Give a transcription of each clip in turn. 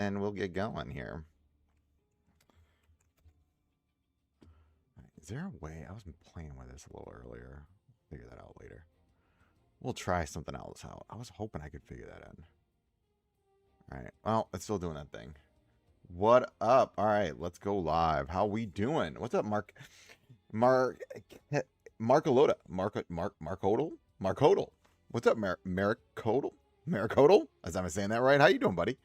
and we'll get going here. Is there a way? I was playing with this a little earlier. Figure that out later. We'll try something else out. I was hoping I could figure that out. All right. Well, it's still doing that thing. What up? All right, let's go live. How we doing? What's up, Mark? Marcolota. Markodal. What's up, Maricodal? Maricodal? As I'm saying that right. How you doing, buddy?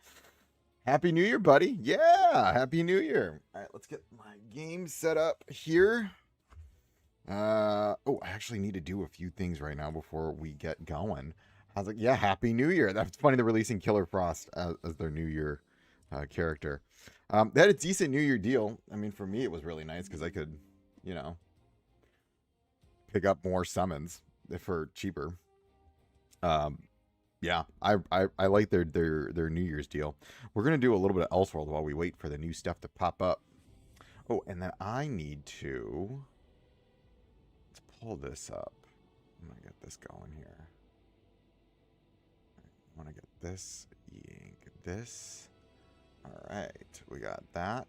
Happy New Year, buddy. Yeah, Happy New Year. All right, let's get my game set up here. Oh, I actually need to do a few things right now before we get going. I was like, yeah, Happy New Year. That's funny. They're releasing Killer Frost as their New Year character. They had a decent New Year deal. I mean, for me, it was really nice because I could, you know, pick up more summons for cheaper. Yeah, I like their New Year's deal. We're gonna do a little bit of Elseworld while we wait for the new stuff to pop up. Oh, and then I need to let's pull this up. I'm gonna get this going here. I want to get this, yank this. All right, we got that,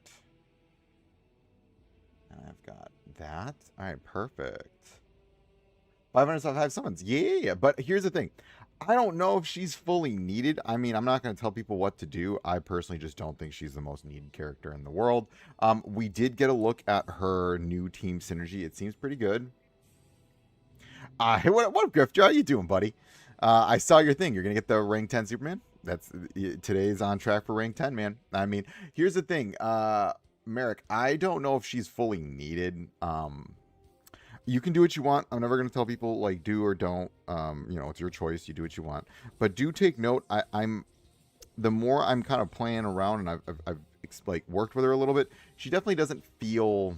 and I've got that. All right, perfect. 575 summons. Yeah, but here's the thing. I don't know if she's fully needed. I mean, I'm not going to tell people what to do. I personally just don't think she's the most needed character in the world. We did get a look at her new team synergy. It seems pretty good. Hey, what up, Grifter? How you doing, buddy? I saw your thing. You're going to get the rank 10 Superman. That's today's on track for rank 10, man. I mean, here's the thing. Merrick, I don't know if she's fully needed. You can do what you want. I'm never going to tell people like do or don't. You know, it's your choice. You do what you want. But do take note. I'm the more I'm kind of playing around and I've like worked with her a little bit. She definitely doesn't feel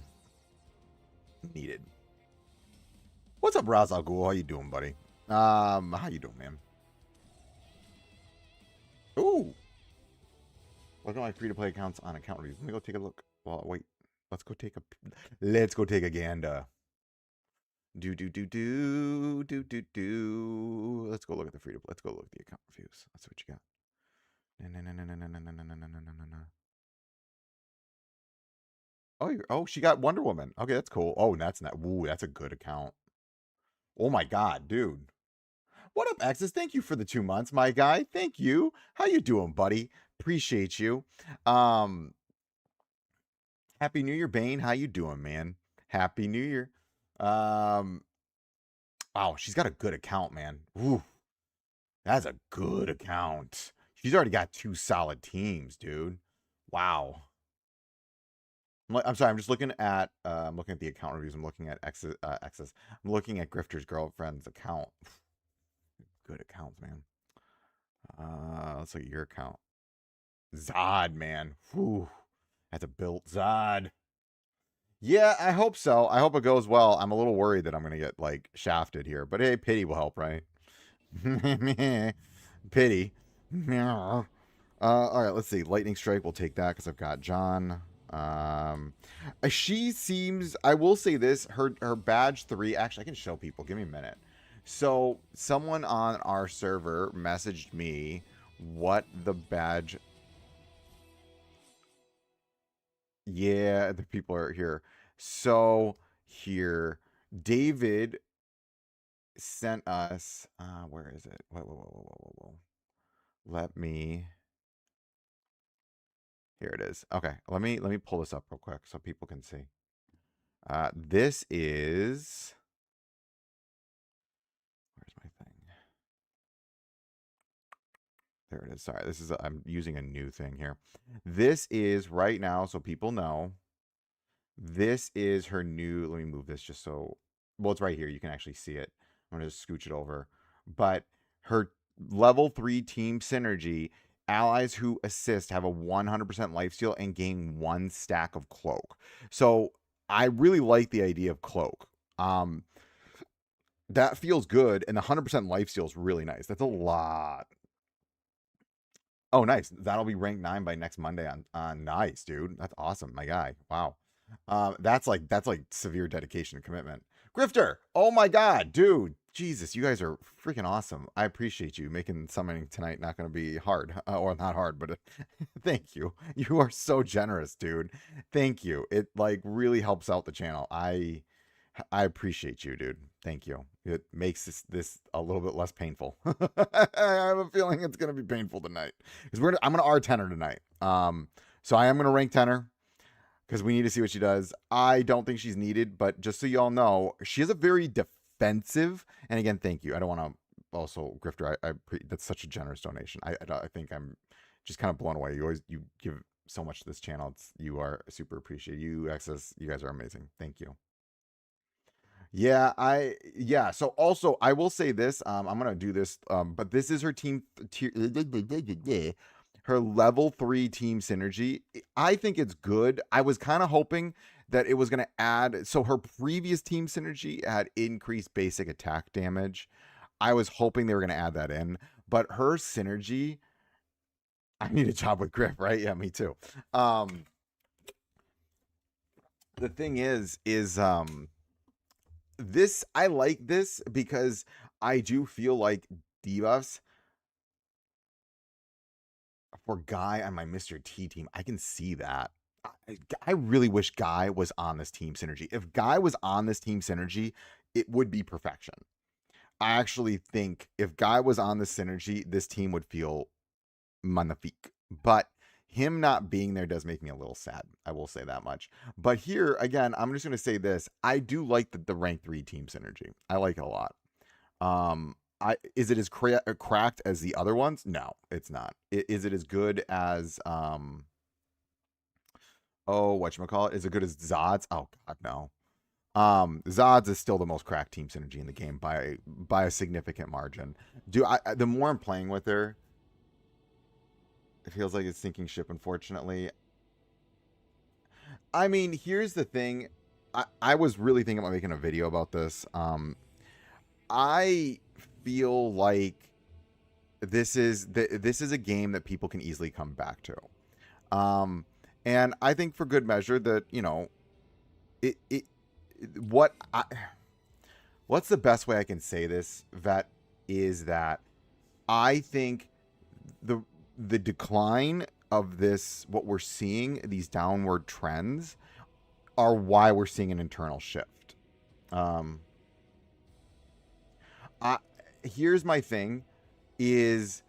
needed. What's up, Raz Al Ghul? How you doing, buddy? How you doing, man? Ooh. Look at my free-to-play accounts on account reviews. Let me go take a look. Well, wait. Let's go take a gander. Let's go look at the let's go look at the account reviews. Let's see what you got. Oh, she got Wonder Woman. Okay, that's cool. Oh, that's not. Ooh, that's a good account. Oh my God, dude. What up, Axis? Thank you for the 2 months, my guy. Thank you. How you doing, buddy? Appreciate you. Happy New Year, Bane. How you doing, man? Happy New Year. Wow, she's got a good account, man. Ooh, that's a good account. She's already got 2 solid teams, dude. Wow. I'm sorry. I'm just looking at. I'm looking at the account reviews. I'm looking at Access. I'm looking at Grifter's girlfriend's account. Good accounts, man. Let's look at your account. Zod, man. Whew. That's a built Zod. Yeah, I hope so. I hope it goes well. I'm a little worried that I'm going to get, like, shafted here. But, hey, pity will help, right? Pity. All right, let's see. Lightning Strike, we'll take that because I've got John. She seems... I will say this. Her badge 3... Actually, I can show people. Give me a minute. So, someone on our server messaged me what the badge... Yeah, the people are here. So here, David sent us. Where is it? Whoa. Let me. Here it is. Okay, let me pull this up real quick so people can see. This is. Where's my thing? There it is. Sorry, this is. I'm using a new thing here. This is right now, so people know. This is her new. Let me move this just so. Well, it's right here. You can actually see it. I'm gonna just scooch it over. But her level 3 team synergy. Allies who assist have a 100% lifesteal and gain 1 stack of cloak. So I really like the idea of cloak. That feels good, and the 100% lifesteal is really nice. That's a lot. Oh, nice. That'll be ranked 9 by next Monday on nice, dude. That's awesome, my guy. Wow. That's like severe dedication and commitment. Grifter, oh my God, dude. Jesus, you guys are freaking awesome. I appreciate you making summoning tonight not going to be hard, or not hard, but thank you. You are so generous, dude. Thank you. It like really helps out the channel. I appreciate you, dude. Thank you. It makes this a little bit less painful. I have a feeling it's going to be painful tonight because I'm going to R tenor tonight. So I am going to rank tenor because we need to see what she does. I don't think she's needed, but just so y'all know, she is a very defensive. And again, thank you. I don't want to also grifter. That's such a generous donation. I think I'm just kind of blown away. You give so much to this channel. You are super appreciated. You guys are amazing. Thank you. Yeah. So also, I will say this. I'm gonna do this. But this is her team tier, her level 3 team synergy. I think it's good. I was kind of hoping that it was gonna add. So her previous team synergy had increased basic attack damage. I was hoping they were gonna add that in, but her synergy. I need a job with Griff, right? Yeah, me too. The thing is this I like this because I do feel like debuffs for Guy on my Mr. T team. I can see that. I really wish Guy was on this team synergy. If Guy was on this team synergy, it would be perfection. I actually think if Guy was on this synergy, this team would feel magnifique. But him not being there does make me a little sad. I will say that much. But here, again, I'm just going to say this. I do like the rank 3 team synergy. I like it a lot. Is it as cracked as the other ones? No, it's not. Is it as good as whatchamacallit? Is it good as Zod's? Oh god, no. Zod's is still the most cracked team synergy in the game by a significant margin. The more I'm playing with her, it feels like it's sinking ship, unfortunately. I mean, here's the thing. I was really thinking about making a video about this. I feel like this is a game that people can easily come back to. And I think for good measure that, what's the best way I can say this, Vet, is that I think the decline of this, what we're seeing, these downward trends, are why we're seeing an internal shift. Here's my thing, is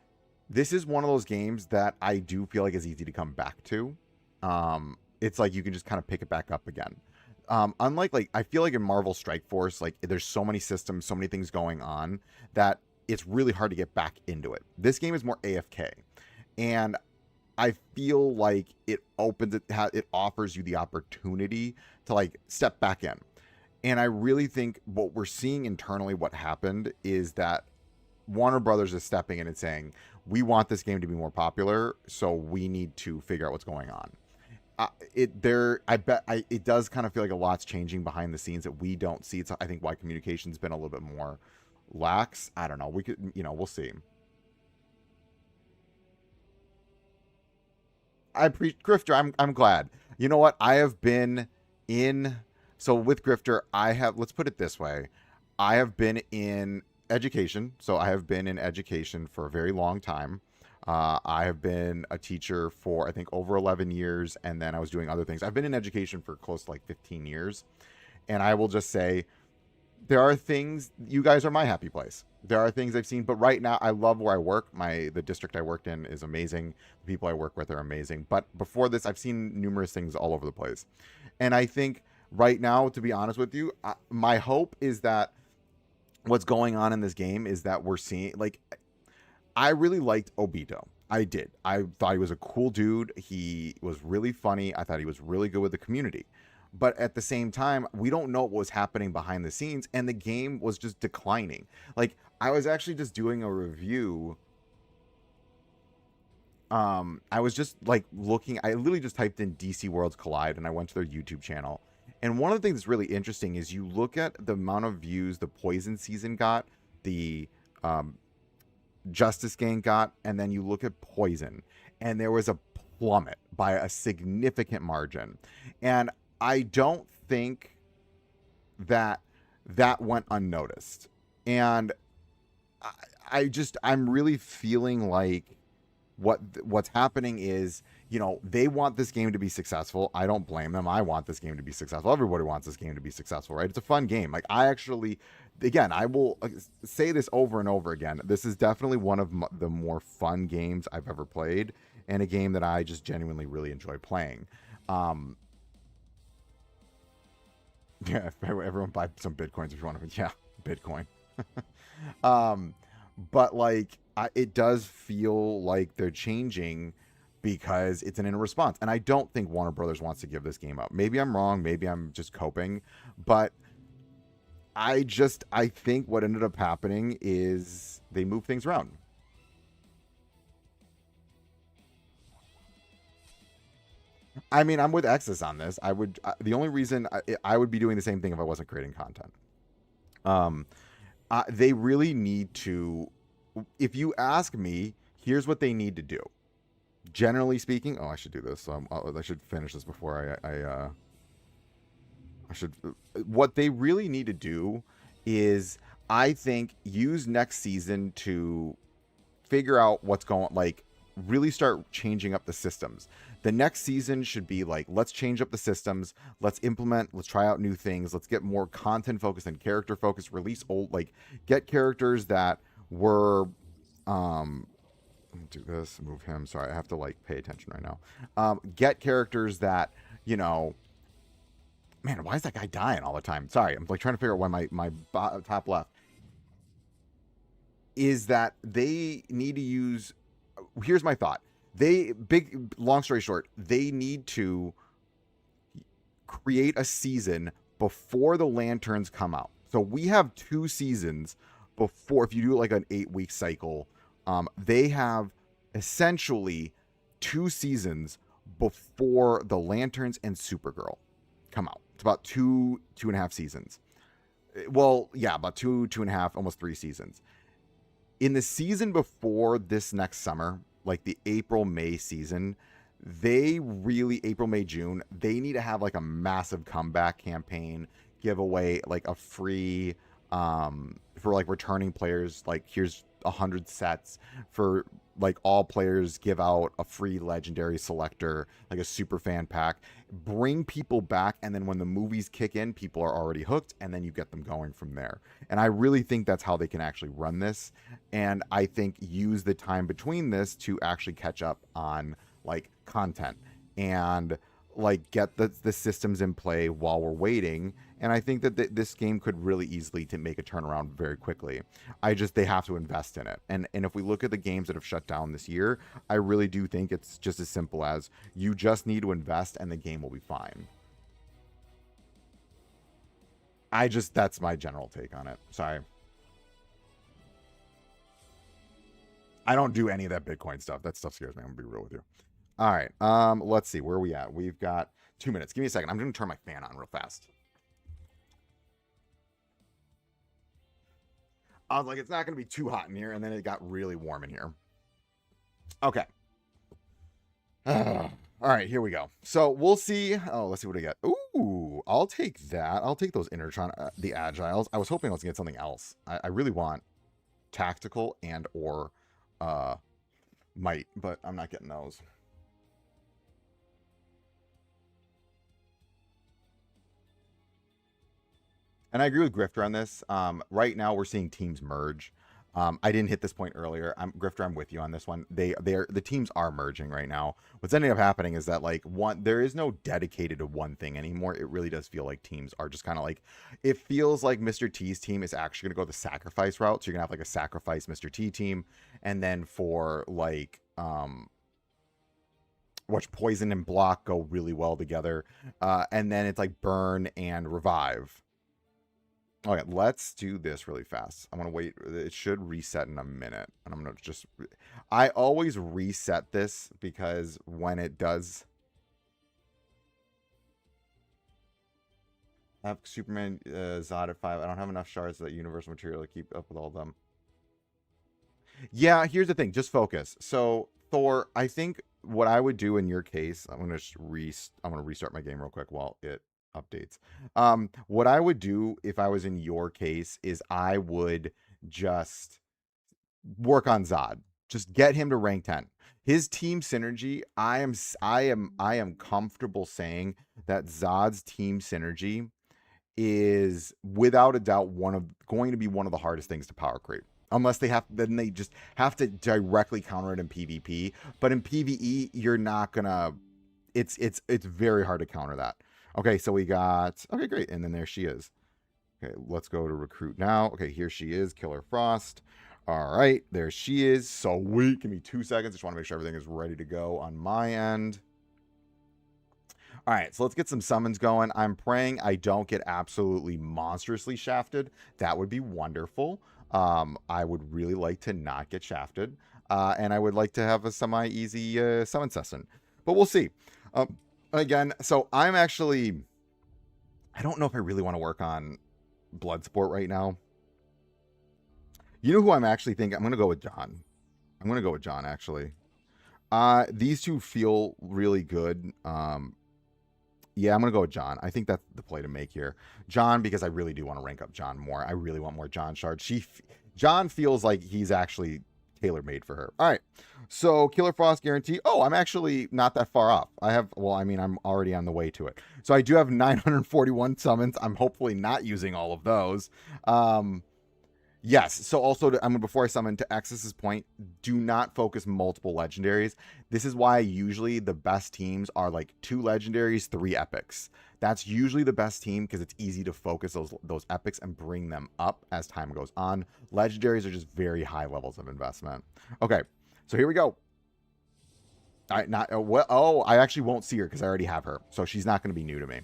this is one of those games that I do feel like is easy to come back to. It's like you can just kind of pick it back up again. Unlike, like, I feel like in Marvel Strike Force, like, there's so many systems, so many things going on that it's really hard to get back into it. This game is more AFK. And I feel like it offers you the opportunity to, like, step back in. And I really think what we're seeing internally, what happened, is that Warner Brothers is stepping in and saying, we want this game to be more popular, so we need to figure out what's going on. It does kind of feel like a lot's changing behind the scenes that we don't see. It's, I think, why communication's been a little bit more lax. I don't know. We could, we'll see. Grifter, I'm glad. You know what? I have been in. So with Grifter, let's put it this way. I have been in education. So I have been in education for a very long time. I have been a teacher for, I think, over 11 years. And then I was doing other things. I've been in education for close to like 15 years. And I will just say, there are things, you guys are my happy place. There are things I've seen, but right now I love where I work. The district I worked in is amazing. The people I work with are amazing. But before this, I've seen numerous things all over the place. And I think right now, to be honest with you, my hope is that what's going on in this game is that we're seeing, like, I really liked Obito. I did. I thought he was a cool dude. He was really funny. I thought he was really good with the community. But at the same time, we don't know what was happening behind the scenes, and the game was just declining. Like, I was actually just doing a review. I was just, like, looking. I literally just typed in DC Worlds Collide, and I went to their YouTube channel. And one of the things that's really interesting is you look at the amount of views the Poison season got, the Justice Gang got, and then you look at Poison, and there was a plummet by a significant margin. And I don't think that went unnoticed. And I, I'm really feeling like what's happening is, they want this game to be successful. I don't blame them. I want this game to be successful. Everybody wants this game to be successful, right? It's a fun game. Like, I actually, again, I will say this over and over again, this is definitely one of the more fun games I've ever played, and a game that I just genuinely really enjoy playing. um yeah, if everyone buy some bitcoins if you want to. Yeah, bitcoin. um but like, it does feel like they're changing because it's in response, and I don't think Warner Brothers wants to give this game up. Maybe I'm wrong, maybe I'm just coping, but I think what ended up happening is they move things around. I mean, I'm with Exus on this. I would the only reason I would be doing the same thing if I wasn't creating content. um they really need to, if you ask me, here's what they need to do. Generally speaking, I should do this. I should finish this before I should. What they really need to do is, I think, use next season to figure out what's going, like, really start changing up the systems. The next season should be like, let's change up the systems, let's try out new things, let's get more content focused and character focused, release old, like, get characters that were, um do this, move him. Sorry, I have to like pay attention right now. Get characters that, you know, man, why is that guy dying all the time? Sorry, I'm like trying to figure out why top left is that they need to use. Here's my thought. Long story short, they need to create a season before the lanterns come out. So we have 2 seasons before. If you do like an 8-week cycle, they have essentially 2 seasons before the lanterns and Supergirl come out. It's about 2.5 seasons. Well, yeah, about 2.5, almost 3 seasons. In the season before this next summer, like the April May season, they really, April May June, they need to have like a massive comeback campaign, give away like a free, for like returning players, like here's 100 sets for like all players, give out a free legendary selector, like a super fan pack, bring people back, and then when the movies kick in, people are already hooked, and then you get them going from there. And I really think that's how they can actually run this, and I think use the time between this to actually catch up on like content, and like get the systems in play while we're waiting. And I think that this game could really easily to make a turnaround very quickly. They have to invest in it. And if we look at the games that have shut down this year, I really do think it's just as simple as you just need to invest and the game will be fine. That's my general take on it. Sorry. I don't do any of that Bitcoin stuff. That stuff scares me. I'm gonna be real with you. All right. Let's see where are we at. We've got 2 minutes. Give me a second. I'm gonna turn my fan on real fast. I was like, it's not gonna be too hot in here, and then it got really warm in here. Okay. All right, here we go. So we'll see. Oh, let's see what I get. Ooh, I'll take that. I'll take those Intertron, the Agiles. I was hoping I was gonna get something else. I really want tactical and or uh might, but I'm not getting those. And I agree with Grifter on this. Right now we're seeing teams merge. I didn't hit this point earlier. Grifter, I'm with you on this one. The teams are merging right now. What's ending up happening is that like there is no dedicated to one thing anymore. It really does feel like teams are just kind of like, it feels like Mr. T's team is actually gonna go the sacrifice route. So you're gonna have like a sacrifice Mr. T team, and then for like which poison and block go really well together. And then it's like burn and revive. Okay, let's do this really fast. I'm gonna wait. It should reset in a minute, and I'm gonna just. I always reset this because when it does, I have Superman Zod at 5. I don't have enough shards of that universal material to keep up with all of them. Yeah, here's the thing. Just focus. So Thor, I think what I would do in your case, I'm gonna restart my game real quick while it updates. What I would do if I was in your case is I would just work on Zod. Just get him to rank 10. His team synergy, I am comfortable saying that Zod's team synergy is without a doubt going to be one of the hardest things to power creep. Unless they just have to directly counter it in PvP. But in PvE, you're not gonna. It's very hard to counter that. Okay, so we got okay, great, and then there she is. Okay, let's go to recruit now. Okay, here she is, Killer Frost. All right, there she is. So wait, give me 2 seconds. Just want to make sure everything is ready to go on my end. All right, so let's get some summons going. I'm praying I don't get absolutely monstrously shafted. That would be wonderful. I would really like to not get shafted. And I would like to have a semi-easy summon session. But we'll see. Again, so I'm actually... I don't know if I really want to work on blood sport right now. You know who I'm actually thinking? I'm going to go with John. I'm going to go with John, actually. These two feel really good. Yeah, I'm going to go with John. I think that's the play to make here. John, because I really do want to rank up John more. I really want more John shards. John feels like he's actually tailor-made for her. All right. So, Killer Frost guarantee. Oh, I'm actually not that far off. I'm already on the way to it. So, I do have 941 summons. I'm hopefully not using all of those. Yes. So also, before I summon, to X's point, do not focus multiple legendaries. This is why usually the best teams are like 2 legendaries, 3 epics. That's usually the best team because it's easy to focus those epics and bring them up as time goes on. Legendaries are just very high levels of investment. Okay, so here we go. All right, I actually won't see her because I already have her, so she's not going to be new to me.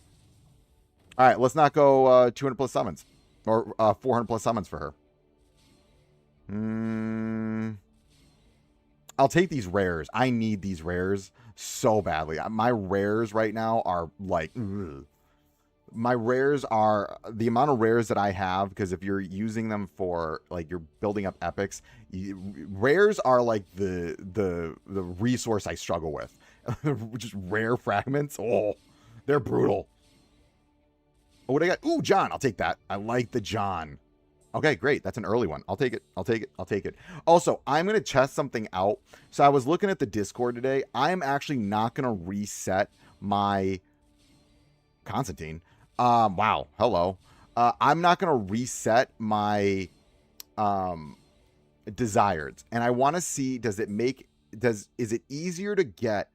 All right, let's not go 200 plus summons or 400 plus summons for her. I'll take these rares. I need these rares so badly. My rares right now are like... Ugh. My rares are... The amount of rares that I have, because if you're using them for... Like, you're building up epics, rares are like the resource I struggle with. Just rare fragments. Oh, they're brutal. Oh, what I got? Ooh, John. I'll take that. I like the John. Okay, great. That's an early one. I'll take it. I'll take it. I'll take it. Also, I'm going to test something out. So I was looking at the Discord today. I'm actually not going to reset my... Constantine. Wow. Hello. I'm not going to reset my desires. And I want to see, is it easier to get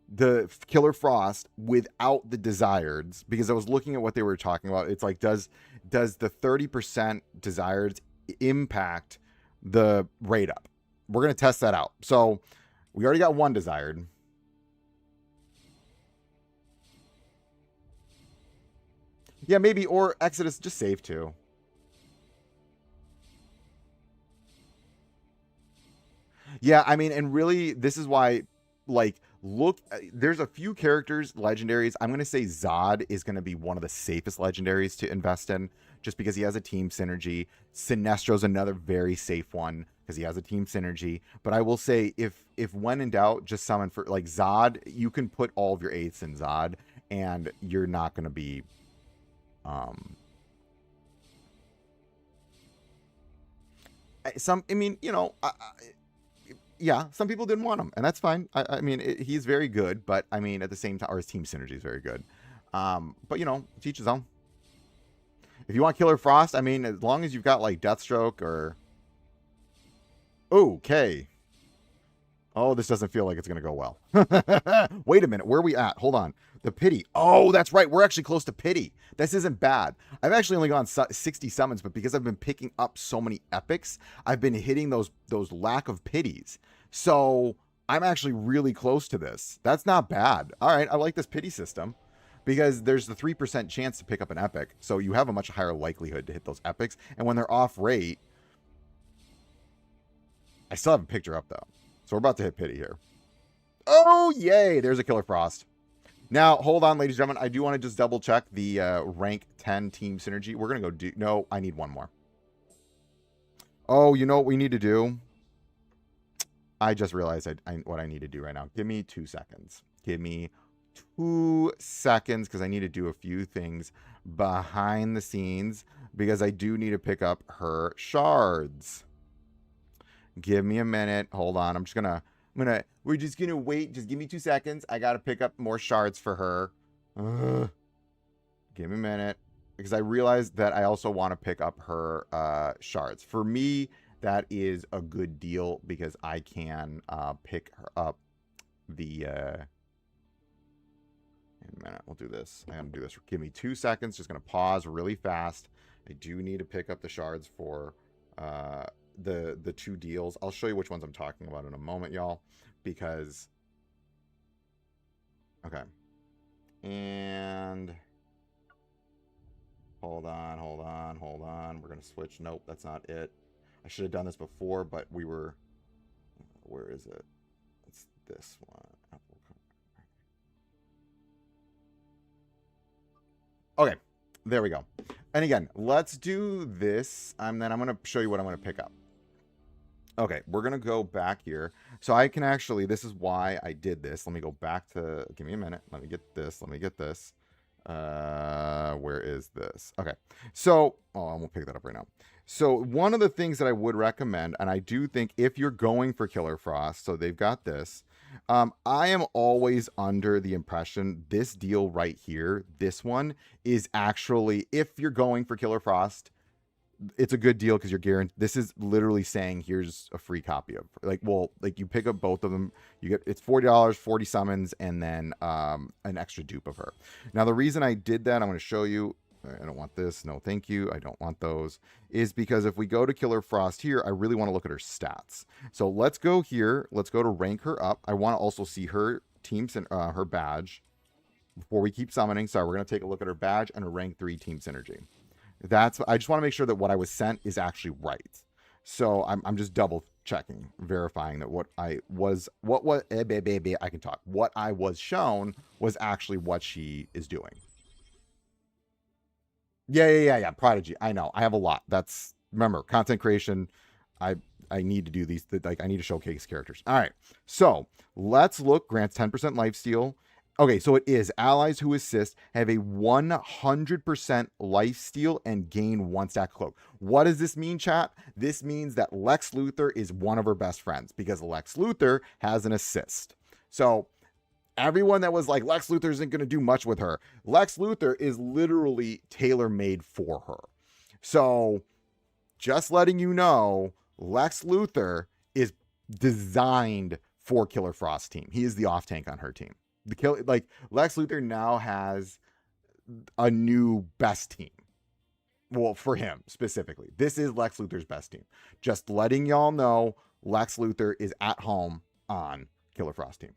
the Killer Frost without the desireds? Because I was looking at what they were talking about. It's like, does the 30% desireds impact the rate up? We're going to test that out. So we already got 1 desired. Yeah, maybe, or Exodus, just save 2. Yeah, I mean, and really, this is why, like, look, there's a few characters, legendaries. I'm going to say Zod is going to be one of the safest legendaries to invest in, just because he has a team synergy. Sinestro's another very safe one, because he has a team synergy. But I will say, if when in doubt, just summon for, like, Zod. You can put all of your 8s in Zod, and you're not going to be... I mean, you know, yeah, some people didn't want him, and that's fine. I mean, he's very good, but I mean, at the same time, or his team synergy is very good. But you know, teach his own. If you want Killer Frost, I mean, as long as you've got like Deathstroke or... Okay. Oh, this doesn't feel like it's going to go well. Wait a minute. Where are we at? Hold on. The pity. Oh, that's right. We're actually close to pity. This isn't bad. I've actually only gone 60 summons, but because I've been picking up so many epics, I've been hitting those lack of pities. So I'm actually really close to this. That's not bad. All right. I like this pity system because there's the 3% chance to pick up an epic. So you have a much higher likelihood to hit those epics. And when they're off rate, I still haven't picked her up though. So we're about to hit pity here. Oh, yay. There's a Killer Frost. Now, hold on, ladies and gentlemen. I do want to just double check the rank 10 team synergy. We're going to go do... No, I need 1 more. Oh, you know what we need to do? I just realized what I need to do right now. Give me 2 seconds. Give me 2 seconds because I need to do a few things behind the scenes because I do need to pick up her shards. Give me a minute. Hold on. We're just gonna wait. Just give me 2 seconds. I gotta pick up more shards for her. Ugh. Give me a minute. Because I realized that I also want to pick up her shards. For me, that is a good deal because I can pick her up the... in a minute, we'll do this. I'm going to do this. Give me 2 seconds. Just going to pause really fast. I do need to pick up the shards for the 2 deals. I'll show you which ones I'm talking about in a moment, y'all. Because... Okay. And... Hold on. We're going to switch. Nope, that's not it. I should have done this before, but we were... Where is it? It's this one. Okay, there we go. And again, let's do this, and then I'm going to show you what I'm going to pick up. Okay, we're going to go back here. So I can actually... This is why I did this. Let me go back to... Give me a minute. Let me get this. Where is this? Okay. So, I won't pick that up right now. So one of the things that I would recommend, and I do think if you're going for Killer Frost, so they've got this, I am always under the impression this deal right here, this one is actually, if you're going for Killer Frost, it's a good deal because you're guaranteed. This is literally saying here's a free copy of, like, well, like you pick up both of them, you get, it's $40, 40 summons, and then an extra dupe of her. Now the reason I did that, I'm going to show you. I don't want this. No, thank you. I don't want those. Is because if we go to Killer Frost here, I really want to look at her stats. So let's go here. Let's go to rank her up. I want to also see her teams and her badge before we keep summoning. Sorry, we're going to take a look at her badge and her rank 3 team synergy. I just want to make sure that what I was sent is actually right. So I'm just double checking, verifying that what I was shown was actually what she is doing. Yeah. Prodigy. I know. I have a lot. That's, remember, content creation. I need to do these. Like, I need to showcase characters. All right. So let's look. Grants 10% lifesteal. Okay, so it is allies who assist have a 100% lifesteal and gain 1 stack of cloak. What does this mean, chat? This means that Lex Luthor is one of her best friends because Lex Luthor has an assist. So everyone that was like, Lex Luthor isn't going to do much with her, Lex Luthor is literally tailor-made for her. So just letting you know, Lex Luthor is designed for Killer Frost team. He is the off tank on her team. Lex Luthor now has a new best team. Well, for him specifically, this is Lex Luthor's best team. Just letting y'all know, Lex Luthor is at home on Killer Frost team.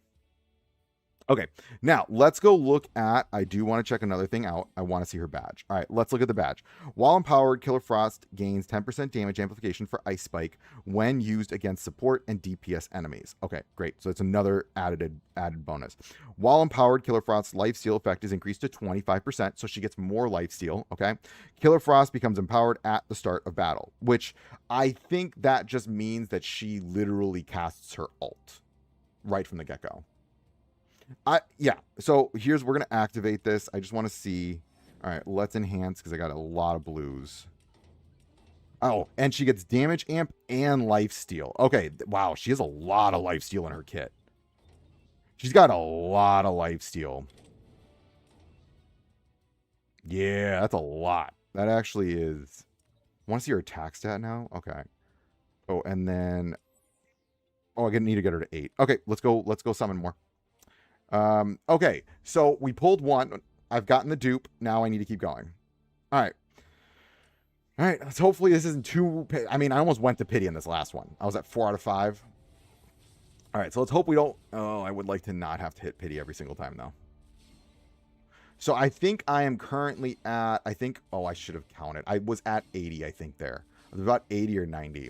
Okay, now let's go look at, I do want to check another thing out. I want to see her badge. All right, let's look at the badge. While empowered, Killer Frost gains 10% damage amplification for Ice Spike when used against support and DPS enemies. Okay, great. So it's another added bonus. While empowered, Killer Frost's lifesteal effect is increased to 25%, so she gets more lifesteal, okay? Killer Frost becomes empowered at the start of battle, which I think that just means that she literally casts her ult right from the get-go. Yeah, so we're going to activate this. I just want to see. All right, let's enhance because I got a lot of blues. Oh, and she gets damage amp and lifesteal. Okay, wow, she has a lot of lifesteal in her kit. She's got a lot of lifesteal. Yeah, that's a lot. That actually is. I want to see her attack stat now. Okay. Oh, and then. Oh, I need to get her to 8. Okay, let's go summon more. Okay, so we pulled 1. I've gotten the dupe. Now I need to keep going. All right. Let's hopefully this isn't too... I mean, I almost went to pity in this last one. I was at 4 out of 5. All right, so let's hope we don't... Oh, I would like to not have to hit pity every single time, though. So I think I am currently at... Oh, I should have counted. I was at 80, I think, there. I was about 80 or 90.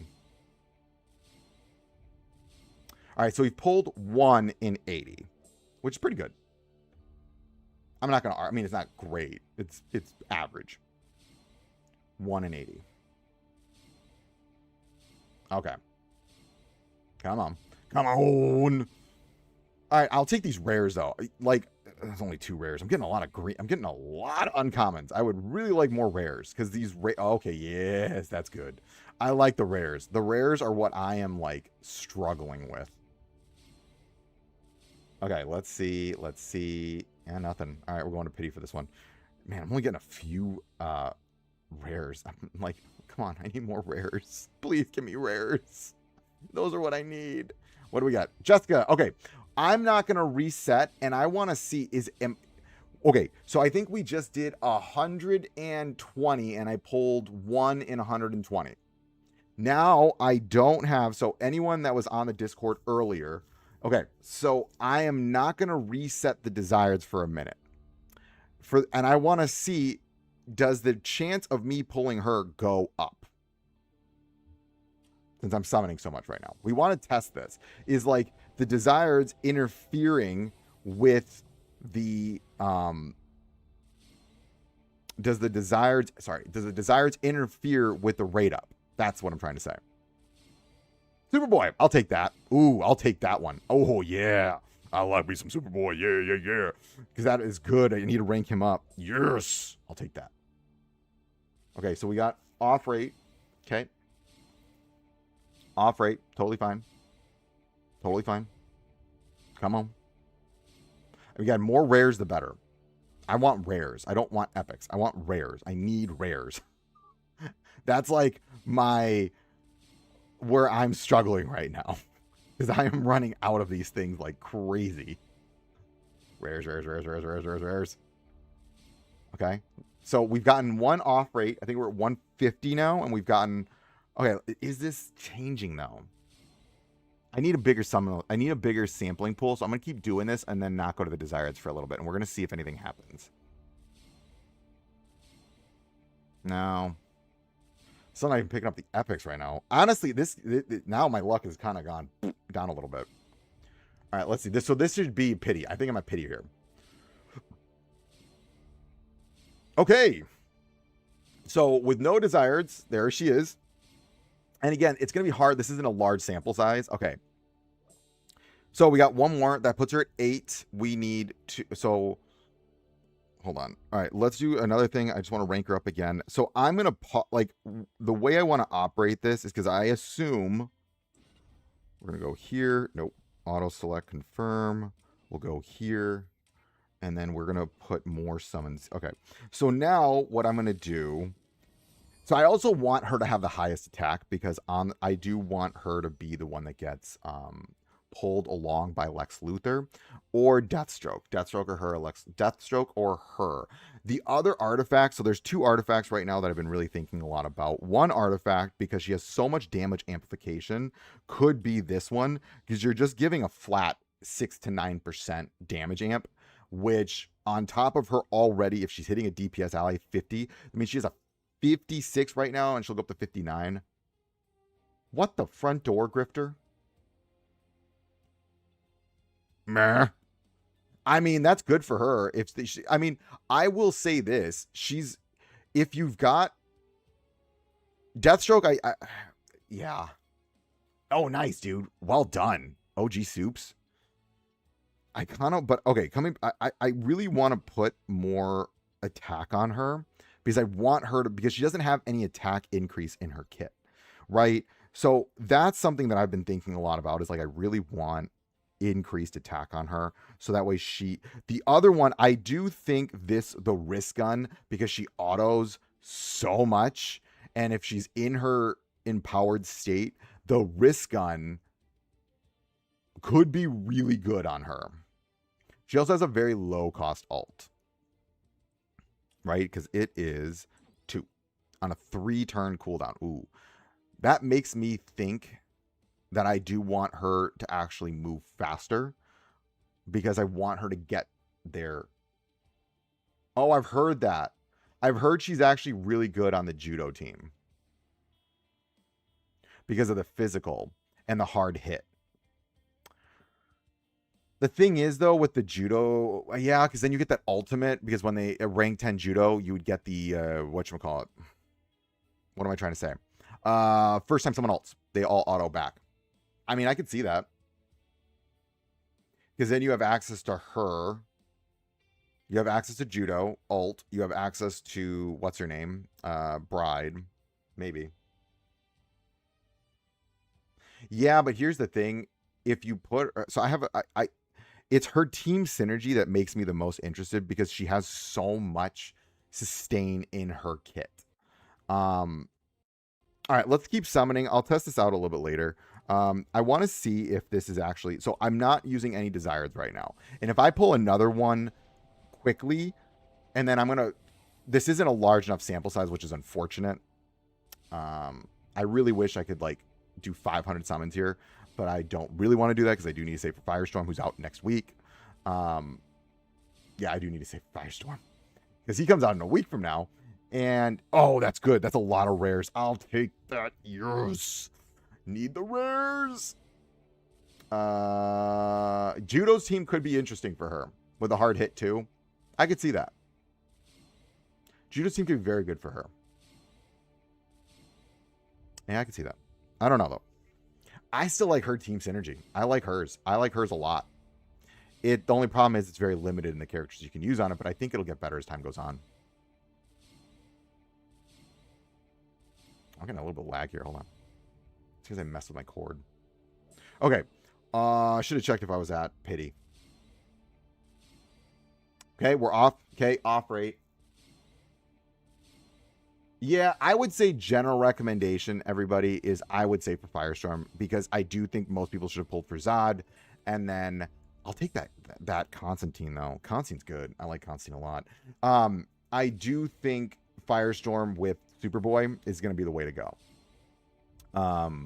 All right, so we pulled 1 in 80. Which is pretty good. I'm not going to... I mean, it's not great. It's average. 1 in 80. Okay. Come on. All right, I'll take these rares, though. Like, There's only 2 rares. I'm getting a lot of green. I'm getting a lot of uncommons. I would really like more rares because these okay, yes, that's good. I like the rares. The rares are what I am like struggling with. Okay, let's see. Let's see. Yeah, nothing. All right, we're going to pity for this one. Man, I'm only getting a few rares. I'm like, come on, I need more rares. Please give me rares. Those are what I need. What do we got? Jessica. Okay. I'm not going to reset, and I want to see okay, so I think we just did 120, and I pulled 1 in 120. Now I don't have, so anyone that was on the Discord earlier, okay, so I am not going to reset the desires for a minute. And I want to see, does the chance of me pulling her go up? Since I'm summoning so much right now. We want to test this. Is like the desires interfering with the does the desires interfere with the rate up? That's what I'm trying to say. Superboy, I'll take that. Ooh, I'll take that one. Oh yeah. I like me some Superboy. Yeah. Because that is good. I need to rank him up. Yes. I'll take that. Okay, so we got off rate. Okay. Off rate, totally fine. Totally fine. Come on. We got more rares, the better. I want rares. I don't want epics. I want rares. I need rares. That's like where I'm struggling right now. Because I am running out of these things like crazy. Rares. Okay. So we've gotten 1 off rate. I think we're at 150 now, and we've gotten... Okay, is this changing though? I need a bigger summon. I need a bigger sampling pool, so I'm gonna keep doing this and then not go to the desires for a little bit, and we're gonna see if anything happens. No, still not even picking up the epics right now. Honestly, now my luck has kind of gone down a little bit. All right, let's see this. So this should be pity. I think I'm at pity here. Okay. So with no desires, there she is. And again, it's going to be hard. This isn't a large sample size. Okay. So we got 1 more. That puts her at 8. We need to... So, hold on. All right, let's do another thing. I just want to rank her up again. So I'm going to... Like, the way I want to operate this is because I assume... We're going to go here. Nope. Auto select confirm. We'll go here. And then we're going to put more summons. Okay. So now what I'm going to do... So I also want her to have the highest attack because I do want her to be the one that gets pulled along by Lex Luthor or Deathstroke. Deathstroke or her. The other artifacts, so there's 2 artifacts right now that I've been really thinking a lot about. One artifact, because she has so much damage amplification, could be this one, because you're just giving a flat 6 to 9% damage amp, which on top of her already, if she's hitting a DPS ally 50, I mean, she has a 56 right now, and she'll go up to 59. What the front door, Grifter? Meh. I mean, that's good for her. I mean, I will say this. If you've got Deathstroke, yeah. Oh, nice, dude. Well done. OG Soups. But okay, I really want to put more attack on her. Because I want her to, because she doesn't have any attack increase in her kit, right? So that's something that I've been thinking a lot about, is like, I really want increased attack on her. So that way the other one, I do think the wrist gun, because she autos so much. And if she's in her empowered state, the wrist gun could be really good on her. She also has a very low cost ult. Right? Because it is 2 on a 3-turn cooldown. Ooh. That makes me think that I do want her to actually move faster, because I want her to get there. Oh, I've heard that. I've heard she's actually really good on the judo team because of the physical and the hard hit. The thing is, though, with the judo, yeah, because then you get that ultimate, because when they rank 10 judo, you would get the, whatchamacallit. What am I trying to say? First time someone ults, they all auto back. I mean, I could see that. Because then you have access to her. You have access to Judo, Ult. You have access to, what's her name? Bride. Maybe. Yeah, but here's the thing. If you put, so I have, it's her team synergy that makes me the most interested because she has so much sustain in her kit. Um, all right, let's keep summoning. I'll test this out a little bit later. I want to see if this is actually, so I'm not using any desires right now. And if I pull another one quickly, and then I'm going to, this isn't a large enough sample size, which is unfortunate. I really wish I could like do 500 summons here, but I don't really want to do that because I do need to save for Firestorm, who's out next week. Yeah, I do need to save for Firestorm because he comes out in a week from now. And, oh, that's good. That's a lot of rares. I'll take that. Yes. Need the rares. Judo's team could be interesting for her with a hard hit, too. I could see that. Judo's team could be very good for her. Yeah, I can see that. I don't know, though. I still like her team synergy. I like hers. I like hers a lot. The only problem is it's very limited in the characters you can use on it, but I think it'll get better as time goes on. I'm getting a little bit of lag here. Hold on. It's because I messed with my cord. Okay. I should have checked if I was at pity. Okay, we're off. Okay, off rate. Yeah, I would say general recommendation, everybody, is I would say for Firestorm because I do think most people should have pulled for Zod. And then I'll take that Constantine, though. Constantine's good. I like Constantine a lot. I do think Firestorm with Superboy is going to be the way to go. All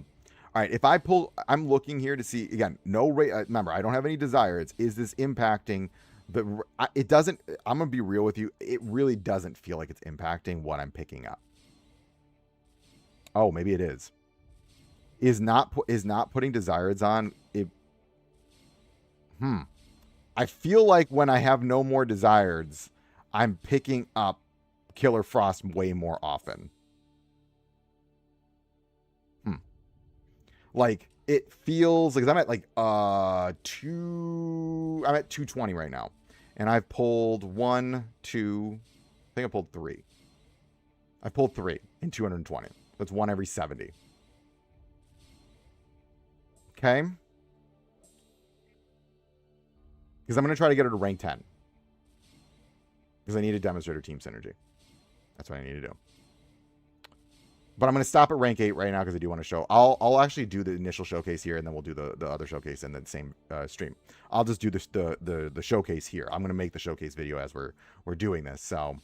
right, if I pull, I'm looking here to see, again, no rate. Remember, I don't have any desires. Is this impacting? But it doesn't, I'm going to be real with you. It really doesn't feel like it's impacting what I'm picking up. Oh, maybe it is. Is not putting desires on it. I feel like when I have no more desires, I'm picking up Killer Frost way more often. Like it feels like I'm at like I'm at 220 right now. And I've pulled 1, 2, I think I pulled 3. I pulled 3 in 220. That's 1 every 70. Okay. Because I'm going to try to get her to rank 10. Because I need to demonstrate her team synergy. That's what I need to do. But I'm going to stop at rank 8 right now because I do want to show. I'll actually do the initial showcase here, and then we'll do the other showcase in the same stream. I'll just do the showcase here. I'm going to make the showcase video as we're doing this. So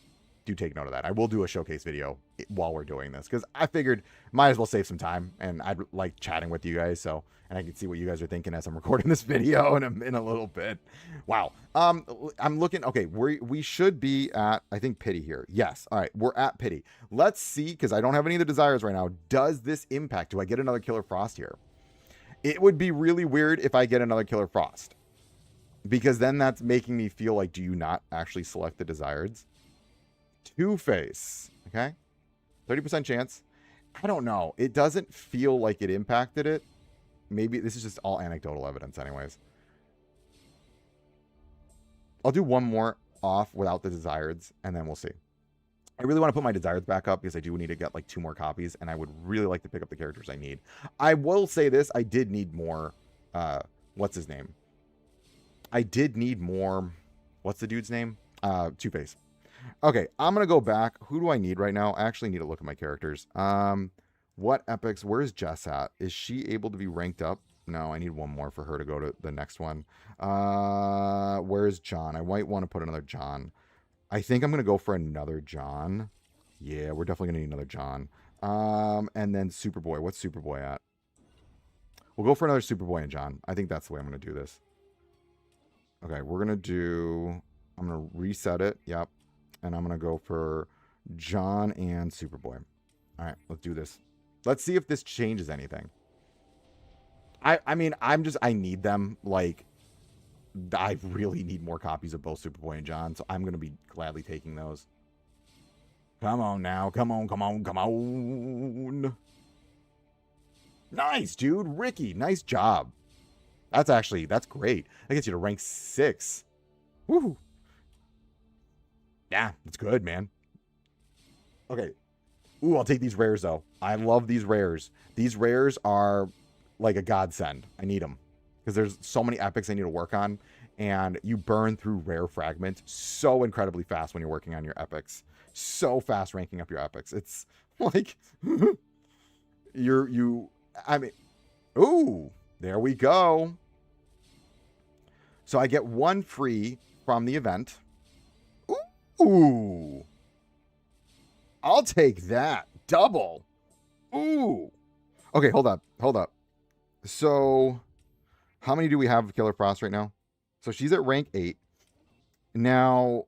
do take note of that. I will do a showcase video while we're doing this because I figured might as well save some time, and I'd like chatting with you guys. So, and I can see what you guys are thinking as I'm recording this video in a little bit. Wow. I'm looking. Okay, we should be at, I think, pity here. Yes. All right, we're at pity. Let's see, because I don't have any of the desires right now. Does this impact? Do I get another Killer Frost here? It would be really weird if I get another Killer Frost, because then that's making me feel like, do you not actually select the desires? Two-Face. Okay. 30% chance. I don't know. It doesn't feel like it impacted it. Maybe this is just all anecdotal evidence anyways. I'll do one more off without the desires, and then we'll see. I really want to put my desires back up because I do need to get like 2 more copies, and I would really like to pick up the characters I need. I will say this. I did need more. What's his name? I did need more. What's the dude's name? Two-Face. Okay, I'm going to go back. Who do I need right now? I actually need to look at my characters. What epics? Where's Jess at? Is she able to be ranked up? No, I need one more for her to go to the next one. Where's John? I might want to put another John. I think I'm going to go for another John. Yeah, we're definitely going to need another John. And then Superboy. What's Superboy at? We'll go for another Superboy and John. I think that's the way I'm going to do this. Okay, we're going to do... I'm going to reset it. Yep. And I'm going to go for John and Superboy. All right, let's do this. Let's see if this changes anything. I mean, I need them. Like, I really need more copies of both Superboy and John, so I'm going to be gladly taking those. Come on now. Come on, come on, come on. Nice, dude. Ricky, nice job. That's great. That gets you to rank 6. Woo. Yeah, it's good, man. Okay. Ooh, I'll take these rares, though. I love these rares. These rares are like a godsend. I need them. Because there's so many epics I need to work on. And you burn through rare fragments so incredibly fast when you're working on your epics. So fast ranking up your epics. It's like... I mean... Ooh, there we go. So I get one free from the event. Ooh. I'll take that. Double. Ooh. Okay, hold up. Hold up. So, how many do we have of Killer Frost right now? So, she's at rank 8. Now,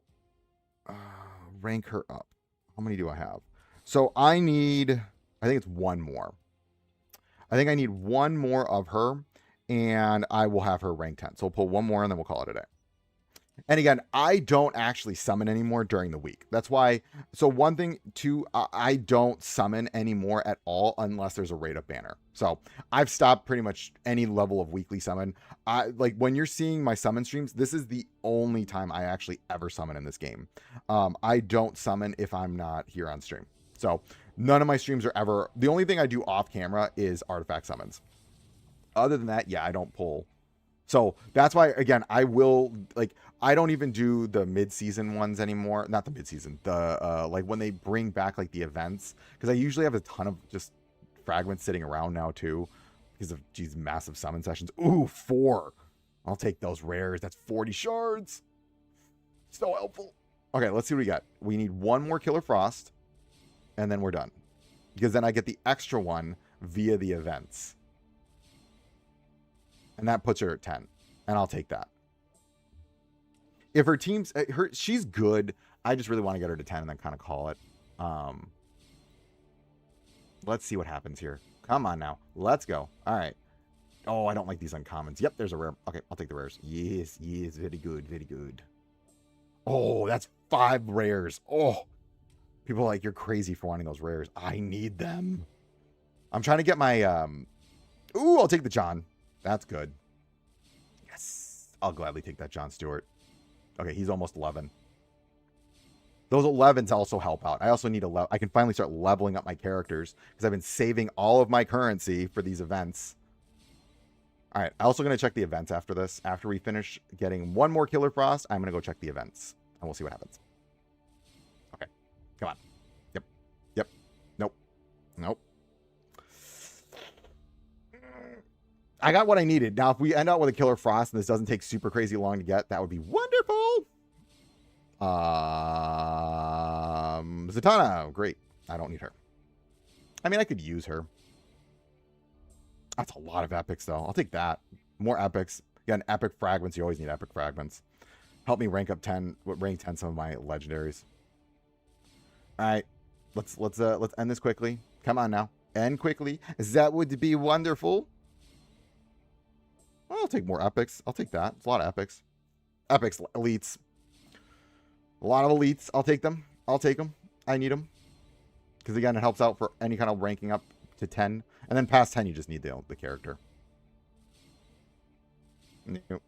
rank her up. How many do I have? So, I think it's one more. I think I need one more of her, and I will have her rank 10. So, we'll pull one more, and then we'll call it a day. And again, I don't actually summon anymore during the week. That's why. So one thing too, I don't summon anymore at all unless there's a raid up banner. So I've stopped pretty much any level of weekly summon. Like when you're seeing my summon streams, this is the only time I actually ever summon in this game. I don't summon if I'm not here on stream. So none of my streams are ever. The only thing I do off camera is artifact summons. Other than that, yeah, I don't pull. So that's why, again, I don't even do the mid-season ones anymore. Not the mid-season, like when they bring back like the events, because I usually have a ton of just fragments sitting around now too, because of these massive summon sessions. Ooh, 4. I'll take those rares. That's 40 shards. So helpful. Okay, let's see what we got. We need one more Killer Frost, and then we're done. Because then I get the extra one via the events. And that puts her at 10. And I'll take that. If her team's... she's good. I just really want to get her to 10 and then kind of call it. Let's see what happens here. Come on now. Let's go. All right. Oh, I don't like these uncommons. Yep, there's a rare. Okay, I'll take the rares. Yes, yes. Very good, very good. Oh, that's 5 rares. Oh. People are like, you're crazy for wanting those rares. I need them. I'm trying to get my... Ooh, I'll take the John. That's good. Yes. I'll gladly take that John Stewart. Okay, he's almost 11. Those 11s also help out. I also need I can finally start leveling up my characters because I've been saving all of my currency for these events. All right, I'm also going to check the events after this. After we finish getting one more Killer Frost, I'm going to go check the events. And we'll see what happens. Okay, come on. Yep. Yep. Nope. Nope. I got what I needed. Now, if we end out with a Killer Frost and this doesn't take super crazy long to get, that would be wonderful. Zatanna. Great. I don't need her. I mean, I could use her. That's a lot of epics, though. I'll take that. More epics. Again, epic fragments. You always need epic fragments. Help me rank up 10. Rank 10 some of my legendaries. All right. Let's end this quickly. Come on now. End quickly. That would be wonderful. I'll take more epics. I'll take that. It's a lot of epics. Epics, elites. A lot of elites. I'll take them. I'll take them. I need them. Because, again, it helps out for any kind of ranking up to 10. And then past 10, you just need the character. Nope.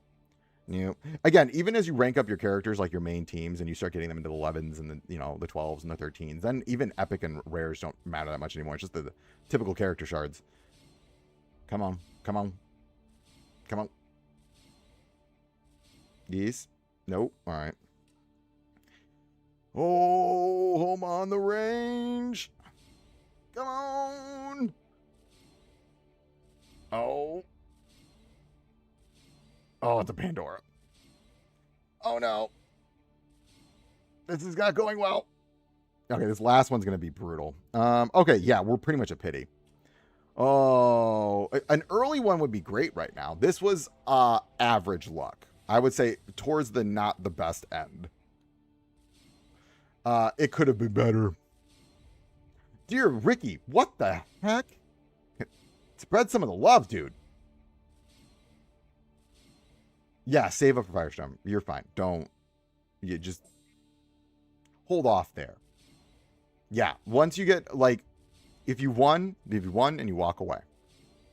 Nope. Again, even as you rank up your characters, like your main teams, and you start getting them into the 11s and the 12s and the 13s, then even epic and rares don't matter that much anymore. It's just the typical character shards. Come on. Come on. Come on. Yes. Nope. All right. Oh, home on the range. Come on. Oh. Oh, it's a Pandora. Oh, no. This is not going well. Okay, this last one's going to be brutal. Okay, yeah, we're pretty much a pity. Oh, an early one would be great right now. This was average luck. I would say towards the not the best end. It could have been better. Dear Ricky, what the heck? Spread some of the love, dude. Yeah, save up for Firestorm. You're fine. You just hold off there. Yeah, once you get, like, if you won and you walk away.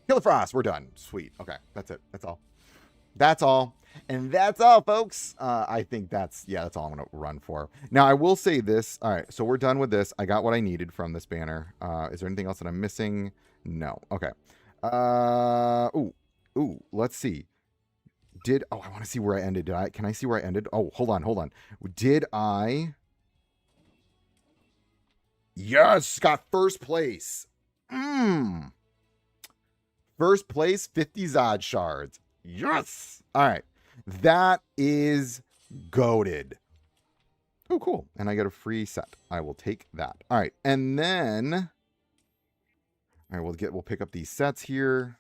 Killer Frost, we're done. Sweet. Okay, that's it. That's all. That's all. And that's all, folks. I think that's all I'm going to run for. Now, I will say this. All right, so we're done with this. I got what I needed from this banner. Is there anything else that I'm missing? No. Okay. Ooh, let's see. I want to see where I ended. Can I see where I ended? Oh, hold on. Did I? Yes, got first place. First place, 50 Zod shards. Yes. All right. That is goated. Oh, cool. And I get a free set. I will take that. All right. And then, all right, we'll pick up these sets here.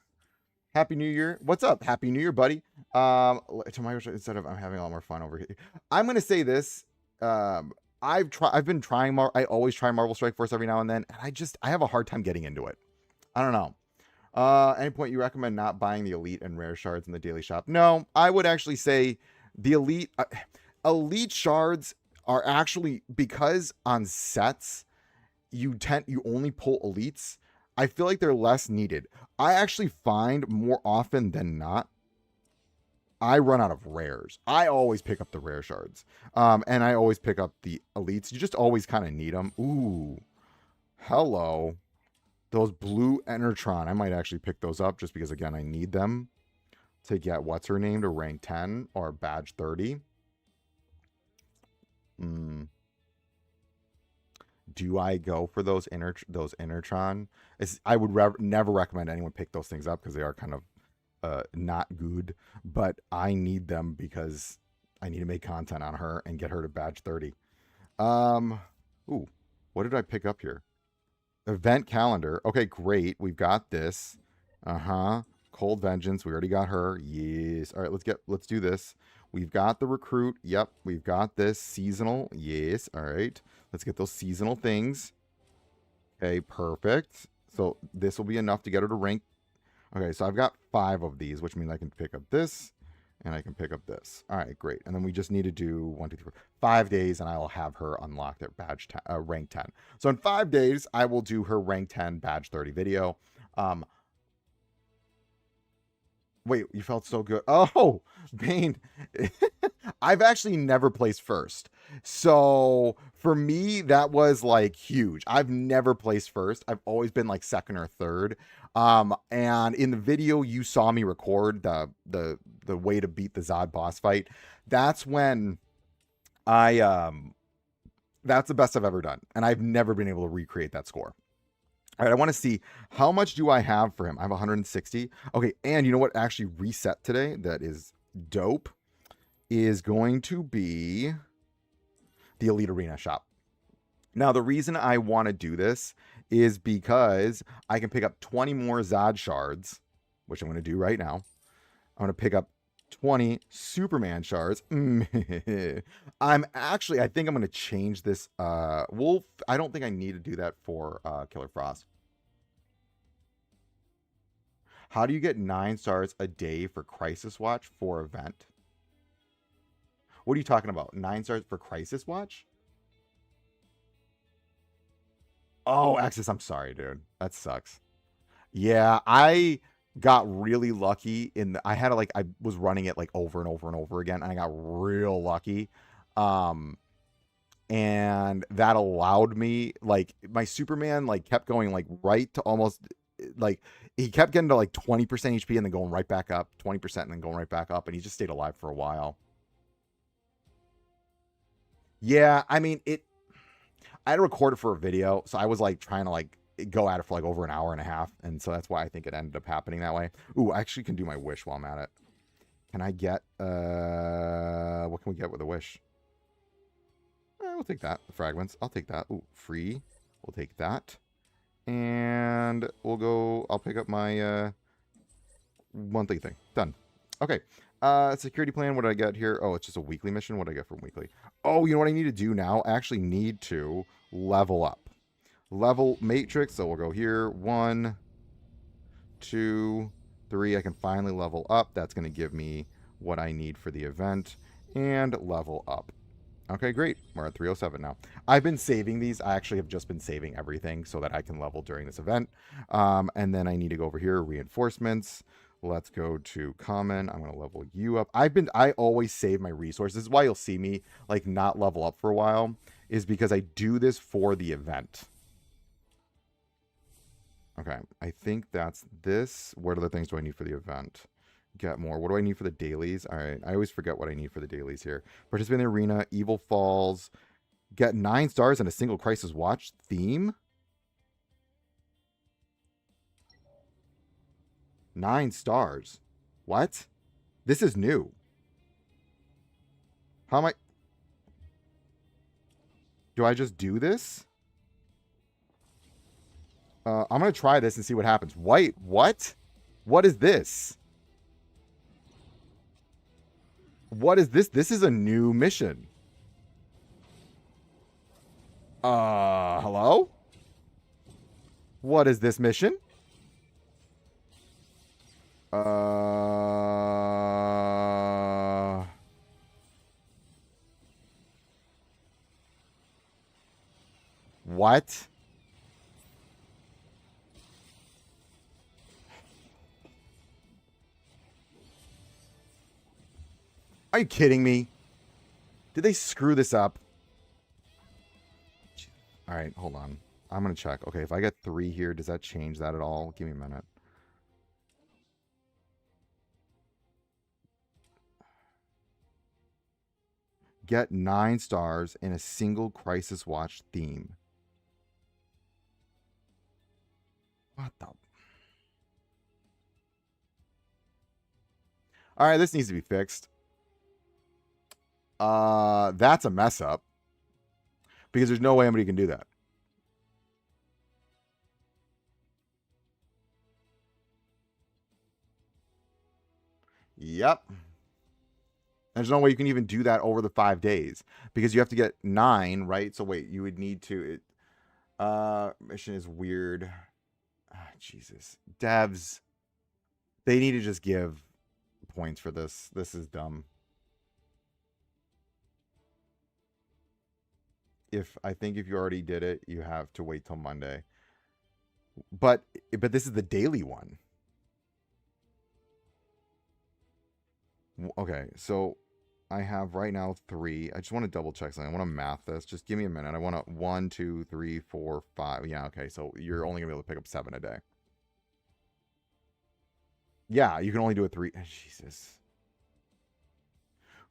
Happy New Year. What's up? Happy New Year, buddy. Instead of I'm having a lot more fun over here. I'm going to say this. I've been trying I always try Marvel Strike Force every now and then, and I have a hard time getting into it. I don't know. Any point you recommend not buying the elite and rare shards in the daily shop? No, I would actually say the elite shards are actually, because on sets you only pull elites. I feel like they're less needed. I actually find more often than not, I run out of rares. I always pick up the rare shards. And I always pick up the elites. You just always kind of need them. Ooh. Hello. Those blue Enertron. I might actually pick those up just because, again, I need them to get what's her name to rank 10 or badge 30. Do I go for those Enertron? I would never recommend anyone pick those things up because they are kind of not good, but I need them because I need to make content on her and get her to badge 30. Ooh, what did I pick up here? Event calendar. Okay, great. We've got this. Cold Vengeance. We already got her. Yes. All right, let's do this. We've got the recruit. Yep. We've got this seasonal. Yes. All right. Let's get those seasonal things. Okay, perfect. So this will be enough to get her to rank. Okay, so I've got 5 of these, which means I can pick up this and I can pick up this. All right, great. And then we just need to do 1, 2, 3, 4, 5 days, and I will have her unlocked at rank 10. So in 5 days, I will do her rank 10 badge 30 video. Wait, you felt so good. Oh, Bane. I've actually never placed first. So for me, that was like huge. I've never placed first. I've always been like second or third. And in the video you saw me record the way to beat the Zod boss fight. That's when that's the best I've ever done. And I've never been able to recreate that score. All right, I want to see how much do I have for him. I have 160. Okay, and you know what actually reset today that is dope is going to be the Elite Arena shop. Now, the reason I want to do this is because I can pick up 20 more Zod shards, which I'm going to do right now. I'm going to pick up 20 Superman shards. I think I'm going to change this. I don't think I need to do that for Killer Frost. How do you get 9 stars a day for Crisis Watch for event? What are you talking about? 9 stars for Crisis Watch? Oh, Axis, I'm sorry, dude. That sucks. Yeah, I got really lucky I was running it like over and over and over again, and I got real lucky. And that allowed me, like, my Superman like kept going like right to almost like he kept getting to like 20% HP and then going right back up, 20% and then going right back up, and he just stayed alive for a while. Yeah, I mean I had to record it for a video, so I was like trying to like go at it for like over an hour and a half, and so that's why I think it ended up happening that way. Ooh, I actually can do my wish while I'm at it. Can I get what can we get with a wish? We'll take that. The fragments. I'll take that. Ooh, free. We'll take that. And I'll pick up my monthly thing. Done. Okay. Security plan. What did I get here? Oh, it's just a weekly mission. What did I get from weekly? Oh, you know what I need to do now? I actually need to level up. Level matrix. So we'll go here. 1, 2, 3. I can finally level up. That's going to give me what I need for the event. And level up. Okay, great. We're at 307 now. I've been saving these. I actually have just been saving everything so that I can level during this event. And then I need to go over here. Reinforcements. Let's go to common. I'm gonna level you up. I always save my resources. This is why you'll see me like not level up for a while, is because I do this for the event. Okay, I think that's this. What other things do I need for the event? Get more. What do I need for the dailies? All right, I always forget what I need for the dailies here. Participate in the arena, Evil Falls, get 9 stars and a single Crisis Watch theme. 9 stars. What? This is new. How am I? Do I just do this? I'm going to try this and see what happens. White, what? What is this? What is this? This is a new mission. Hello? What is this mission? What? Are you kidding me? Did they screw this up? All right, hold on. I'm going to check. Okay, if I get 3 here, does that change that at all? Give me a minute. Get 9 stars in a single Crisis Watch theme. What the? All right, this needs to be fixed. That's a mess up. Because there's no way anybody can do that. Yep. There's no way you can even do that over the 5 days. Because you have to get 9, right? So wait, you would need to... mission is weird. Jesus. Devs. They need to just give points for this. This is dumb. I think if you already did it, you have to wait till Monday. But this is the daily one. Okay, so I have right now 3. I just want to double check something. I want to math this. Just give me a minute. I want to 1, 2, 3, 4, 5. Yeah, okay. So you're only gonna be able to pick up 7 a day. Yeah, you can only do it 3. Jesus.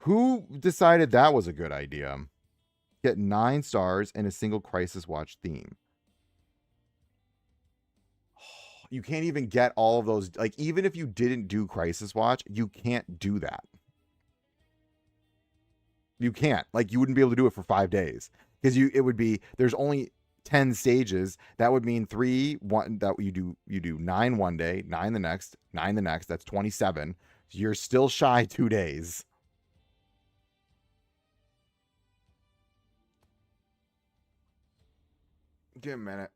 Who decided that was a good idea? Get 9 stars and a single Crisis Watch theme. You can't even get all of those. Like, even if you didn't do Crisis Watch, you can't do that. You can't. Like, you wouldn't be able to do it for 5 days. Because it would be, there's only 10 stages. That would mean 1 that you do 9 one day, 9 the next, 9 the next. That's 27. So you're still shy 2 days. Give me a minute.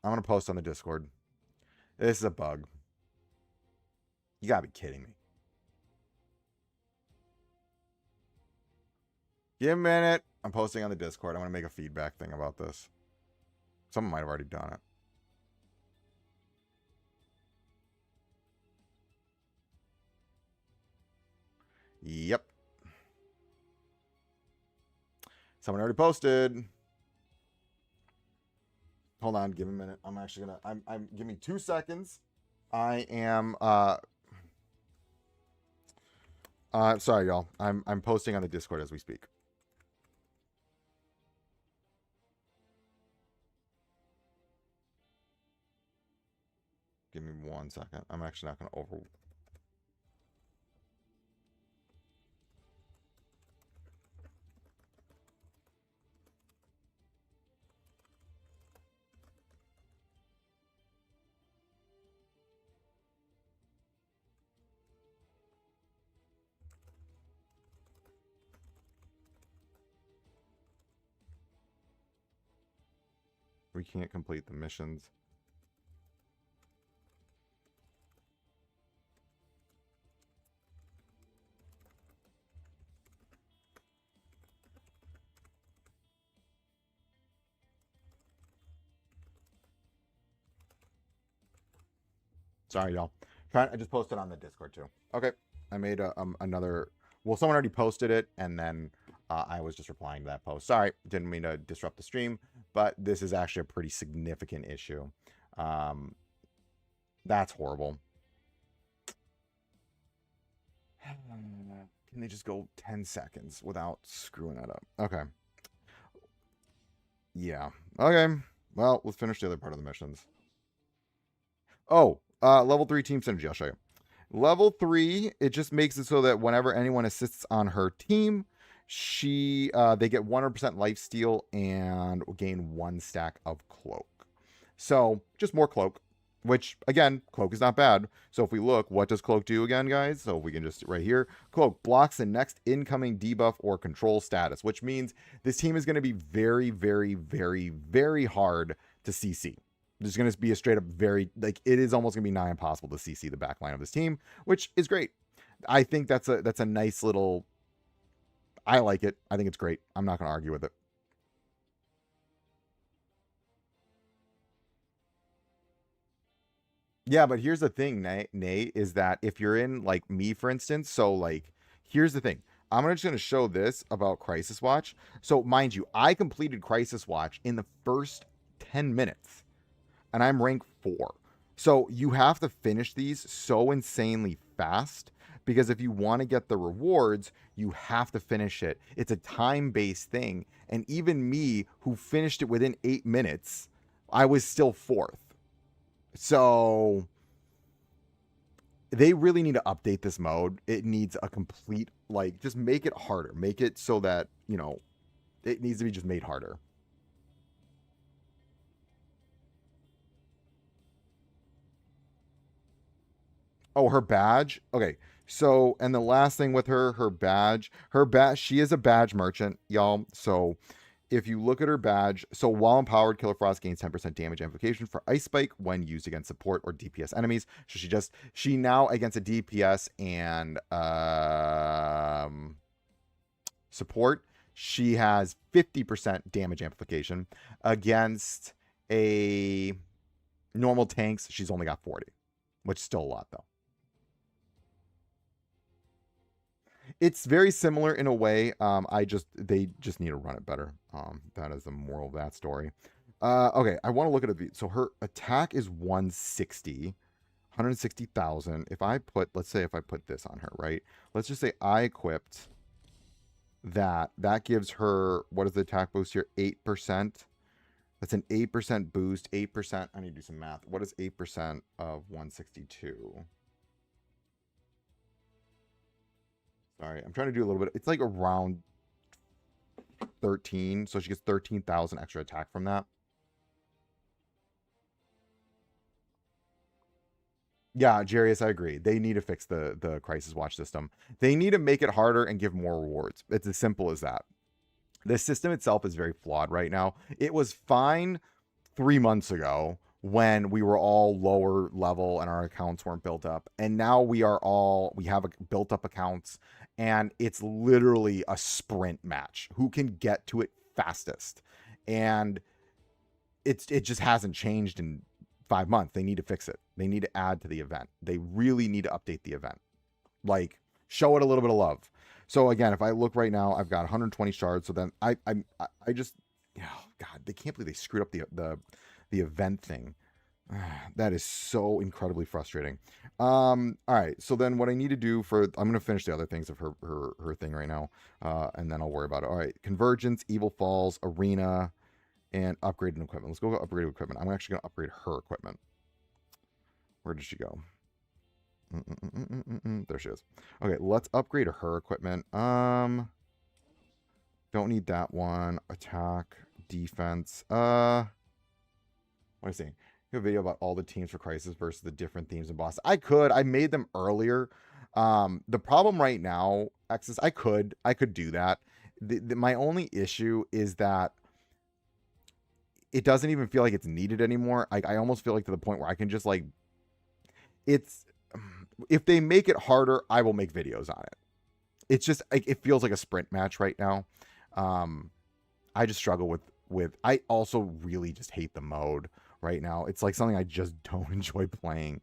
I'm going to post on the Discord. This is a bug. You got to be kidding me. Give me a minute. I'm posting on the Discord. I'm going to make a feedback thing about this. Someone might have already done it. Yep. Someone already posted. Hold on, give me a minute. I'm actually gonna. Give me 2 seconds. I am. Sorry, y'all. I'm posting on the Discord as we speak. Give me 1 second. I'm actually not gonna over. We can't complete the missions. Sorry, y'all. I just posted on the Discord too. Okay, I made another. Well, someone already posted it, and then I was just replying to that post. Sorry, didn't mean to disrupt the stream, but this is actually a pretty significant issue. Um, that's horrible. Can they just go 10 seconds without screwing that up? Okay. Yeah. Okay. Well, let's finish the other part of the missions. Oh, level 3 team synergy. I'll show you. Level 3, it just makes it so that whenever anyone assists on her team, they get 100% life steal and gain 1 stack of cloak. So just more cloak, which again, cloak is not bad. So if we look, what does cloak do again, guys? So we can just right here, cloak blocks the next incoming debuff or control status, which means this team is going to be very, very, very, very hard to CC. There's going to be a straight up it is almost going to be nigh impossible to CC the backline of this team, which is great. I think that's a nice little, I like it. I think it's great. I'm not going to argue with it. Yeah, but here's the thing, Nay, is that if you're in like me, for instance, so like, here's the thing. I'm just going to show this about Crisis Watch. So mind you, I completed Crisis Watch in the first 10 minutes and I'm rank 4. So you have to finish these so insanely fast because if you want to get the rewards, you have to finish it. It's a time-based thing. And even me, who finished it within 8 minutes, I was still 4th. So they really need to update this mode. It needs a complete, like, just make it harder. Make it so that, you know, it needs to be just made harder. Oh, her badge? Okay. So, and the last thing with her badge, she is a badge merchant, y'all. So if you look at her badge, so while empowered, Killer Frost gains 10% damage amplification for Ice Spike when used against support or DPS enemies. So she now against a DPS and support, she has 50% damage amplification. Against a normal tanks, she's only got 40, which is still a lot though. It's very similar in a way. They just need to run it better. That is the moral of that story. Okay, I want to look at it. So her attack is 160,000. If I put, let's say if I put this on her, right? Let's just say I equipped that. That gives her, what is the attack boost here? 8%. That's an 8% boost. 8%. I need to do some math. What is 8% of 162? Sorry, I'm trying to do a little bit. It's like around 13, so she gets 13,000 extra attack from that. Yeah, Jarius, I agree. They need to fix the Crisis Watch system. They need to make it harder and give more rewards. It's as simple as that. The system itself is very flawed right now. It was fine 3 months ago when we were all lower level and our accounts weren't built up. And now we have built up accounts and it's literally a sprint match. Who can get to it fastest? And it just hasn't changed in 5 months. They need to fix it. They need to add to the event. They really need to update the event. Like, show it a little bit of love. So again, if I look right now, I've got 120 shards. So then I just, oh God, they can't believe they screwed up the event thing. That is so incredibly frustrating. All right. So then what I need to do I'm going to finish the other things of her thing right now. And then I'll worry about it. All right. Convergence, Evil Falls, Arena, and upgraded equipment. Let's go upgraded equipment. I'm actually going to upgrade her equipment. Where did she go? There she is. Okay, let's upgrade her equipment. Don't need that one. Attack, defense. What am I saying? A video about all the teams for Crisis versus the different themes in Boston. I made them earlier. The problem right now, X, is I could do that. My only issue is that it doesn't even feel like it's needed anymore. I almost feel like to the point where I can just like, if they make it harder, I will make videos on it. It's just, it feels like a sprint match right now. I just struggle with, I also really just hate the mode right now. It's like something I just don't enjoy playing.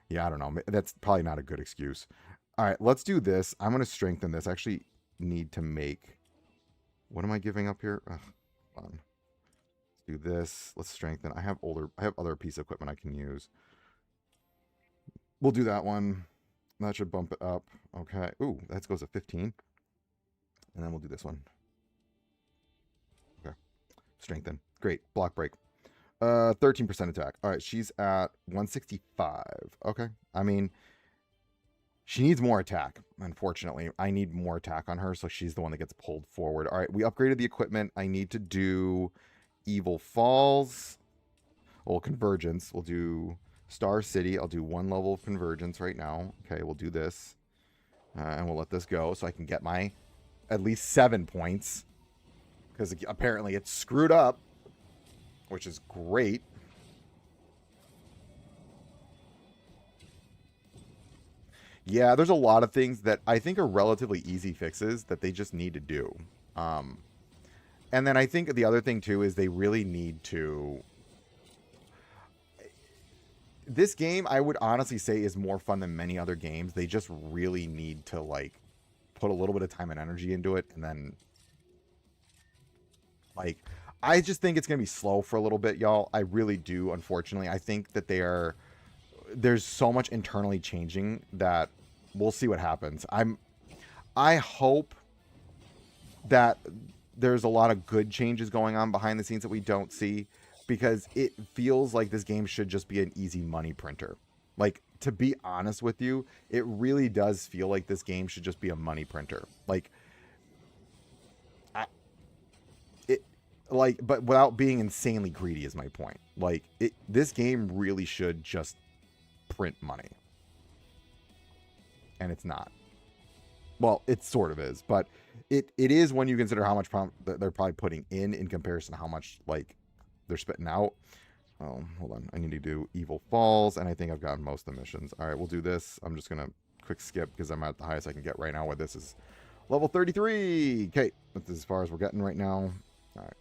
Yeah, I don't know. That's probably not a good excuse. All right, let's do this. I'm going to strengthen this. I actually need to make... What am I giving up here? Ugh, hold on. Let's do this. Let's strengthen. I have other piece of equipment I can use. We'll do that one. That should bump it up. Okay. Ooh, that goes to 15. And then we'll do this one. Okay. Strengthen. Great. Block break. 13% attack. All right, she's at 165. Okay. I mean, she needs more attack, unfortunately. I need more attack on her, so she's the one that gets pulled forward. All right, we upgraded the equipment. I need to do Evil Falls. Well, Convergence. We'll do Star City. I'll do 1 level of Convergence right now. Okay, we'll do this. And we'll let this go so I can get my at least 7 points. Because apparently it's screwed up, which is great. Yeah, there's a lot of things that I think are relatively easy fixes that they just need to do. And then I think the other thing, too, is they really need to... This game, I would honestly say, is more fun than many other games. They just really need to, like, put a little bit of time and energy into it, and then... Like, I just think it's going to be slow for a little bit, y'all. I really do, unfortunately. I think that there's so much internally changing that we'll see what happens. I hope that there's a lot of good changes going on behind the scenes that we don't see, because it feels like this game should just be an easy money printer. Like, to be honest with you, it really does feel like this game should just be a money printer. But without being insanely greedy is my point. Like, this game really should just print money. And it's not. Well, it sort of is, but it is when you consider how much they're probably putting in comparison to how much, like, they're spitting out. Oh, hold on. I need to do Evil Falls, and I think I've gotten most of the missions. All right, we'll do this. I'm just going to quick skip because I'm at the highest I can get right now with this is level 33. Okay, that's as far as we're getting right now. All right.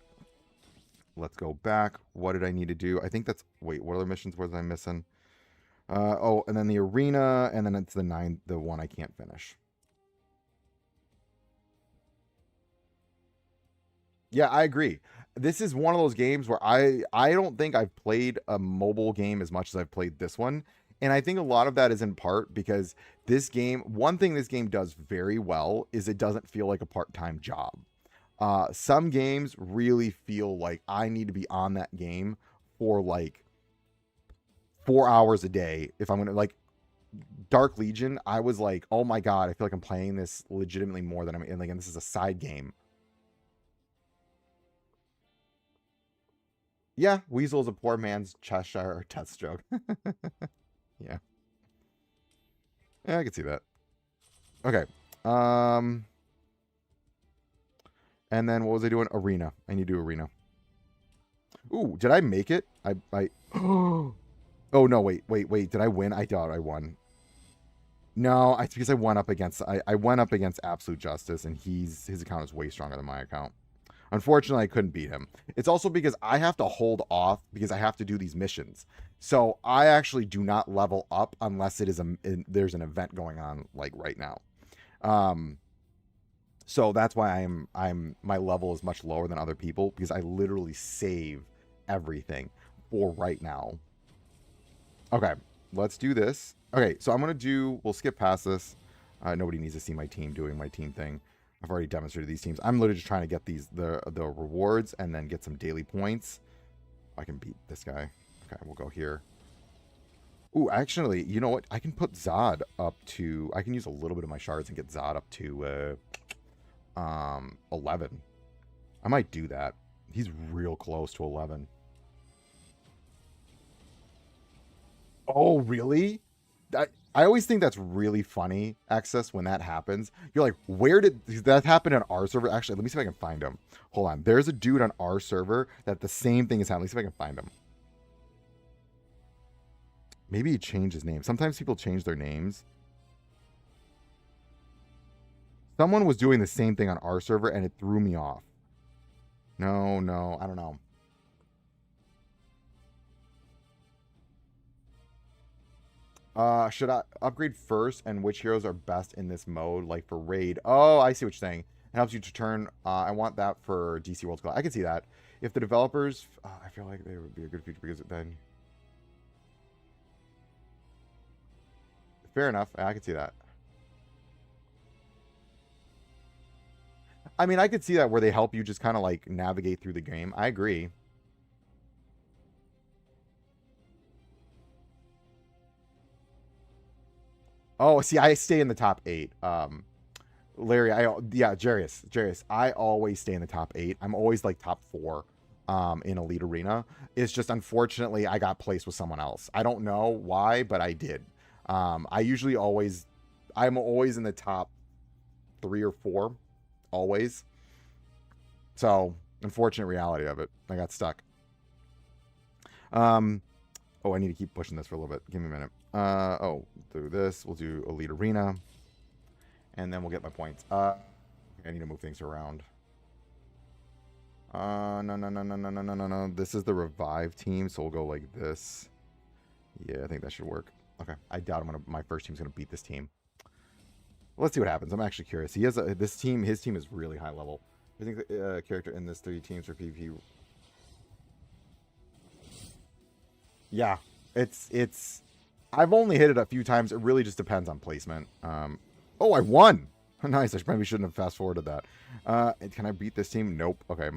Let's go back. What did I need to do? I think that's... Wait, what other missions was I missing? Oh, and then the arena, and then it's the one I can't finish. Yeah, I agree. This is one of those games where I don't think I've played a mobile game as much as I've played this one. And I think a lot of that is in part because this game... One thing this game does very well is it doesn't feel like a part-time job. Some games really feel like I need to be on that game for like 4 hours a day. If I'm going to, like, Dark Legion, I was like, oh my God, I feel like I'm playing this legitimately more than I'm in. Like, and this is a side game. Yeah, Weasel is a poor man's Cheshire test joke. Yeah. Yeah, I can see that. Okay. And then what was I doing? Arena. I need to do arena. Ooh, did I make it? Oh no, wait. Did I win? I thought I won. No, it's because I went up against I went up against Absolute Justice, and his account is way stronger than my account. Unfortunately, I couldn't beat him. It's also because I have to hold off because I have to do these missions. So I actually do not level up unless it is there's an event going on, like, right now. So that's why my level is much lower than other people, because I literally save everything for right now. Okay, let's do this. Okay, so we'll skip past this. Nobody needs to see my team doing my team thing. I've already demonstrated these teams. I'm literally just trying to get the rewards and then get some daily points. I can beat this guy. Okay, we'll go here. Ooh, actually, you know what? I can put Zod up to... I can use a little bit of my shards and get Zod up to 11. I might do that. He's real close to 11. Oh, really? I always think that's really funny, Access, when that happens. You're like, where did that happen on our server? Actually, let me see if I can find him. Hold on. There's a dude on our server that the same thing is happening. Let me see if I can find him. Maybe he changed his name. Sometimes people change their names. Someone was doing the same thing on our server, and it threw me off. No, I don't know. Should I upgrade first, and which heroes are best in this mode, like for raid? Oh, I see what you're saying. It helps you to turn. I want that for DC Worlds. I can see that. If the developers, I feel like they would be a good feature because then. Fair enough. I can see that. I mean, I could see that where they help you just kind of like navigate through the game. I agree. Oh, see, I stay in the top 8. Larry, yeah, Jarius, I always stay in the top 8. I'm always like top 4 in Elite Arena. It's just unfortunately I got placed with someone else. I don't know why, but I did. I'm always in the top 3 or 4 always. So, unfortunate reality of it. I got stuck. Um oh, I need to keep pushing this for a little bit. Give me a minute. Oh, do this. We'll do Elite Arena. And then we'll get my points. I need to move things around. No. This is the revive team, so we'll go like this. Yeah, I think that should work. Okay, I doubt my first team's gonna beat this team. Let's see what happens. I'm actually curious. He has this team. His team is really high level. I think the character in this 3 teams for PvP. Yeah, it's. I've only hit it a few times. It really just depends on placement. Oh, I won. Nice. I probably shouldn't have fast forwarded that. Can I beat this team? Nope. Okay.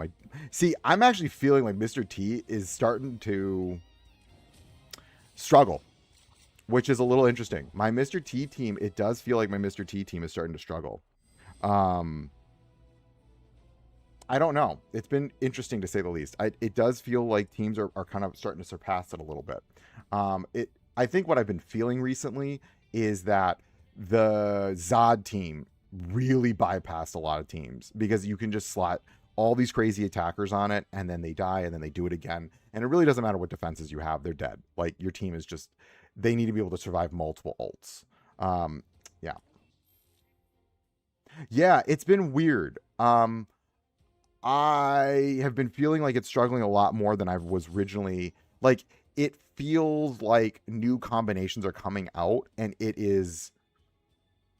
See, I'm actually feeling like Mr. T is starting to struggle, which is a little interesting. My Mr. T team, it does feel like my Mr. T team is starting to struggle. I don't know. It's been interesting to say the least. It does feel like teams are kind of starting to surpass it a little bit. I think what I've been feeling recently is that the Zod team really bypassed a lot of teams because you can just slot all these crazy attackers on it and then they die and then they do it again. And it really doesn't matter what defenses you have. They're dead. Like your team is just, they need to be able to survive multiple ults. Yeah. Yeah, it's been weird. I have been feeling like it's struggling a lot more than I was originally. Like, it feels like new combinations are coming out, and it is.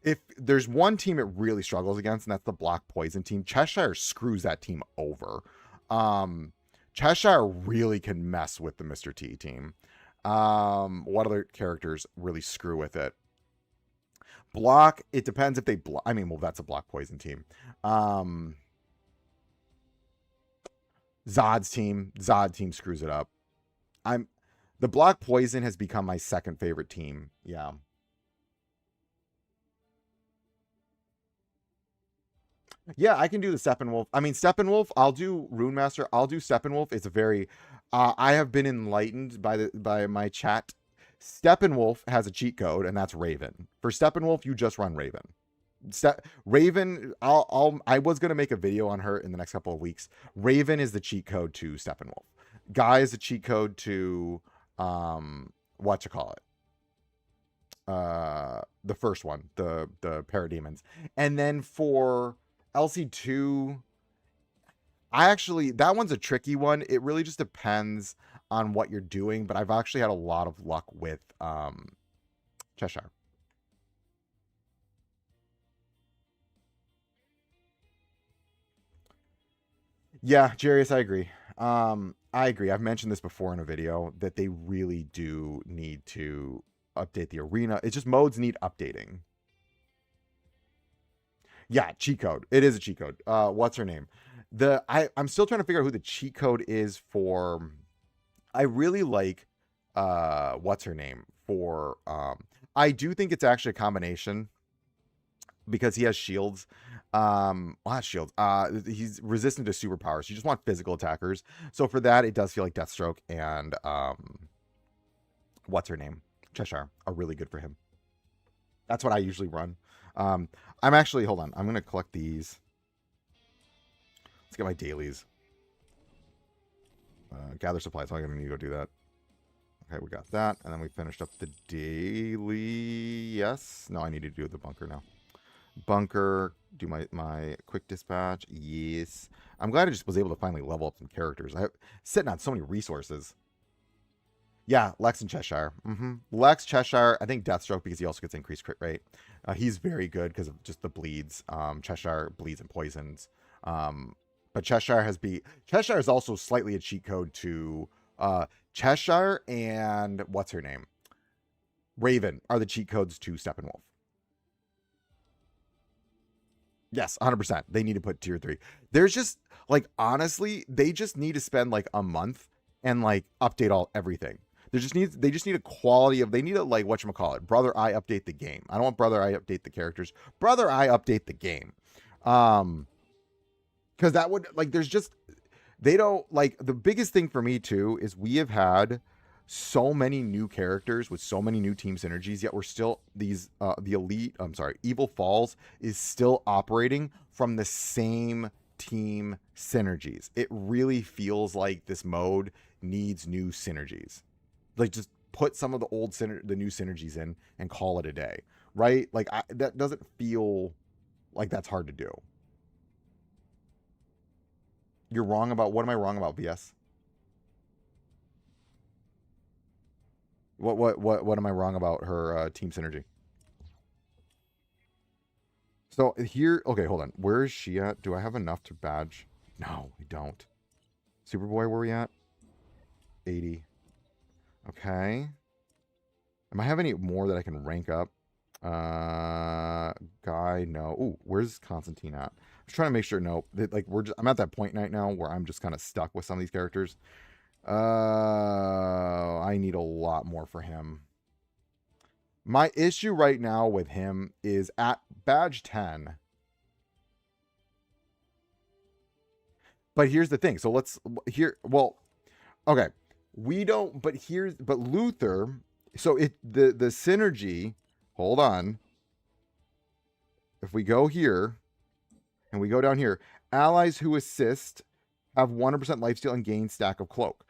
If there's one team it really struggles against, and that's the Block Poison team, Cheshire screws that team over. Cheshire really can mess with the Mr. T team. What other characters really screw with it? Block, it depends if they block. I mean, well, that's a Block Poison team. Zod team screws it up. The Block Poison has become my second favorite team. Yeah. Yeah, I can do the Steppenwolf. I mean, Steppenwolf, I'll do Rune Master. I'll do Steppenwolf. It's a very I have been enlightened by my chat. Steppenwolf has a cheat code, and that's Raven. For Steppenwolf, you just run Raven. Raven, I was gonna make a video on her in the next couple of weeks. Raven is the cheat code to Steppenwolf. Guy is the cheat code to what you call it? The first one, the Parademons. And then for LC2, that one's a tricky one. It really just depends on what you're doing, but I've actually had a lot of luck with Cheshire. Yeah, Jarius, I agree. I agree. I've mentioned this before in a video that they really do need to update the arena. It's just modes need updating. Yeah, cheat code. It is a cheat code. What's her name? I'm still trying to figure out who the cheat code is for. I really like what's her name for. I do think it's actually a combination because he has shields. Not shields. He's resistant to superpowers. You just want physical attackers. So for that, it does feel like Deathstroke and what's her name? Cheshire are really good for him. That's what I usually run. I'm actually, hold on. I'm going to collect these. Let's get my dailies. Gather supplies. So I'm going to need to go do that. Okay, we got that. And then we finished up the daily. Yes. No, I need to do the bunker now. Bunker. Do my quick dispatch. Yes. I'm glad I just was able to finally level up some characters. I'm sitting on so many resources. Yeah, Lex and Cheshire. Lex, Cheshire, I think Deathstroke because he also gets increased crit rate. He's very good because of just the bleeds. Cheshire bleeds and poisons. But Cheshire is also slightly a cheat code to Cheshire and what's her name? Raven are the cheat codes to Steppenwolf. Yes, 100%. They need to put tier 3. There's just like honestly, they just need to spend like a month and like update everything. They just need a quality of they need a like whatchamacallit. Brother I update the game. I don't want Brother I update the characters. Brother I update the game. Cuz that would like there's just they don't like the biggest thing for me too is we have had so many new characters with so many new team synergies, yet we're still the elite, I'm sorry, Evil Falls is still operating from the same team synergies. It really feels like this mode needs new synergies. Like just put some of the new synergies in and call it a day, right? Like that doesn't feel like that's hard to do. You're wrong about what am I wrong about, VS? What am I wrong about her team synergy? So here, okay, hold on. Where is she at? Do I have enough to badge? No, I don't. Superboy, where are we at? 80. Okay. Am I have any more that I can rank up? Guy, no. Ooh, where's Constantine at? I'm just trying to make sure. No, like I'm at that point right now where I'm just kind of stuck with some of these characters. I need a lot more for him. My issue right now with him is at badge 10. But here's the thing. So let's here. Well, okay. We don't. But Luther. So the synergy. Hold on. If we go here, and we go down here, allies who assist have 100% lifesteal and gain stack of cloak.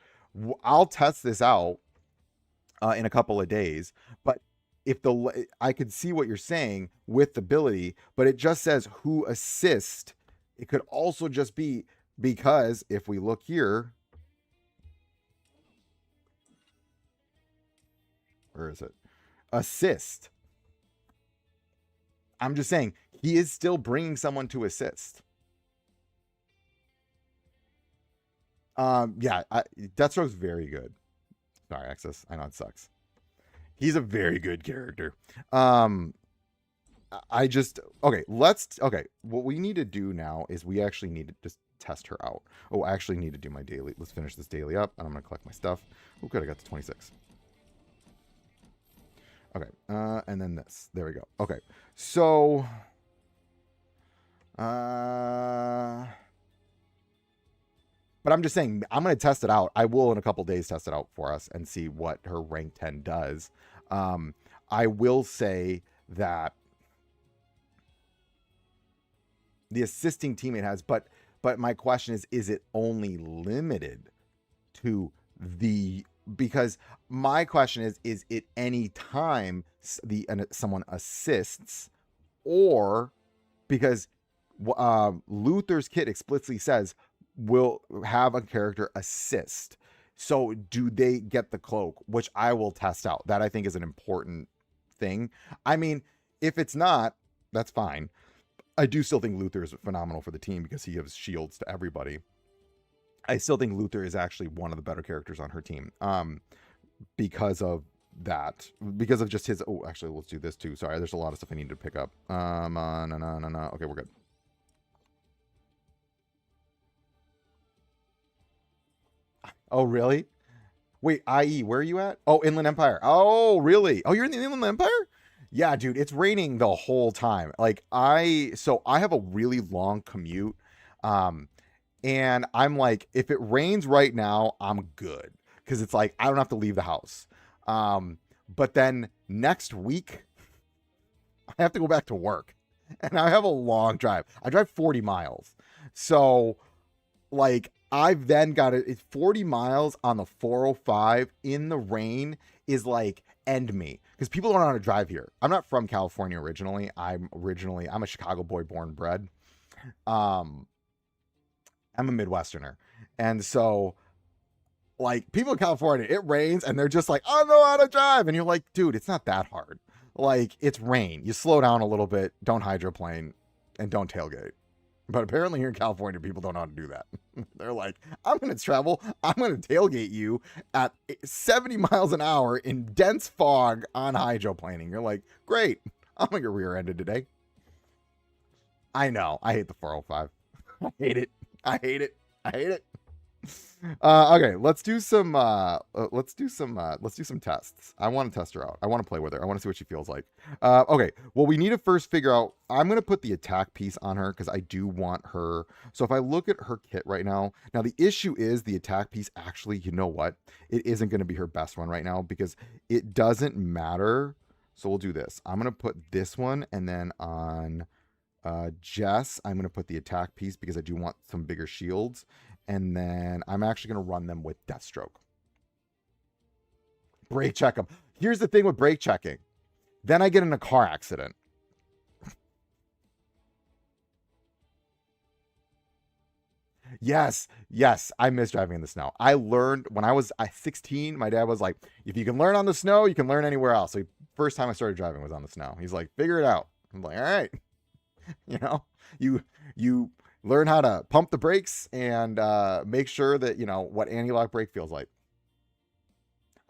I'll test this out in a couple of days, but if I could see what you're saying with the ability, but it just says who assist. It could also just be because if we look here, where is it? Assist. I'm just saying he is still bringing someone to assist. Yeah, Deathstroke's very good. Sorry, Axis. I know it sucks. He's a very good character. I just okay. What we need to do now is we actually need to just test her out. Oh, I actually need to do my daily. Let's finish this daily up, and I'm gonna collect my stuff. Oh, good. I got to 26. Okay, and then this. There we go. Okay, so, but I'm just saying, I'm going to test it out. I will in a couple days test it out for us and see what her rank 10 does. I will say that the assisting teammate has, but my question is it only limited to because my question is it any time someone assists, or because Luther's kit explicitly says will have a character assist. So do they get the cloak, which I will test out. That I think is an important thing. I mean, if it's not, that's fine. I do still think Luther is phenomenal for the team because he gives shields to everybody. I still think Luther is actually one of the better characters on her team. Because of that, because of just his. Oh, actually, let's do this too. Sorry, there's a lot of stuff I need to pick up. No. Okay, we're good. Oh, really? Wait, IE, where are you at? Oh, Inland Empire. Oh, really? Oh, you're in the Inland Empire? Yeah, dude, it's raining the whole time. Like I have a really long commute. And I'm like, if it rains right now, I'm good. Because it's like I don't have to leave the house. But then next week, I have to go back to work. And I have a long drive. I drive 40 miles. So like I've then got it's 40 miles on the 405 in the rain is like end me, because people don't know how to drive here. I'm not from California originally. I'm a Chicago boy born and bred. I'm a Midwesterner. And so Like, people in California, it rains and they're just like, I don't know how to drive. And you're like, dude, it's not that hard. Like, it's rain. You slow down a little bit, don't hydroplane, and don't tailgate. But apparently here in California, people don't know how to do that. They're like, I'm going to travel. I'm going to tailgate you at 70 miles an hour in dense fog on hydroplaning. You're like, great. I'm going to get rear-ended today. I know. I hate the 405. I hate it. I hate it. I hate it. Okay, let's do some tests. I want to test her out. I want to play with her. I want to see what she feels like. Okay, well, we need to first figure out, I'm going to put the attack piece on her because I do want her. So if I look at her kit right now, the issue is the attack piece, actually, you know what? It isn't going to be her best one right now because it doesn't matter. So we'll do this. I'm going to put this one, and then on Jess, I'm going to put the attack piece because I do want some bigger shields. And then I'm actually going to run them with Deathstroke. Brake check them. Here's the thing with brake checking. Then I get in a car accident. Yes, I miss driving in the snow. I learned when I was 16, my dad was like, if you can learn on the snow, you can learn anywhere else. So first time I started driving was on the snow. He's like, figure it out. I'm like, all right. You know, you learn how to pump the brakes and make sure that, you know, what anti-lock brake feels like.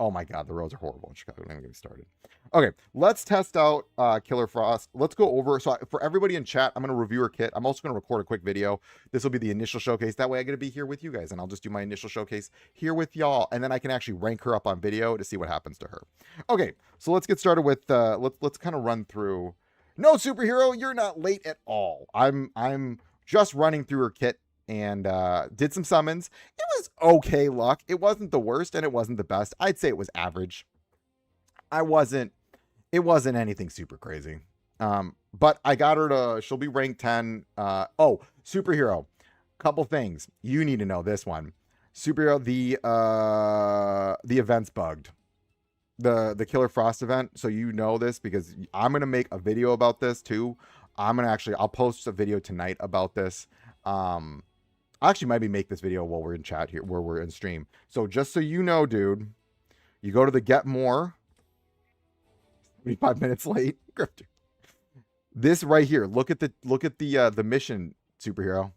Oh my God, the roads are horrible in Chicago. Don't even get me started. Okay, let's test out Killer Frost. Let's go over. So for everybody in chat, I'm going to review her kit. I'm also going to record a quick video. This will be the initial showcase. That way I'm going to be here with you guys, and I'll just do my initial showcase here with y'all, and then I can actually rank her up on video to see what happens to her. Okay, so let's get started with, let's kind of run through. No, superhero, you're not late at all. I'm just running through her kit and did some summons. It was okay luck. It wasn't the worst and it wasn't the best. I'd say it was average. It wasn't anything super crazy. But I got her to, she'll be ranked 10. Oh, superhero. Couple things. You need to know this one. Superhero, the event's bugged. The Killer Frost event. So you know this because I'm going to make a video about this too. I'll post a video tonight about this. I actually might make this video while we're in chat here, where we're in stream. So just so you know, dude, you go to the Get More. 35 minutes late. Grifter. This right here. Look at the mission, superhero.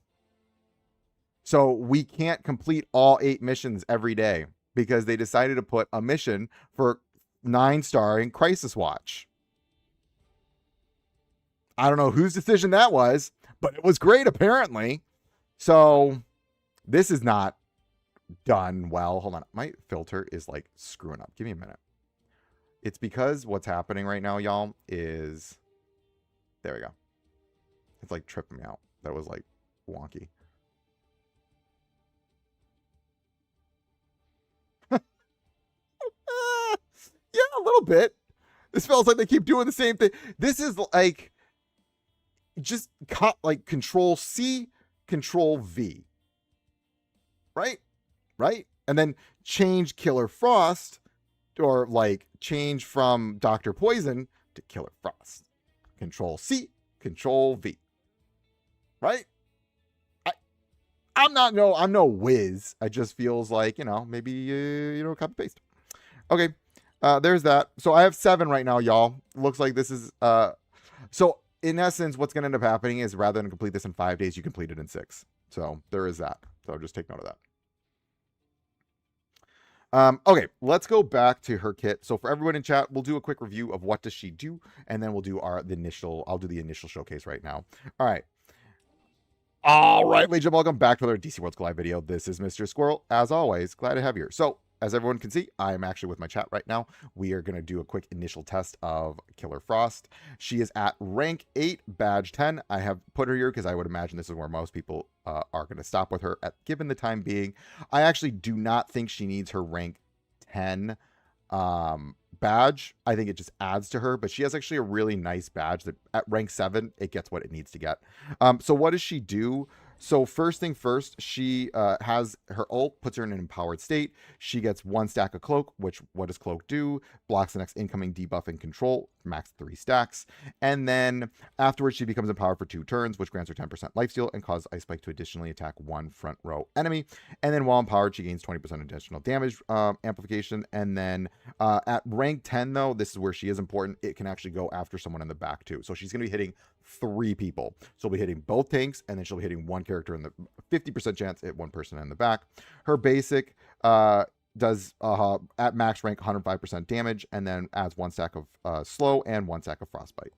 So we can't complete all 8 missions every day because they decided to put a mission for 9-star in Crisis Watch. I don't know whose decision that was, but it was great apparently. So this is not done well. Hold on. My filter is like screwing up. Give me a minute. It's because what's happening right now, y'all, is there we go. It's like tripping me out. That was like wonky. Yeah, a little bit. This feels like they keep doing the same thing. This is like just like Control C, Control V. Right? And then change Killer Frost, or like change from Dr. Poison to Killer Frost. Control C, Control V. Right? I'm no whiz. I just feels like, you know, maybe, copy paste. Okay. There's that. So I have 7 right now, y'all. Looks like this is, so in essence, what's going to end up happening is rather than complete this in 5 days, you complete it in 6. So there is that. So just take note of that. Okay, let's go back to her kit. So for everyone in chat, we'll do a quick review of what does she do, and then we'll do I'll do the initial showcase right now. All right, ladies and gentlemen, welcome back to another DC Worlds Collide video. This is Mr. Squirrel. As always, glad to have you here. So as everyone can see, I am actually with my chat right now. We are going to do a quick initial test of Killer Frost. She is at rank 8, badge 10. I have put her here because I would imagine this is where most people are going to stop with her at given the time being. I actually do not think she needs her rank 10 badge. I think it just adds to her, but she has actually a really nice badge that at rank 7, it gets what it needs to get. So what does she do? So first thing first, she has her ult, puts her in an empowered state. She gets 1 stack of cloak, which what does cloak do? Blocks the next incoming debuff and control, max 3 stacks. And then afterwards, she becomes empowered for 2 turns, which grants her 10% lifesteal and causes Ice Spike to additionally attack one front row enemy. And then while empowered, she gains 20% additional damage amplification. And then at rank 10, though, this is where she is important. It can actually go after someone in the back too. So she's going to be hitting 3 people. So she'll be hitting both tanks, and then she'll be hitting one character in the 50% chance to hit one person in the back. Her basic does at max rank 105% damage, and then adds 1 stack of slow and 1 stack of frostbite.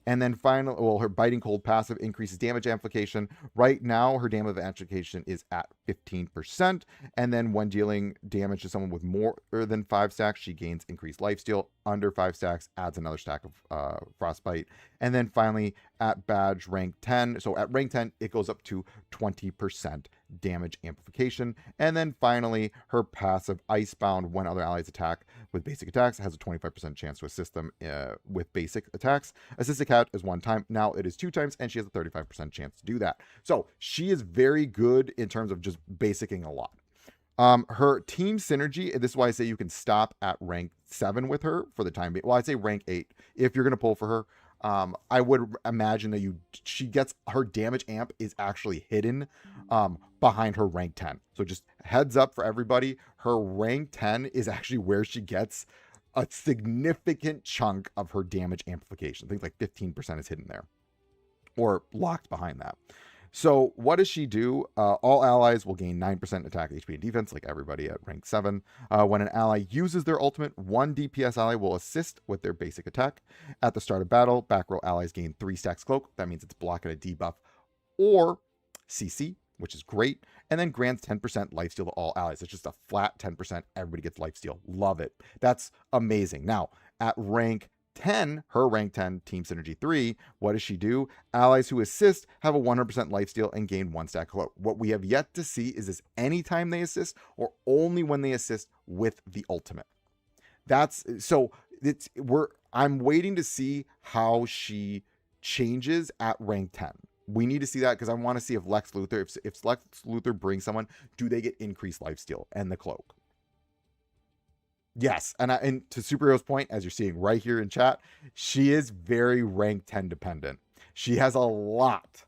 And then finally, well, her Biting Cold passive increases damage amplification. Right now, her damage amplification is at 15%. And then when dealing damage to someone with more than 5 stacks, she gains increased lifesteal. Under 5 stacks, adds another stack of Frostbite. And then finally, at badge rank 10, so at rank 10, it goes up to 20% damage amplification. And then finally, her passive Icebound, when other allies attack with basic attacks, has a 25% chance to assist them with basic attacks. Assisted cat is 1 time. Now it is 2 times, and she has a 35% chance to do that. So she is very good in terms of just basicing a lot. Her team synergy, this is why I say you can stop at rank 7 with her for the time being. Well, I'd say rank 8 if you're going to pull for her. I would imagine that she gets her damage amp is actually hidden behind her rank 10. So just heads up for everybody, her rank 10 is actually where she gets a significant chunk of her damage amplification. I think like 15% is hidden there or locked behind that. So what does she do? All allies will gain 9% attack, HP, and defense, like everybody at rank 7. When an ally uses their ultimate, 1 DPS ally will assist with their basic attack. At the start of battle, back row allies gain 3 stacks cloak. That means it's blocking a debuff or CC, which is great. And then grants 10% lifesteal to all allies. It's just a flat 10%. Everybody gets lifesteal. Love it. That's amazing. Now, at rank 10, her rank 10 team synergy 3, what does she do? Allies who assist have a 100% lifesteal and gain 1 stack cloak. What we have yet to see is this anytime they assist or only when they assist with the ultimate. I'm waiting to see how she changes at rank 10. We need to see that because I want to see if Lex Luthor brings someone, do they get increased lifesteal and the cloak? Yes, and to Superhero's point, as you're seeing right here in chat, she is very rank 10 dependent. She has a lot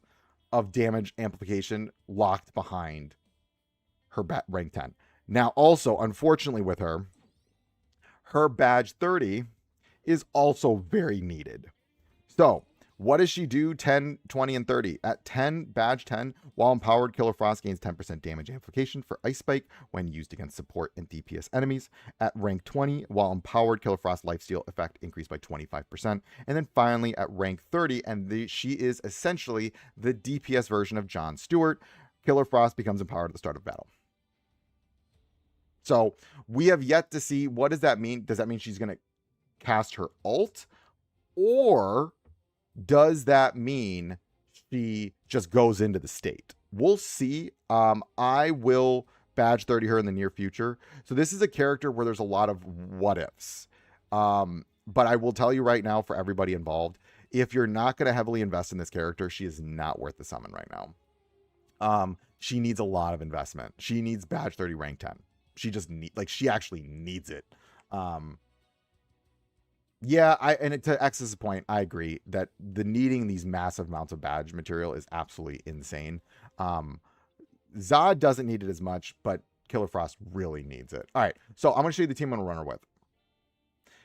of damage amplification locked behind her rank 10. Now, also, unfortunately with her badge 30 is also very needed. So, what does she do 10, 20, and 30? At 10, badge 10, while empowered, Killer Frost gains 10% damage amplification for Ice Spike when used against support and DPS enemies. At rank 20, while empowered, Killer Frost lifesteal effect increased by 25%. And then finally, at rank 30, she is essentially the DPS version of Jon Stewart, Killer Frost becomes empowered at the start of battle. So we have yet to see, what does that mean? Does that mean she's going to cast her ult? Or does that mean she just goes into the state? We'll see. I will badge 30 her in the near future. So this is a character where there's a lot of what ifs. But I will tell you right now, for everybody involved, if you're not going to heavily invest in this character, she is not worth the summon right now. She needs a lot of investment. She needs badge 30 rank 10. She actually needs it. Yeah, to X's point, I agree that the needing these massive amounts of badge material is absolutely insane. Zod doesn't need it as much, but Killer Frost really needs it. All right, so I'm going to show you the team I'm going to run her with.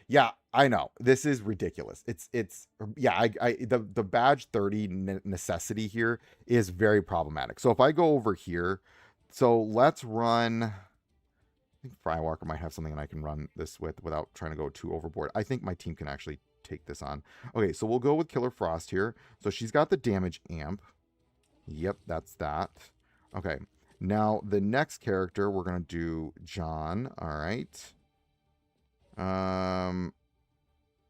Yeah, I know. This is ridiculous. The badge 30 necessity here is very problematic. So if I go over here, so let's run... I think Firewalker might have something that I can run this with without trying to go too overboard. I think my team can actually take this on. Okay, so we'll go with Killer Frost here. So she's got the damage amp. Yep, that's that. Okay, now the next character, we're going to do John. All right.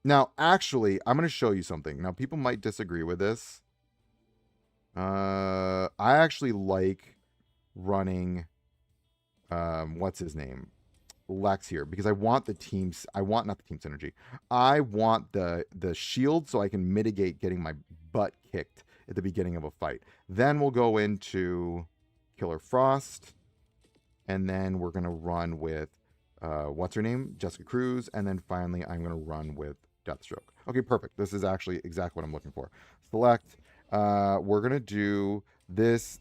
Now, actually, I'm going to show you something. Now, people might disagree with this. I actually like running... what's his name? Lex here, because I want the teams. I want not the team synergy. I want the shield so I can mitigate getting my butt kicked at the beginning of a fight. Then we'll go into Killer Frost, and then we're going to run with, what's her name? Jessica Cruz, and then finally I'm going to run with Deathstroke. Okay, perfect. This is actually exactly what I'm looking for. Select. We're going to do this,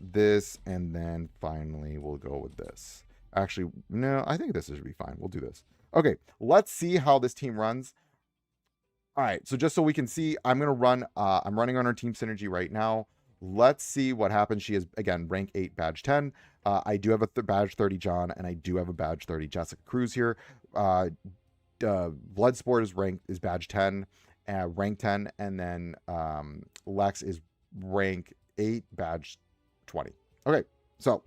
and then finally we'll go with this. Actually, no, I think this should be fine. We'll do this. Okay, let's see how this team runs. All right, so just so we can see, I'm going to run, I'm running on our team synergy right now. Let's see what happens. She is, again, rank 8, badge 10. I do have a badge 30 John, and I do have a badge 30 Jessica Cruz here. Bloodsport is badge 10, rank 10, and then Lex is rank 8, badge 20. Okay, so,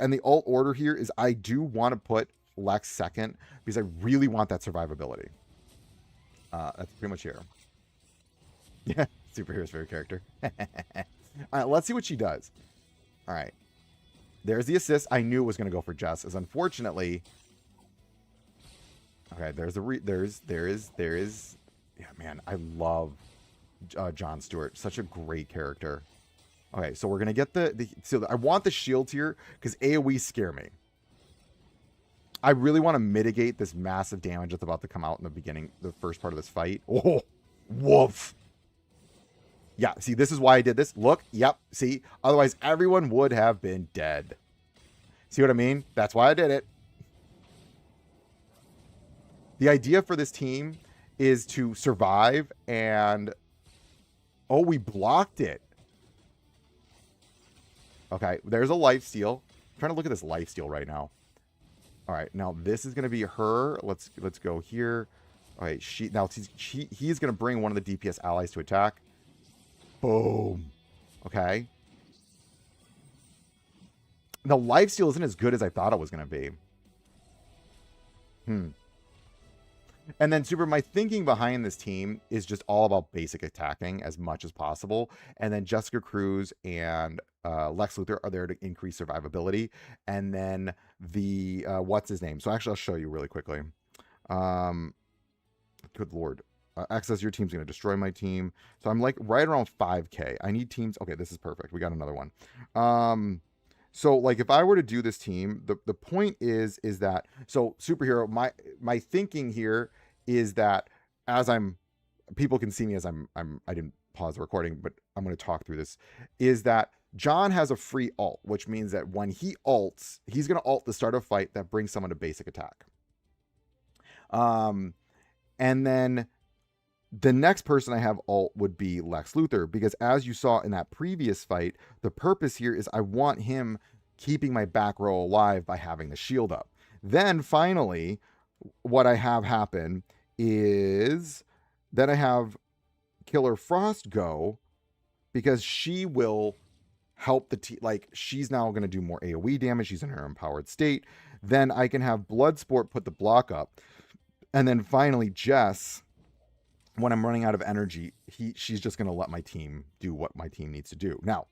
and the alt order here is I do want to put Lex second because I really want that survivability. That's pretty much here. Yeah, superhero's favorite character. All right, let's see what she does. All right, there's the assist. I knew it was going to go for Jess, as unfortunately. Okay, there is. Yeah, man, I love Jon Stewart. Such a great character. Okay, so we're gonna get so I want the shields here because AoE scare me. I really want to mitigate this massive damage that's about to come out in the beginning, the first part of this fight. Oh, woof. Yeah, see, this is why I did this. Look, yep, see? Otherwise, everyone would have been dead. See what I mean? That's why I did it. The idea for this team is to survive and... Oh, we blocked it. Okay, there's a lifesteal. I'm trying to look at this lifesteal right now. All right, now this is going to be her. Let's go here. All right, he's going to bring one of the DPS allies to attack. Boom. Okay. The lifesteal isn't as good as I thought it was going to be. And then, my thinking behind this team is just all about basic attacking as much as possible. And then Jessica Cruz and Lex Luthor are there to increase survivability. And then the, what's his name? So actually, I'll show you really quickly. Good Lord. Access, your team's going to destroy my team. So I'm like right around 5K. I need teams. Okay, this is perfect. We got another one. So like if I were to do this team, the point is that, so superhero, my thinking here is that as people can see me as I didn't pause the recording, but I'm going to talk through this, is that John has a free ult, which means that when he ults, he's going to ult the start of fight that brings someone to basic attack. And then the next person I have ult would be Lex Luthor, because as you saw in that previous fight, the purpose here is I want him keeping my back row alive by having the shield up. Then finally, what I have happen is then I have Killer Frost go, because she will help the team. Like, she's now going to do more AoE damage. She's in her empowered state. Then I can have Bloodsport put the block up. And then finally, Jess, when I'm running out of energy, she's just going to let my team do what my team needs to do. Now,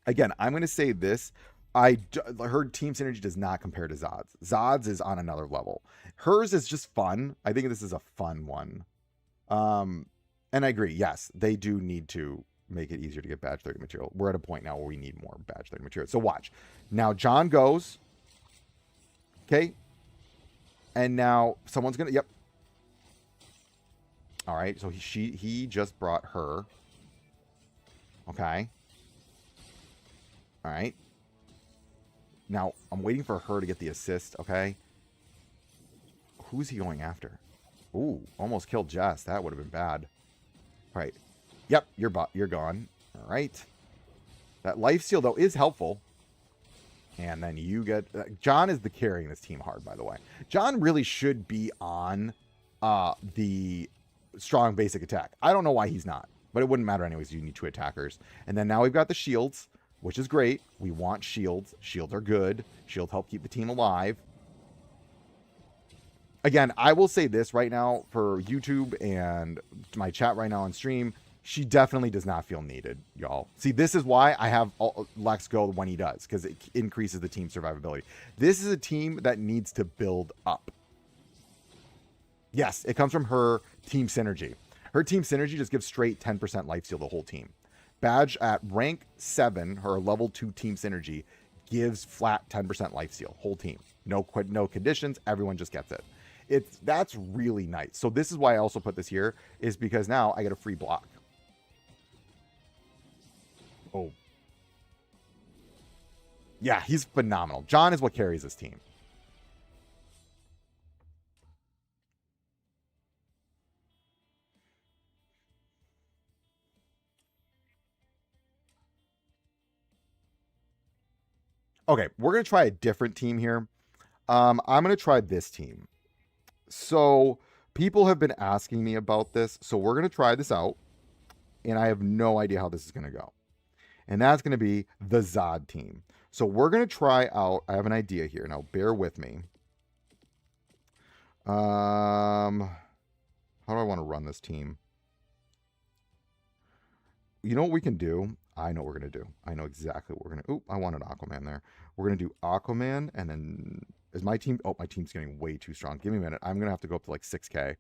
again, I'm going to say this. Her team synergy does not compare to Zod's. Zod's is on another level. Hers is just fun. I think this is a fun one. And I agree. Yes, they do need to make it easier to get badge 30 material. We're at a point now where we need more badge 30 material. So watch. Now John goes. Okay. And now someone's going to, yep. All right. So he just brought her. Okay. All right. Now I'm waiting for her to get the assist. Okay. Who's he going after? Ooh, almost killed Jess. That would have been bad. All right. Yep, you're gone. All right. That lifesteal, though, is helpful. And then you get... John is the carrying this team hard, by the way. John really should be on the strong basic attack. I don't know why he's not. But it wouldn't matter anyways. You need 2 attackers. And then now we've got the shields, which is great. We want shields. Shields are good. Shields help keep the team alive. Again, I will say this right now for YouTube and my chat right now on stream. She definitely does not feel needed, y'all. See, this is why I have Lex go when he does, because it increases the team survivability. This is a team that needs to build up. Yes, it comes from her team synergy. Her team synergy just gives straight 10% lifesteal the whole team. Badge at rank 7, her level 2 team synergy gives flat 10% life steal, whole team. No conditions, everyone just gets it. That's really nice. So this is why I also put this here, is because now I get a free block. Oh. Yeah, he's phenomenal. John is what carries this team. Okay, we're going to try a different team here. I'm going to try this team. So people have been asking me about this, so we're going to try this out, and I have no idea how this is going to go. And that's going to be the Zod team. So we're going to try out, I have an idea here. Now, bear with me. How do I want to run this team? You know what we can do? I know what we're going to do. I know exactly what we're going to... Oop, I wanted Aquaman there. We're going to do Aquaman, and then... Is my team... Oh, my team's getting way too strong. Give me a minute. I'm going to have to go up to like 6K.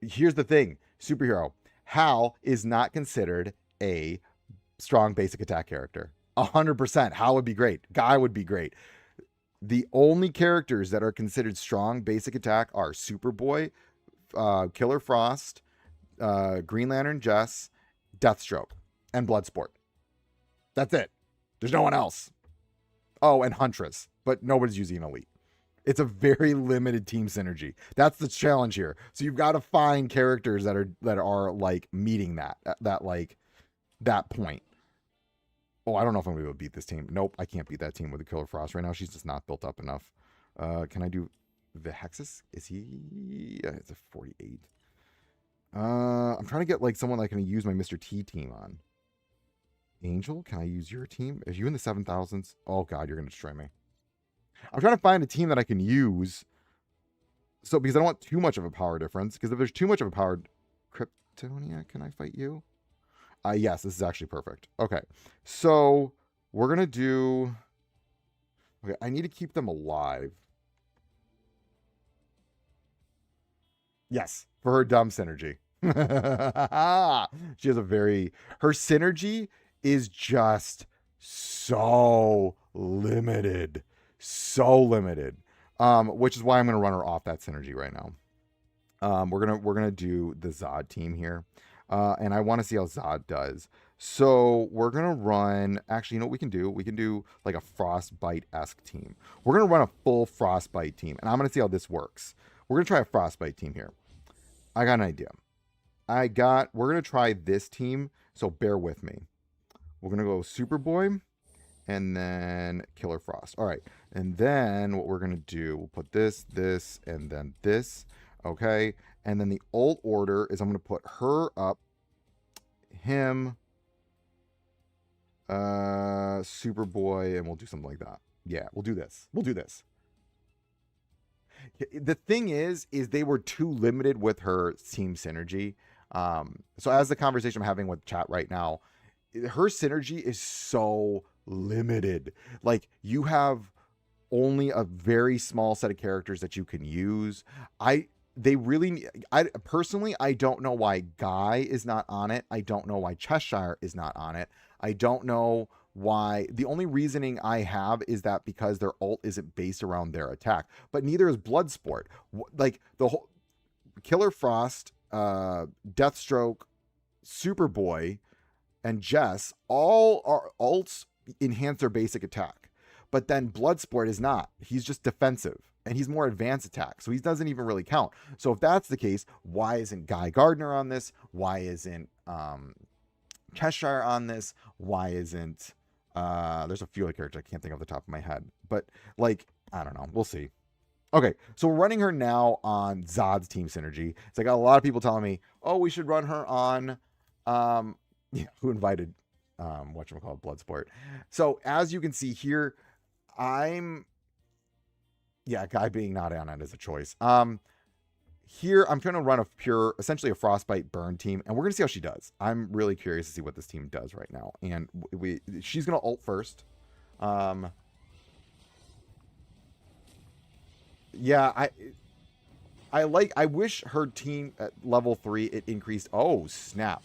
Here's the thing. Superhero. Hal is not considered a strong basic attack character. 100%. Hal would be great. Guy would be great. The only characters that are considered strong basic attack are Superboy, Killer Frost, Green Lantern Jess, Deathstroke, and Bloodsport. That's it. There's no one else. Oh, and Huntress, but nobody's using Elite. It's a very limited team synergy. That's the challenge here. So you've got to find characters that are like meeting that point. Oh, I don't know if I'm going to be able to beat this team. Nope, I can't beat that team with the Killer Frost right now. She's just not built up enough. Can I do the Hexus? Is he? It's a 48. I'm trying to get like someone that can use my Mr. T team on. Angel, can I use your team? Are you in the 7,000s? Oh God, you're going to destroy me. I'm trying to find a team that I can use. So, because I don't want too much of a power difference. Because if there's too much of a power... Kryptonia, can I fight you? Yes, this is actually perfect. Okay, so we're going to do... Okay, I need to keep them alive. Yes, for her dumb synergy. She has a very... Her synergy is just so limited. So limited. Which is why I'm going to run her off that synergy right now. We're gonna do the Zod team here. And I want to see how Zod does. So we're going to run... Actually, you know what we can do? We can do like a Frostbite-esque team. We're going to run a full Frostbite team. And I'm going to see how this works. We're going to try a Frostbite team here. I got an idea. We're going to try this team. So bear with me. We're going to go Superboy and then Killer Frost. All right. And then what we're going to do, we'll put this, and then this. Okay. And then the alt order is I'm going to put her up, him, Superboy, and we'll do something like that. Yeah, we'll do this. The thing is they were too limited with her team synergy. So as the conversation I'm having with chat right now, her synergy is so limited. Like, you have only a very small set of characters that you can use. I personally, I don't know why Guy is not on it. I don't know why Cheshire is not on it. I don't know why. The only reasoning I have is that because their ult isn't based around their attack, but neither is Bloodsport. Like, the whole Killer Frost, Deathstroke, Superboy, and Jess, all are ults enhance their basic attack. But then Bloodsport is not. He's just defensive. And he's more advanced attack. So he doesn't even really count. So if that's the case, why isn't Guy Gardner on this? Why isn't Cheshire on this? Why isn't... there's a few other characters I can't think off the top of my head. But, like, I don't know. We'll see. Okay, so we're running her now on Zod's team synergy. So I got a lot of people telling me, oh, we should run her on... who invited whatchamacallit, Bloodsport. So as you can see here, Guy being not on it is a choice. Here I'm trying to run essentially a Frostbite burn team, and we're gonna see how she does. I'm really curious to see what this team does right now. And she's gonna ult first. Yeah, I wish her team at level 3 it increased. Oh, snap.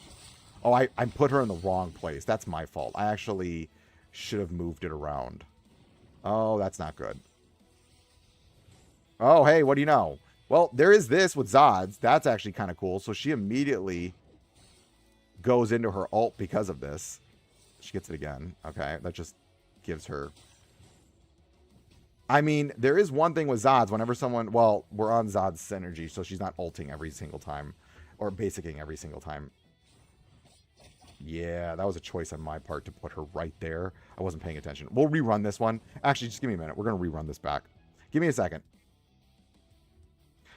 Oh, I put her in the wrong place. That's my fault. I actually should have moved it around. Oh, that's not good. Oh, hey, what do you know? Well, there is this with Zods. That's actually kind of cool. So she immediately goes into her ult because of this. She gets it again. Okay, that just gives her... I mean, there is one thing with Zods. Whenever someone... Well, we're on Zod's synergy, so she's not ulting every single time. Or basicing every single time. Yeah, that was a choice on my part to put her right there. I wasn't paying attention. We'll rerun this one. Actually, just give me a minute. We're going to rerun this back. Give me a second.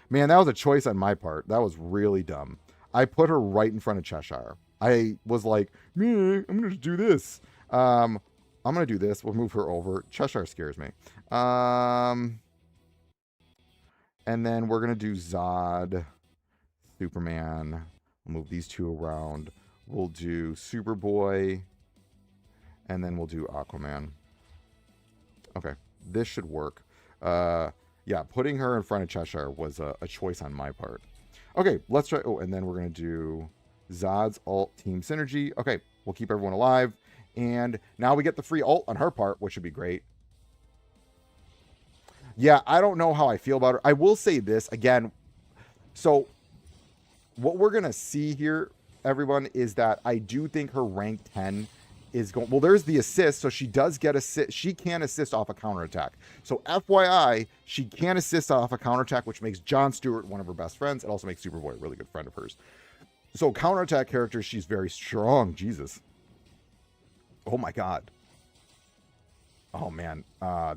Man, that was a choice on my part. That was really dumb. I put her right in front of Cheshire. I was like, I'm going to do this. I'm going to do this. We'll move her over. Cheshire scares me. And then we're going to do Zod, Superman. We'll move these two around. We'll do Superboy, and then we'll do Aquaman. Okay, this should work. Yeah, putting her in front of Cheshire was a choice on my part. Okay, let's try... Oh, and then we're going to do Zod's ult team synergy. Okay, we'll keep everyone alive. And now we get the free ult on her part, which would be great. Yeah, I don't know how I feel about her. I will say this, again. So, what we're going to see here... everyone, is that I do think her rank 10 is going... Well, there's the assist, so she does get assist. She can assist off a counterattack. So, FYI, she can assist off a counterattack, which makes Jon Stewart one of her best friends. It also makes Superboy a really good friend of hers. So, counterattack character, she's very strong. Jesus. Oh, my God. Oh, man.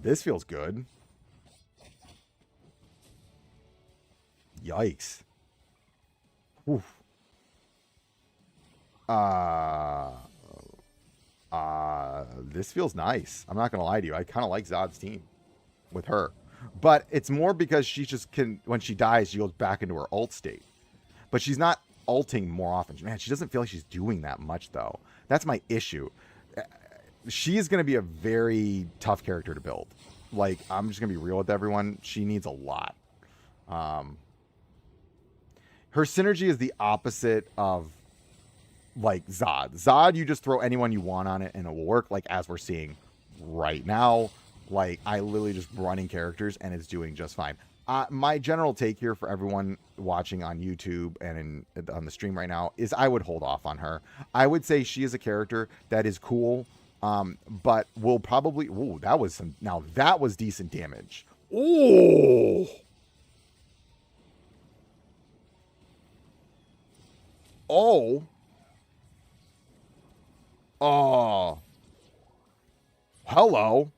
This feels good. Yikes. Oof. This feels nice. I'm not gonna lie to you. I kind of like Zod's team with her, but it's more because she just can, when she dies, she goes back into her ult state, but she's not ulting more often. Man, she doesn't feel like she's doing that much though. That's my issue. She's gonna be a very tough character to build. Like, I'm just gonna be real with everyone. She needs a lot. Her synergy is the opposite of like Zod. Zod, you just throw anyone you want on it and it will work, like as we're seeing right now. Like, I literally just running characters and it's doing just fine. My general take here for everyone watching on YouTube and on the stream right now is I would hold off on her. I would say she is a character that is cool, but will probably... Ooh, that was some... Now, that was decent damage. Ooh! Oh! Oh. Hello.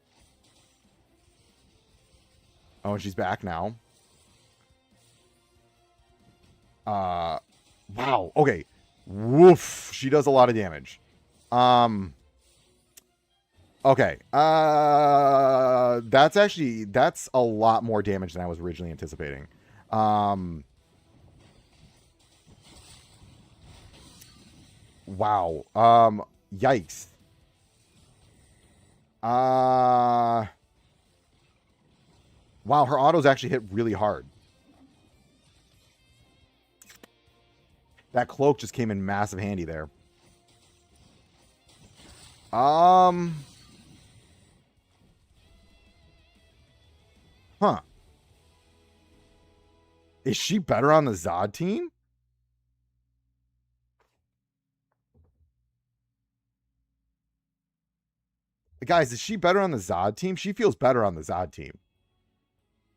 Oh, and she's back now. Wow. Okay. Woof. She does a lot of damage. Okay. That's a lot more damage than I was originally anticipating. Wow. Yikes. Wow, her autos actually hit really hard. That cloak just came in massive handy there. Huh. Is she better on the Zod team? Guys, is she better on the Zod team? She feels better on the Zod team.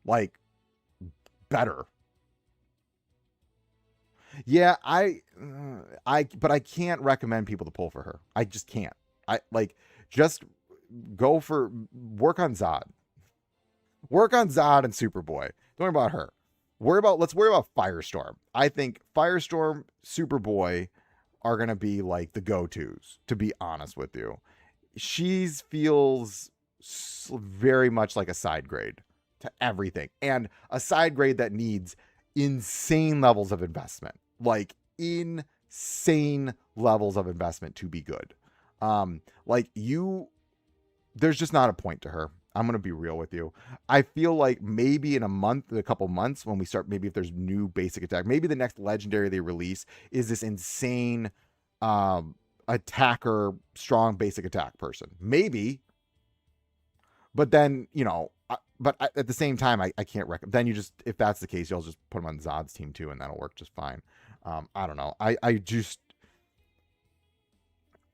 Like, better. Yeah, but I can't recommend people to pull for her. I just can't. Just work on Zod. Work on Zod and Superboy. Don't worry about her. Let's worry about Firestorm. I think Firestorm, Superboy are going to be like the go-tos, to be honest with you. She feels very much like a side grade to everything, and a side grade that needs insane levels of investment, like insane levels of investment to be good. There's just not a point to her. I'm gonna be real with you. I feel like maybe in a couple months, when we start, maybe if there's new basic attack, maybe the next legendary they release is this insane attacker, strong basic attack person. Maybe, but then at the same time, I can't recommend. Then you just, if that's the case, you'll just put him on Zod's team too, and that'll work just fine. I don't know. I'm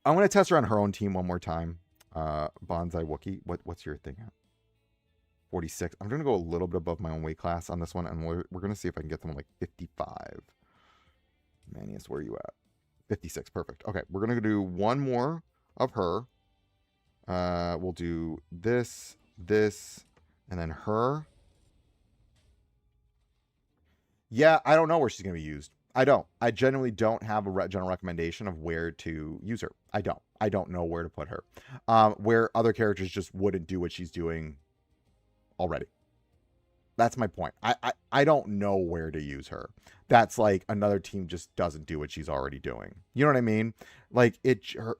gonna test her on her own team one more time. Bonsai Wookie. What's your thing at? 46. I'm gonna go a little bit above my own weight class on this one, and we're gonna see if I can get them like 55. Manius, where are you at? 56. Perfect. Okay, we're gonna do one more of her. We'll do this, and then her. Yeah, I don't know where she's gonna be used. I don't. I genuinely don't have a general recommendation of where to use her. I don't know where to put her. Where other characters just wouldn't do what she's doing already. That's my point. I don't know where to use her. That's like another team just doesn't do what she's already doing. You know what I mean? Like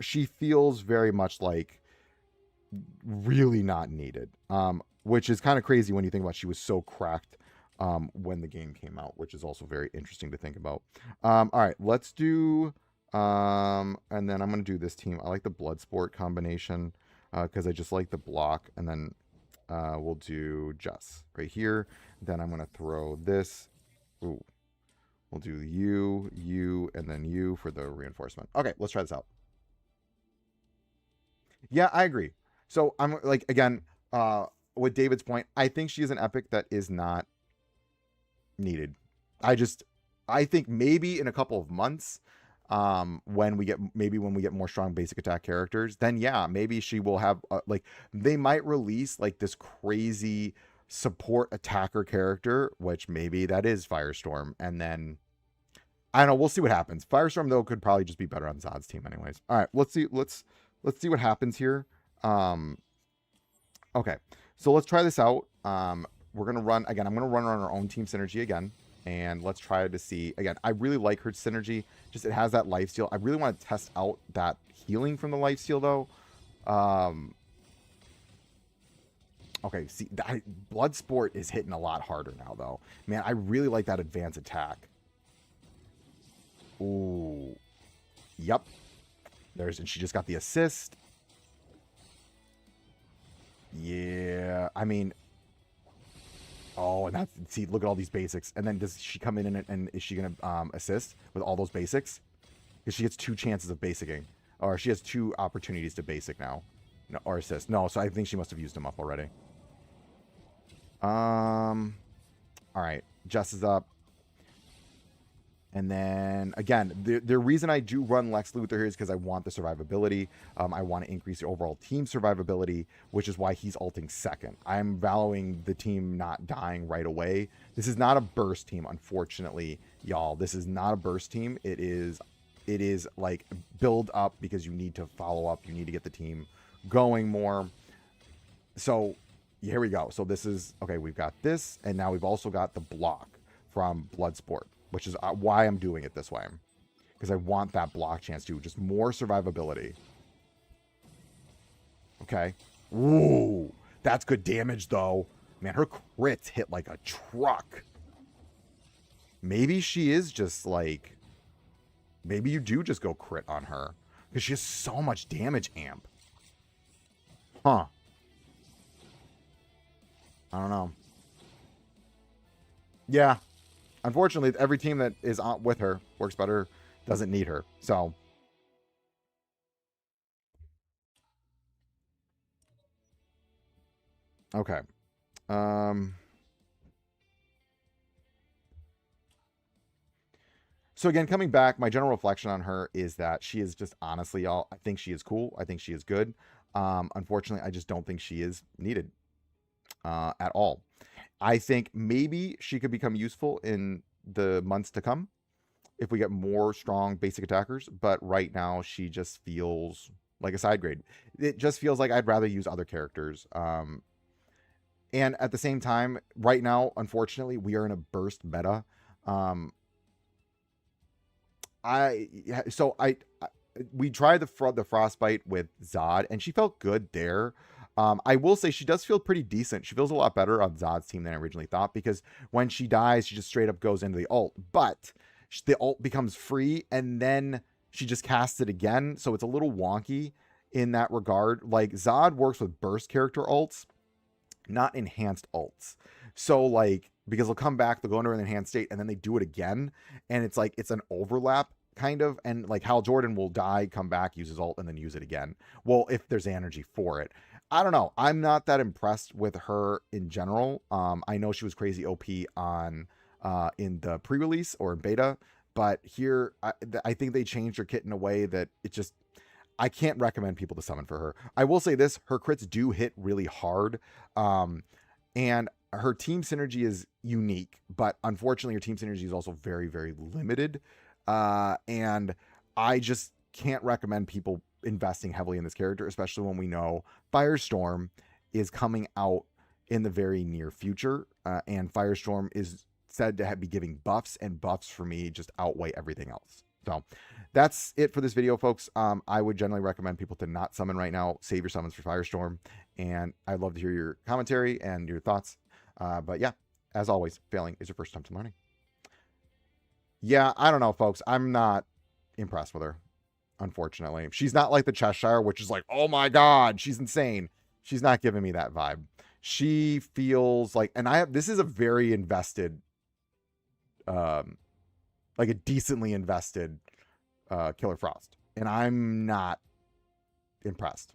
she feels very much like really not needed. Which is kind of crazy when you think about she was so cracked when the game came out, which is also very interesting to think about. All right, let's do and then I'm gonna do this team. I like the Bloodsport combination because I just like the block, and then we'll do Jess right here. Then I'm gonna throw this. Ooh, we'll do you, and then you for the reinforcement. Okay, let's try this out. Yeah, I agree. So I'm like, again, with David's point, I think she is an epic that is not needed. I think maybe in a couple of months, when we get more strong basic attack characters, then yeah, maybe she will have like, they might release like this crazy support attacker character, which maybe that is Firestorm, and then I don't know, we'll see what happens. Firestorm though could probably just be better on Zod's team anyways. All right, let's see what happens here. Okay, so let's try this out. We're gonna run again. I'm gonna run on our own team synergy again, and let's try to see again. I really like her synergy. Just it has that lifesteal. I really want to test out that healing from the lifesteal though. Okay, see, Bloodsport is hitting a lot harder now though. Man, I really like that advanced attack. Ooh, yep. And she just got the assist. Yeah, I mean, oh, and that's, see, look at all these basics. And then does she come in and is she going to assist with all those basics? Because she gets 2 chances of basicing. Or she has 2 opportunities to basic now. No, or assist. No, so I think she must have used them up already. All right. Jess is up. And then, again, the reason I do run Lex Luthor here is because I want the survivability. I want to increase the overall team survivability, which is why he's ulting second. I'm valuing the team not dying right away. This is not a burst team, unfortunately, y'all. This is not a burst team. It is like build up because you need to follow up. You need to get the team going more. So here we go. So this is, okay, we've got this, and now we've also got the block from Bloodsport, which is why I'm doing it this way. Because I want that block chance too. Just more survivability. Okay. Ooh. That's good damage, though. Man, her crits hit like a truck. Maybe she is just like... Maybe you do just go crit on her. Because she has so much damage amp. Huh. I don't know. Yeah. Unfortunately, every team that is on with her works better, doesn't need her. So, okay. So again, coming back, my general reflection on her is that she is just, honestly, y'all, I think she is cool. I think she is good. Unfortunately, I just don't think she is needed at all. I think maybe she could become useful in the months to come if we get more strong basic attackers, but right now she just feels like a side grade. It just feels like I'd rather use other characters. And at the same time, right now, unfortunately, we are in a burst meta. We tried the frostbite with Zod, and she felt good there. I will say she does feel pretty decent. She feels a lot better on Zod's team than I originally thought, because when she dies, she just straight up goes into the ult. But the ult becomes free, and then she just casts it again. So it's a little wonky in that regard. Like, Zod works with burst character ults, not enhanced ults. So, like, because they'll come back, they'll go into an enhanced state, and then they do it again. And it's like, it's an overlap kind of. And like Hal Jordan will die, come back, use his ult, and then use it again. Well, if there's energy for it. I don't know. I'm not that impressed with her in general. I know she was crazy OP on in the pre-release or in beta, but here I think they changed her kit in a way that it just, I can't recommend people to summon for her. I will say this: her crits do hit really hard, and her team synergy is unique, but unfortunately, her team synergy is also very, very limited, and I just can't recommend people investing heavily in this character, especially when we know Firestorm is coming out in the very near future, and Firestorm is said to be giving buffs, and buffs for me just outweigh everything else. So that's it for this video, folks. I would generally recommend people to not summon right now. Save your summons for Firestorm, and I'd love to hear your commentary and your thoughts. But yeah, as always, failing is your first attempt at learning. Yeah, I don't know, folks. I'm not impressed with her. Unfortunately, she's not like the Cheshire, which is like, oh my god, she's insane. She's not giving me that vibe. She feels like, and this is a very invested, like a decently invested Killer Frost, and I'm not impressed.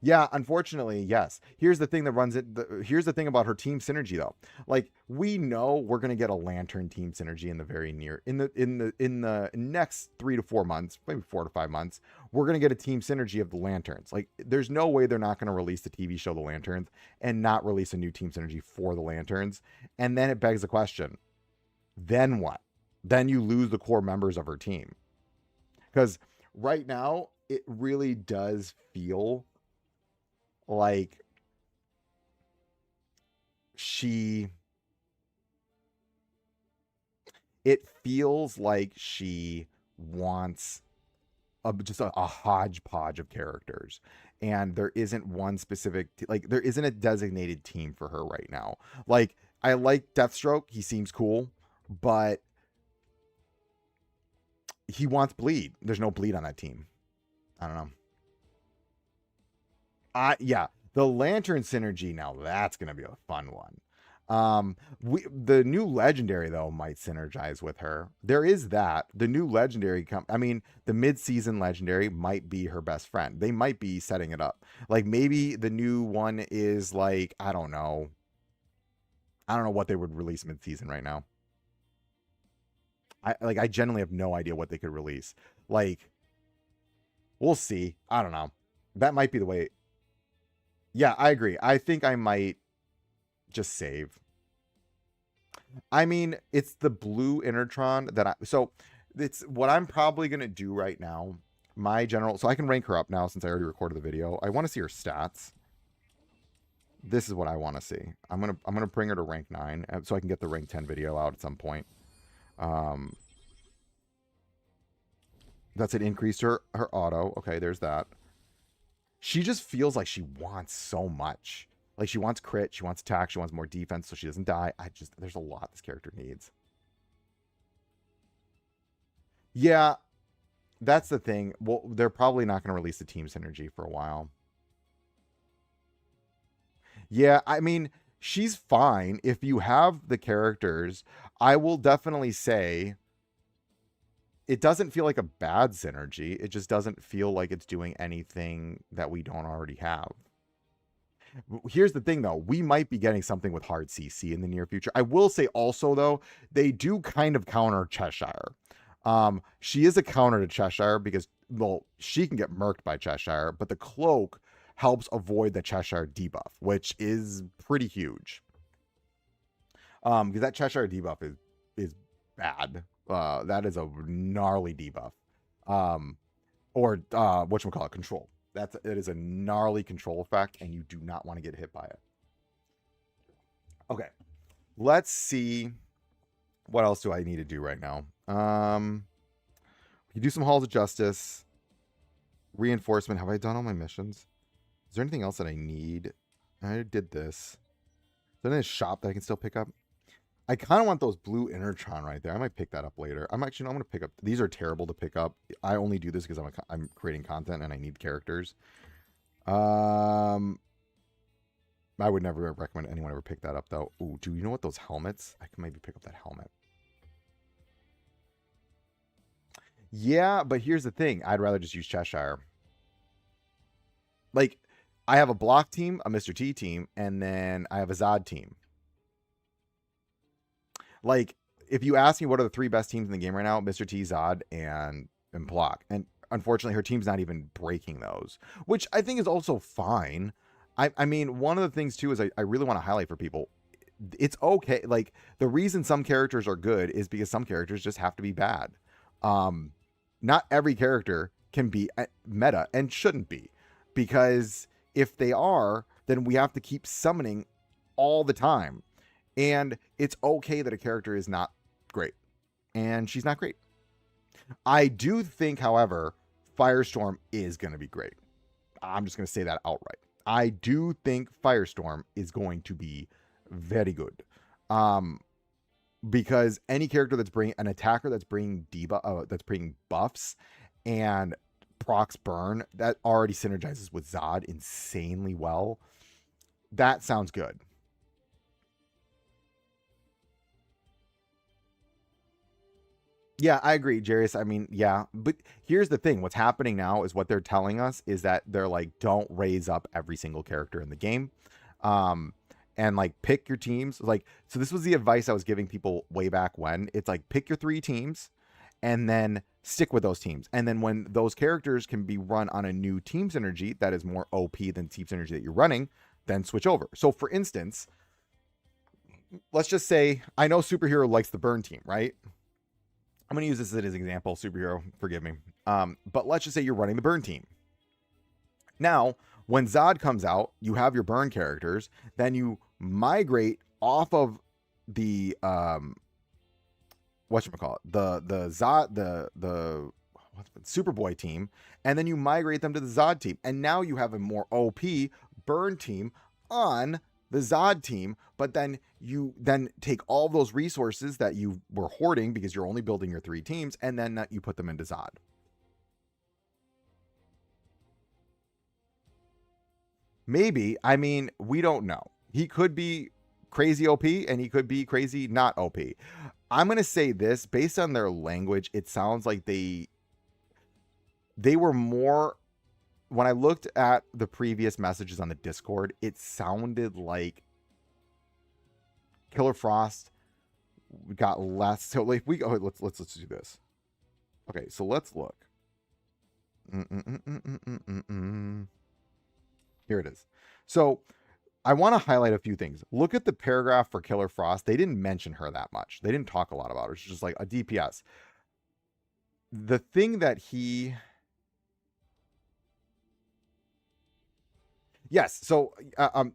Yeah, unfortunately, yes. Here's the thing that runs it. Here's the thing about her team synergy, though. Like, we know we're gonna get a Lantern team synergy in the very near, in the next 3 to 4 months, maybe 4 to 5 months. We're gonna get a team synergy of the Lanterns. Like, there's no way they're not gonna release the TV show The Lanterns and not release a new team synergy for the Lanterns. And then it begs the question: then what? Then you lose the core members of her team, because right now it really does feel like it feels like she wants just a hodgepodge of characters, and there isn't one specific, like, there isn't a designated team for her right now. Like, I like Deathstroke, he seems cool, but he wants Bleed. There's no Bleed on that team. I don't know. Yeah, the Lantern synergy, now that's gonna be a fun one. The new legendary, though, might synergize with her. There is that. The new legendary I mean, the mid-season legendary might be her best friend. They might be setting it up. Like, maybe the new one is like, I don't know what they would release mid-season right now. I genuinely have no idea what they could release. Like, we'll see. I don't know. That might be the way. Yeah, I agree. I think I might just save. I mean, it's the blue Intertron that so it's what I'm probably going to do right now. My general, so I can rank her up now since I already recorded the video. I want to see her stats. This is what I want to see. I'm going to bring her to rank 9 so I can get the rank 10 video out at some point. That's an increase to her auto. Okay, there's that. She just feels like she wants so much. Like, she wants crit, she wants attack, she wants more defense so she doesn't die. There's a lot this character needs. Yeah, that's the thing. Well, they're probably not going to release the team synergy for a while. Yeah, I mean, she's fine. If you have the characters, I will definitely say it doesn't feel like a bad synergy. It just doesn't feel like it's doing anything that we don't already have. Here's the thing, though. We might be getting something with hard CC in the near future. I will say also, though, they do kind of counter Cheshire. She is a counter to Cheshire because, well, she can get murked by Cheshire, but the cloak helps avoid the Cheshire debuff, which is pretty huge. Because that Cheshire debuff is bad. That is a gnarly debuff. Or whatchamacallit, control. It is a gnarly control effect, and you do not want to get hit by it. Okay, let's see. What else do I need to do right now? We can do some Halls of Justice. Reinforcement. Have I done all my missions? Is there anything else that I need? I did this. Is there any shop that I can still pick up? I kind of want those blue Intertron right there. I might pick that up later. I'm going to pick up. These are terrible to pick up. I only do this because I'm creating content and I need characters. I would never recommend anyone ever pick that up though. Ooh, do you know what those helmets? I can maybe pick up that helmet. Yeah, but here's the thing. I'd rather just use Cheshire. Like, I have a block team, a Mr. T team, and then I have a Zod team. Like, if you ask me what are the 3 best teams in the game right now, Mr. T, Zod, and block. And unfortunately, her team's not even breaking those, which I think is also fine. I mean, one of the things, too, is I really want to highlight for people, it's okay. Like, the reason some characters are good is because some characters just have to be bad. Not every character can be meta and shouldn't be, because if they are, then we have to keep summoning all the time. And it's okay that a character is not great. And she's not great. I do think, however, Firestorm is going to be great. I'm just going to say that outright. I do think Firestorm is going to be very good. Because any character that's bringing an attacker that's bringing that's bringing buffs and procs burn, that already synergizes with Zod insanely well. That sounds good. Yeah, I agree, Jarius. I mean, yeah, but here's the thing. What's happening now is what they're telling us is that they're like, don't raise up every single character in the game. And like pick your teams. Like, so this was the advice I was giving people way back when. It's like, pick your 3 teams and then stick with those teams. And then when those characters can be run on a new team synergy that is more OP than team synergy that you're running, then switch over. So for instance, let's just say, I know Superhero likes the burn team, right? I'm going to use this as an example. Superhero, forgive me. But let's just say you're running the burn team. Now, when Zod comes out, you have your burn characters. Then you migrate off of the whatchamacallit, the Zod, the Superboy team, and then you migrate them to the Zod team. And now you have a more OP burn team on the Zod team, but then you take all those resources that you were hoarding because you're only building your 3 teams, and then you put them into Zod. Maybe. I mean, we don't know. He could be crazy OP and he could be crazy not OP. I'm going to say this, based on their language, it sounds like they were more, when I looked at the previous messages on the Discord, it sounded like Killer Frost got less. So like let's do this. Okay, so let's look. Here it is. So I want to highlight a few things. Look at the paragraph for Killer Frost. They didn't mention her that much. They didn't talk a lot about her. It's just like a DPS. The thing that he... Yes. So,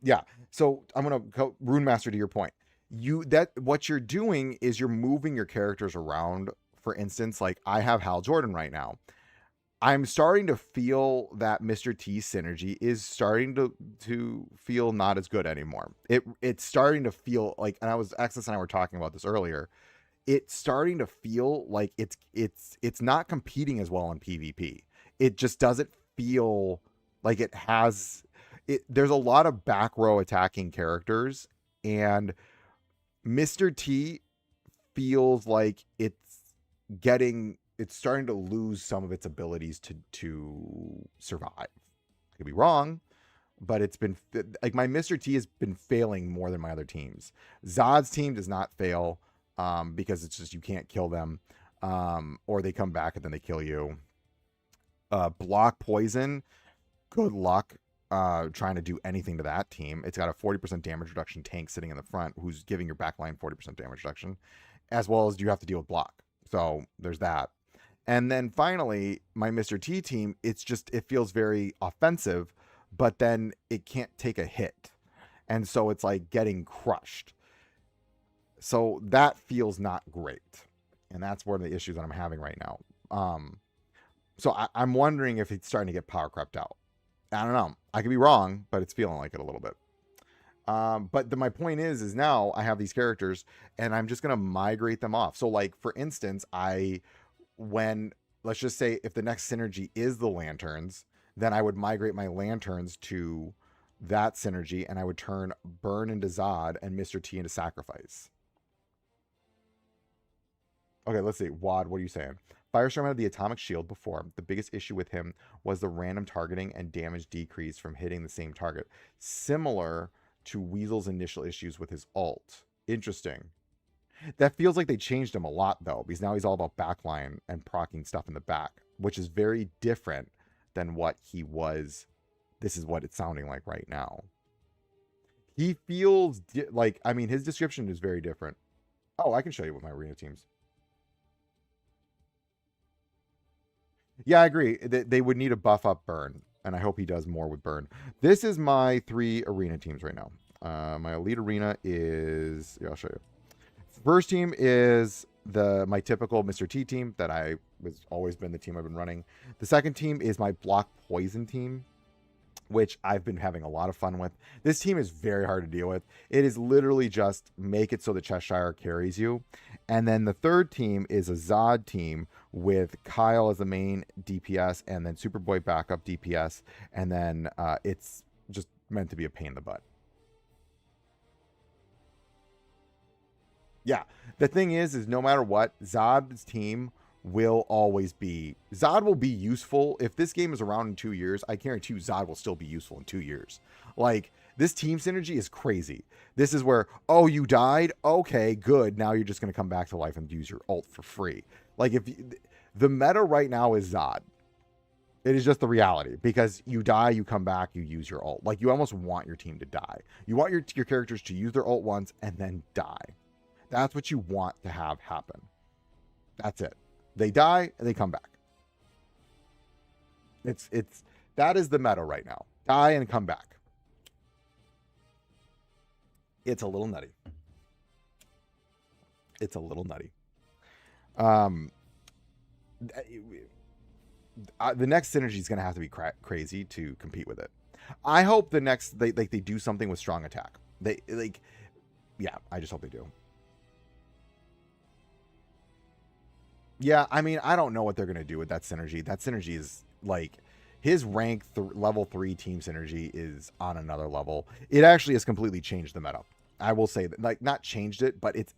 yeah. So I'm going to go Rune Master to your point. What you're doing is you're moving your characters around. For instance, like I have Hal Jordan right now. I'm starting to feel that Mr. T synergy is starting to feel not as good anymore. It's starting to feel like, and Access and I were talking about this earlier. It's starting to feel like it's not competing as well in PvP. It just doesn't feel like it has it. There's a lot of back row attacking characters, and Mr. T feels like it's starting to lose some of its abilities to survive. I could be wrong, but it's been like my Mr. T has been failing more than my other teams. Zod's team does not fail because it's just you can't kill them, or they come back and then they kill you. Block poison, good luck trying to do anything to that team. It's got a 40% damage reduction tank sitting in the front who's giving your backline 40% damage reduction, as well as you have to deal with block. So there's that. And then finally, my Mr. T team, it feels very offensive, but then it can't take a hit. And so it's like getting crushed. So that feels not great. And that's one of the issues that I'm having right now. So I'm wondering if it's starting to get power crept out. I don't know. I could be wrong, but it's feeling like it a little bit. But my point is now I have these characters and I'm just gonna migrate them off. So like for instance, when let's just say if the next synergy is the lanterns, then I would migrate my lanterns to that synergy and I would turn Burn into Zod and Mr. T into Sacrifice. Okay, let's see. Wad, what are you saying? Firestorm had the atomic shield before. The biggest issue with him was the random targeting and damage decrease from hitting the same target. Similar to Weasel's initial issues with his ult. Interesting. That feels like they changed him a lot, though, because now he's all about backline and proccing stuff in the back, which is very different than what he was. This is what it's sounding like right now. He feels like, I mean, his description is very different. Oh, I can show you with my arena teams. Yeah, I agree. They would need to buff up Burn, and I hope he does more with Burn. This is my 3 arena teams right now. My elite arena is... Yeah, I'll show you. First team is my typical Mr. T team that I was always been the team I've been running. The second team is my block poison team, which I've been having a lot of fun with. This team is very hard to deal with. It is literally just make it so the Cheshire carries you. And then the third team is a Zod team with Kyle as the main DPS and then Superboy backup DPS. And then it's just meant to be a pain in the butt. Yeah, the thing is no matter what, Zod's team will always be... Zod will be useful. If this game is around in 2 years, I guarantee you Zod will still be useful in 2 years. Like, this team synergy is crazy. This is where, oh, you died? Okay, good. Now you're just going to come back to life and use your ult for free. Like, the meta right now is Zod. It is just the reality. Because you die, you come back, you use your ult. Like, you almost want your team to die. You want your characters to use their ult once and then die. That's what you want to have happen. That's it. They die and they come back. That is the meta right now. Die and come back. It's a little nutty. It's a little nutty. The next synergy is going to have to be crazy to compete with it. I hope the next they do something with strong attack. Yeah, I just hope they do. Yeah, I mean, I don't know what they're going to do with that synergy. That synergy is like his rank level 3 team synergy is on another level. It actually has completely changed the meta. I will say that, like, not changed it, but it's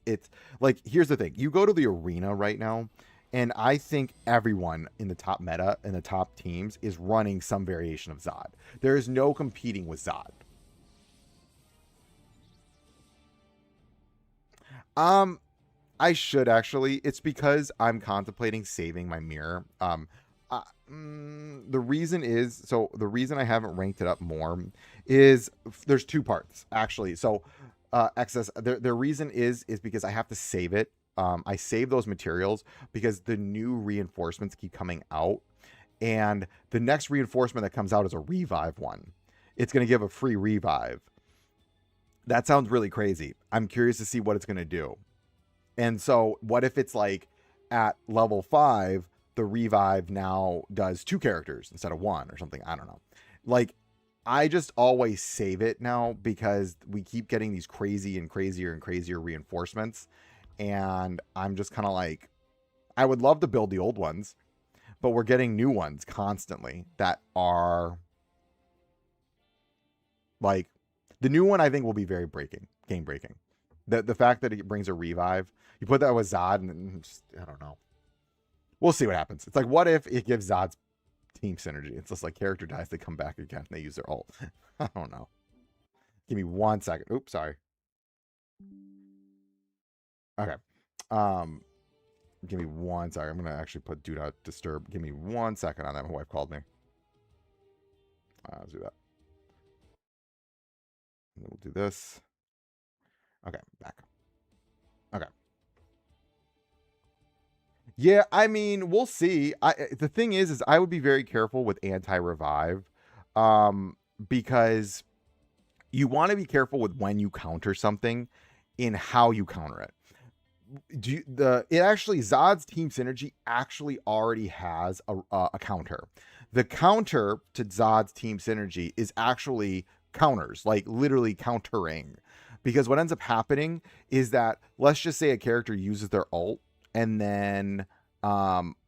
like, here's the thing. You go to the arena right now, and I think everyone in the top meta and the top teams is running some variation of Zod. There is no competing with Zod. I should actually. It's because I'm contemplating saving my mirror. The reason I haven't ranked it up more is there's 2 parts actually. So, excess. The reason is because I have to save it. I save those materials because the new reinforcements keep coming out, and the next reinforcement that comes out is a revive one. It's going to give a free revive. That sounds really crazy. I'm curious to see what it's going to do. And so what if it's like at level 5, the revive now does 2 characters instead of 1 or something? I don't know. Like, I just always save it now because we keep getting these crazy and crazier and crazier reinforcements. And I'm just kind of like, I would love to build the old ones, but we're getting new ones constantly that are like, the new one I think will be very game breaking. The fact that it brings a revive, you put that with Zod, and just, I don't know. We'll see what happens. It's like, what if it gives Zod's team synergy? It's just like character dies, they come back again, and they use their ult. I don't know. Give me 1 second. Oops, sorry. Okay. Give me 1 second. I'm gonna actually put do not disturb. Give me 1 second on that. My wife called me. Let's do that. We'll do this. Okay, back. Okay. Yeah, I mean, we'll see. The thing is I would be very careful with anti-revive, because you want to be careful with when you counter something in how you counter it. it actually Zod's team synergy actually already has a counter. The counter to Zod's team synergy is actually counters, like literally countering. Because what ends up happening is that, let's just say a character uses their ult, and then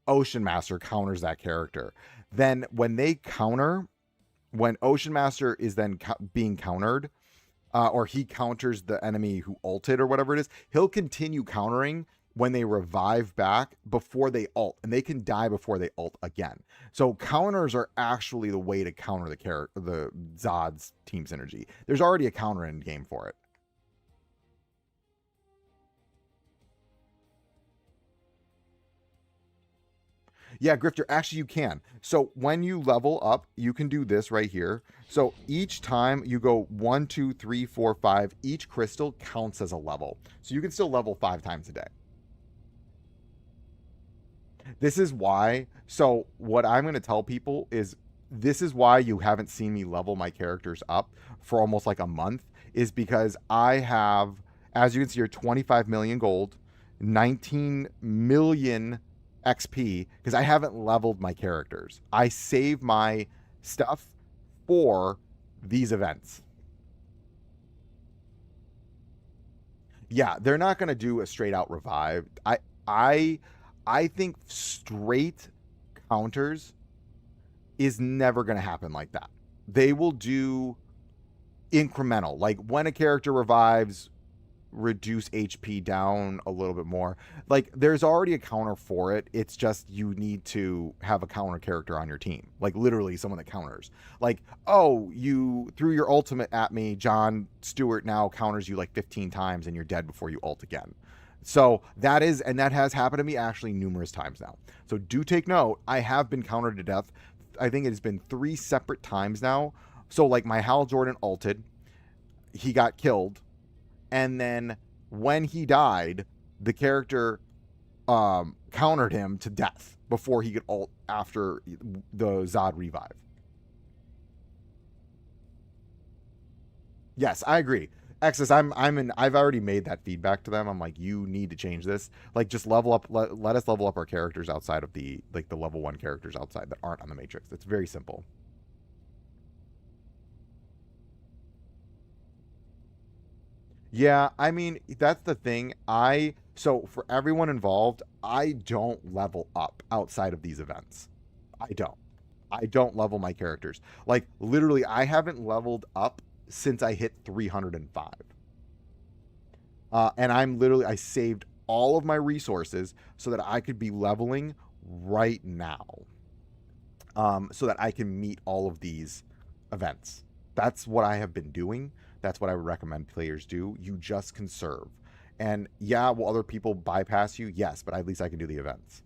Ocean Master counters that character. Then when they counter, when Ocean Master is then being countered, or he counters the enemy who ulted or whatever it is, he'll continue countering when they revive back before they ult, and they can die before they ult again. So counters are actually the way to counter the Zod's team synergy. There's already a counter in game for it. Yeah, Grifter, actually you can. So when you level up, you can do this right here. So each time you go 1, 2, 3, 4, 5, each crystal counts as a level. So you can still level 5 times a day. This is why. So what I'm going to tell people is, this is why you haven't seen me level my characters up for almost like a month, is because I have, as you can see here, 25 million gold, 19 million XP, because I haven't leveled my characters. I save my stuff for these events. Yeah, they're not going to do a straight out revive. I I think straight counters is never going to happen like that. They will do incremental. Like when a character revives, reduce HP down a little bit more. Like there's already a counter for it. It's just you need to have a counter character on your team. Like literally someone that counters. Like, oh, you threw your ultimate at me, John Stewart now counters you like 15 times and you're dead before you ult again. So that is, and that has happened to me actually numerous times now. So do take note. I have been countered to death. I think it has been 3 separate times now. So like my Hal Jordan ulted, he got killed, and then when he died, the character countered him to death before he could ult after the Zod revive. Yes, I agree. Exus, I've already made that feedback to them. I'm like, you need to change this. Like, just level up. Let us level up our characters outside of the level 1 characters outside that aren't on the Matrix. It's very simple. Yeah, I mean, that's the thing. So for everyone involved, I don't level up outside of these events. I don't. I don't level my characters. Like literally, I haven't leveled up since I hit 305. And I saved all of my resources so that I could be leveling right now. So that I can meet all of these events. That's what I have been doing. That's what I would recommend players do. You just conserve. And yeah, will other people bypass you? Yes, but at least I can do the events.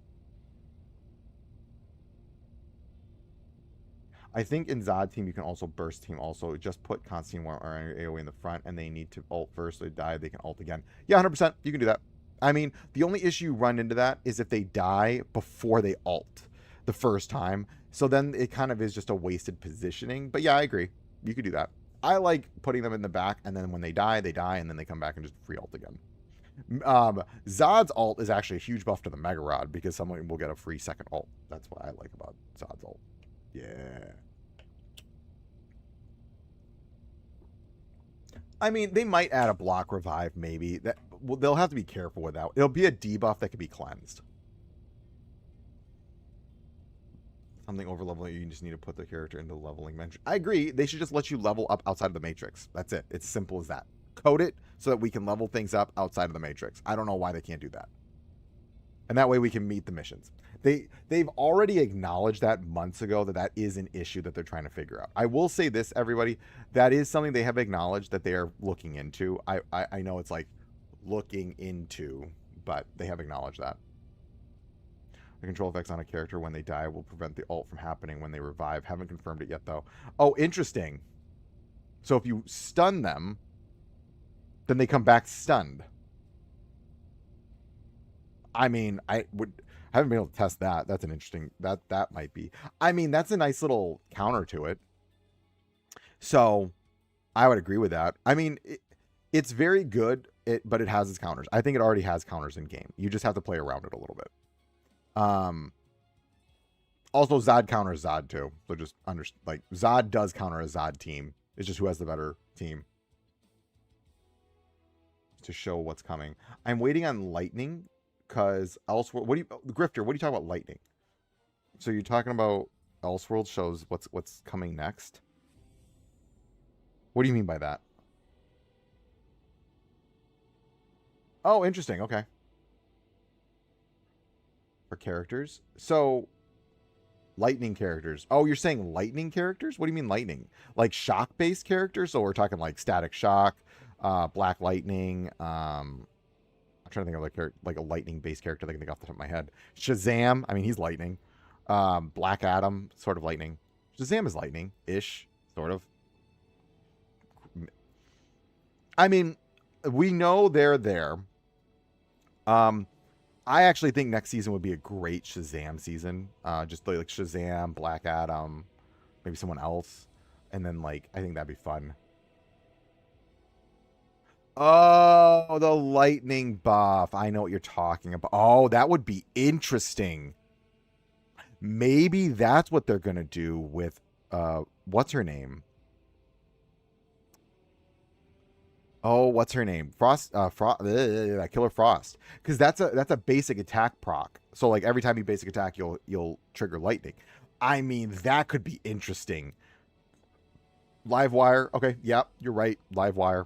I think in Zod team you can also burst team also. Just put Constantine or AoE in the front and they need to ult first. They die, they can ult again. Yeah, 100%. You can do that. I mean, the only issue you run into that is if they die before they ult the first time. So then it kind of is just a wasted positioning. But yeah, I agree. You could do that. I like putting them in the back, and then when they die, and then they come back and just free ult again. Zod's ult is actually a huge buff to the Mega Rod because someone will get a free second ult. That's what I like about Zod's ult. Yeah. I mean, they might add a block revive, maybe. That well, they'll have to be careful with that. It'll be a debuff that could be cleansed. Something over leveling, you just need to put the character into the leveling mention. I agree. They should just let you level up outside of the Matrix. That's it. It's simple as that. Code it so that we can level things up outside of the Matrix. I don't know why they can't do that. And that way we can meet the missions. They've already acknowledged that months ago that is an issue that they're trying to figure out. I will say this, everybody, that is something they have acknowledged that they are looking into. I know it's like looking into, but they have acknowledged that. The control effects on a character when they die will prevent the ult from happening when they revive. Haven't confirmed it yet, though. Oh, interesting. So if you stun them, then they come back stunned. I mean, I haven't been able to test that. That's an interesting, that might be. I mean, that's a nice little counter to it. So I would agree with that. I mean, it's very good but it has its counters. I think it already has counters in game. You just have to play around it a little bit. Also, Zod counters Zod too. So just like Zod does counter a Zod team. It's just who has the better team. To show what's coming. I'm waiting on lightning because Elseworld. Grifter? What are you talking about lightning? So you're talking about Elseworld shows what's coming next? What do you mean by that? Oh, interesting. Okay. For characters. So lightning characters. Oh, you're saying lightning characters? What do you mean lightning? Like shock-based characters? So we're talking like Static Shock, Black Lightning. I'm trying to think of like a lightning-based character that I can think off the top of my head. Shazam. I mean, he's lightning. Black Adam, sort of lightning. Shazam is lightning-ish, sort of. I mean, we know they're there. I actually think next season would be a great Shazam season. Just like Shazam, Black Adam, maybe someone else. And then, like, I think that'd be fun. Oh, the lightning buff. I know what you're talking about. Oh, that would be interesting. Maybe that's what they're going to do with, what's her name? Oh, what's her name? Killer Frost. Because that's a basic attack proc. So like every time you basic attack, you'll trigger lightning. I mean, that could be interesting. Livewire. Okay, yep, you're right. Livewire.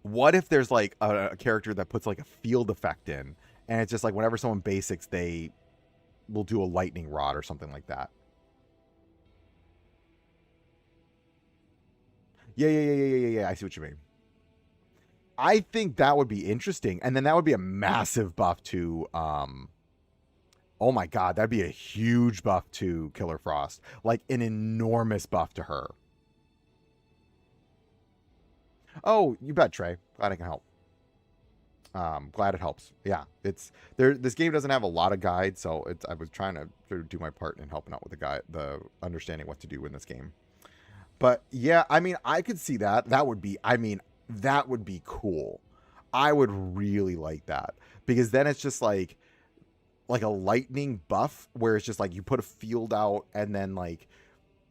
What if there's like a character that puts like a field effect in, and it's just like whenever someone basics, they will do a lightning rod or something like that. Yeah. I see what you mean. I think that would be interesting. And then that would be a massive buff to, oh my God, that'd be a huge buff to Killer Frost. Like an enormous buff to her. Oh, you bet, Trey. Glad I can help. Glad it helps. Yeah, it's there. This game doesn't have a lot of guides, so I was trying to do my part in helping out with the understanding what to do in this game. But yeah, I mean, I could see that. That would be cool. I would really like that because then it's just like a lightning buff where it's just like you put a field out and then like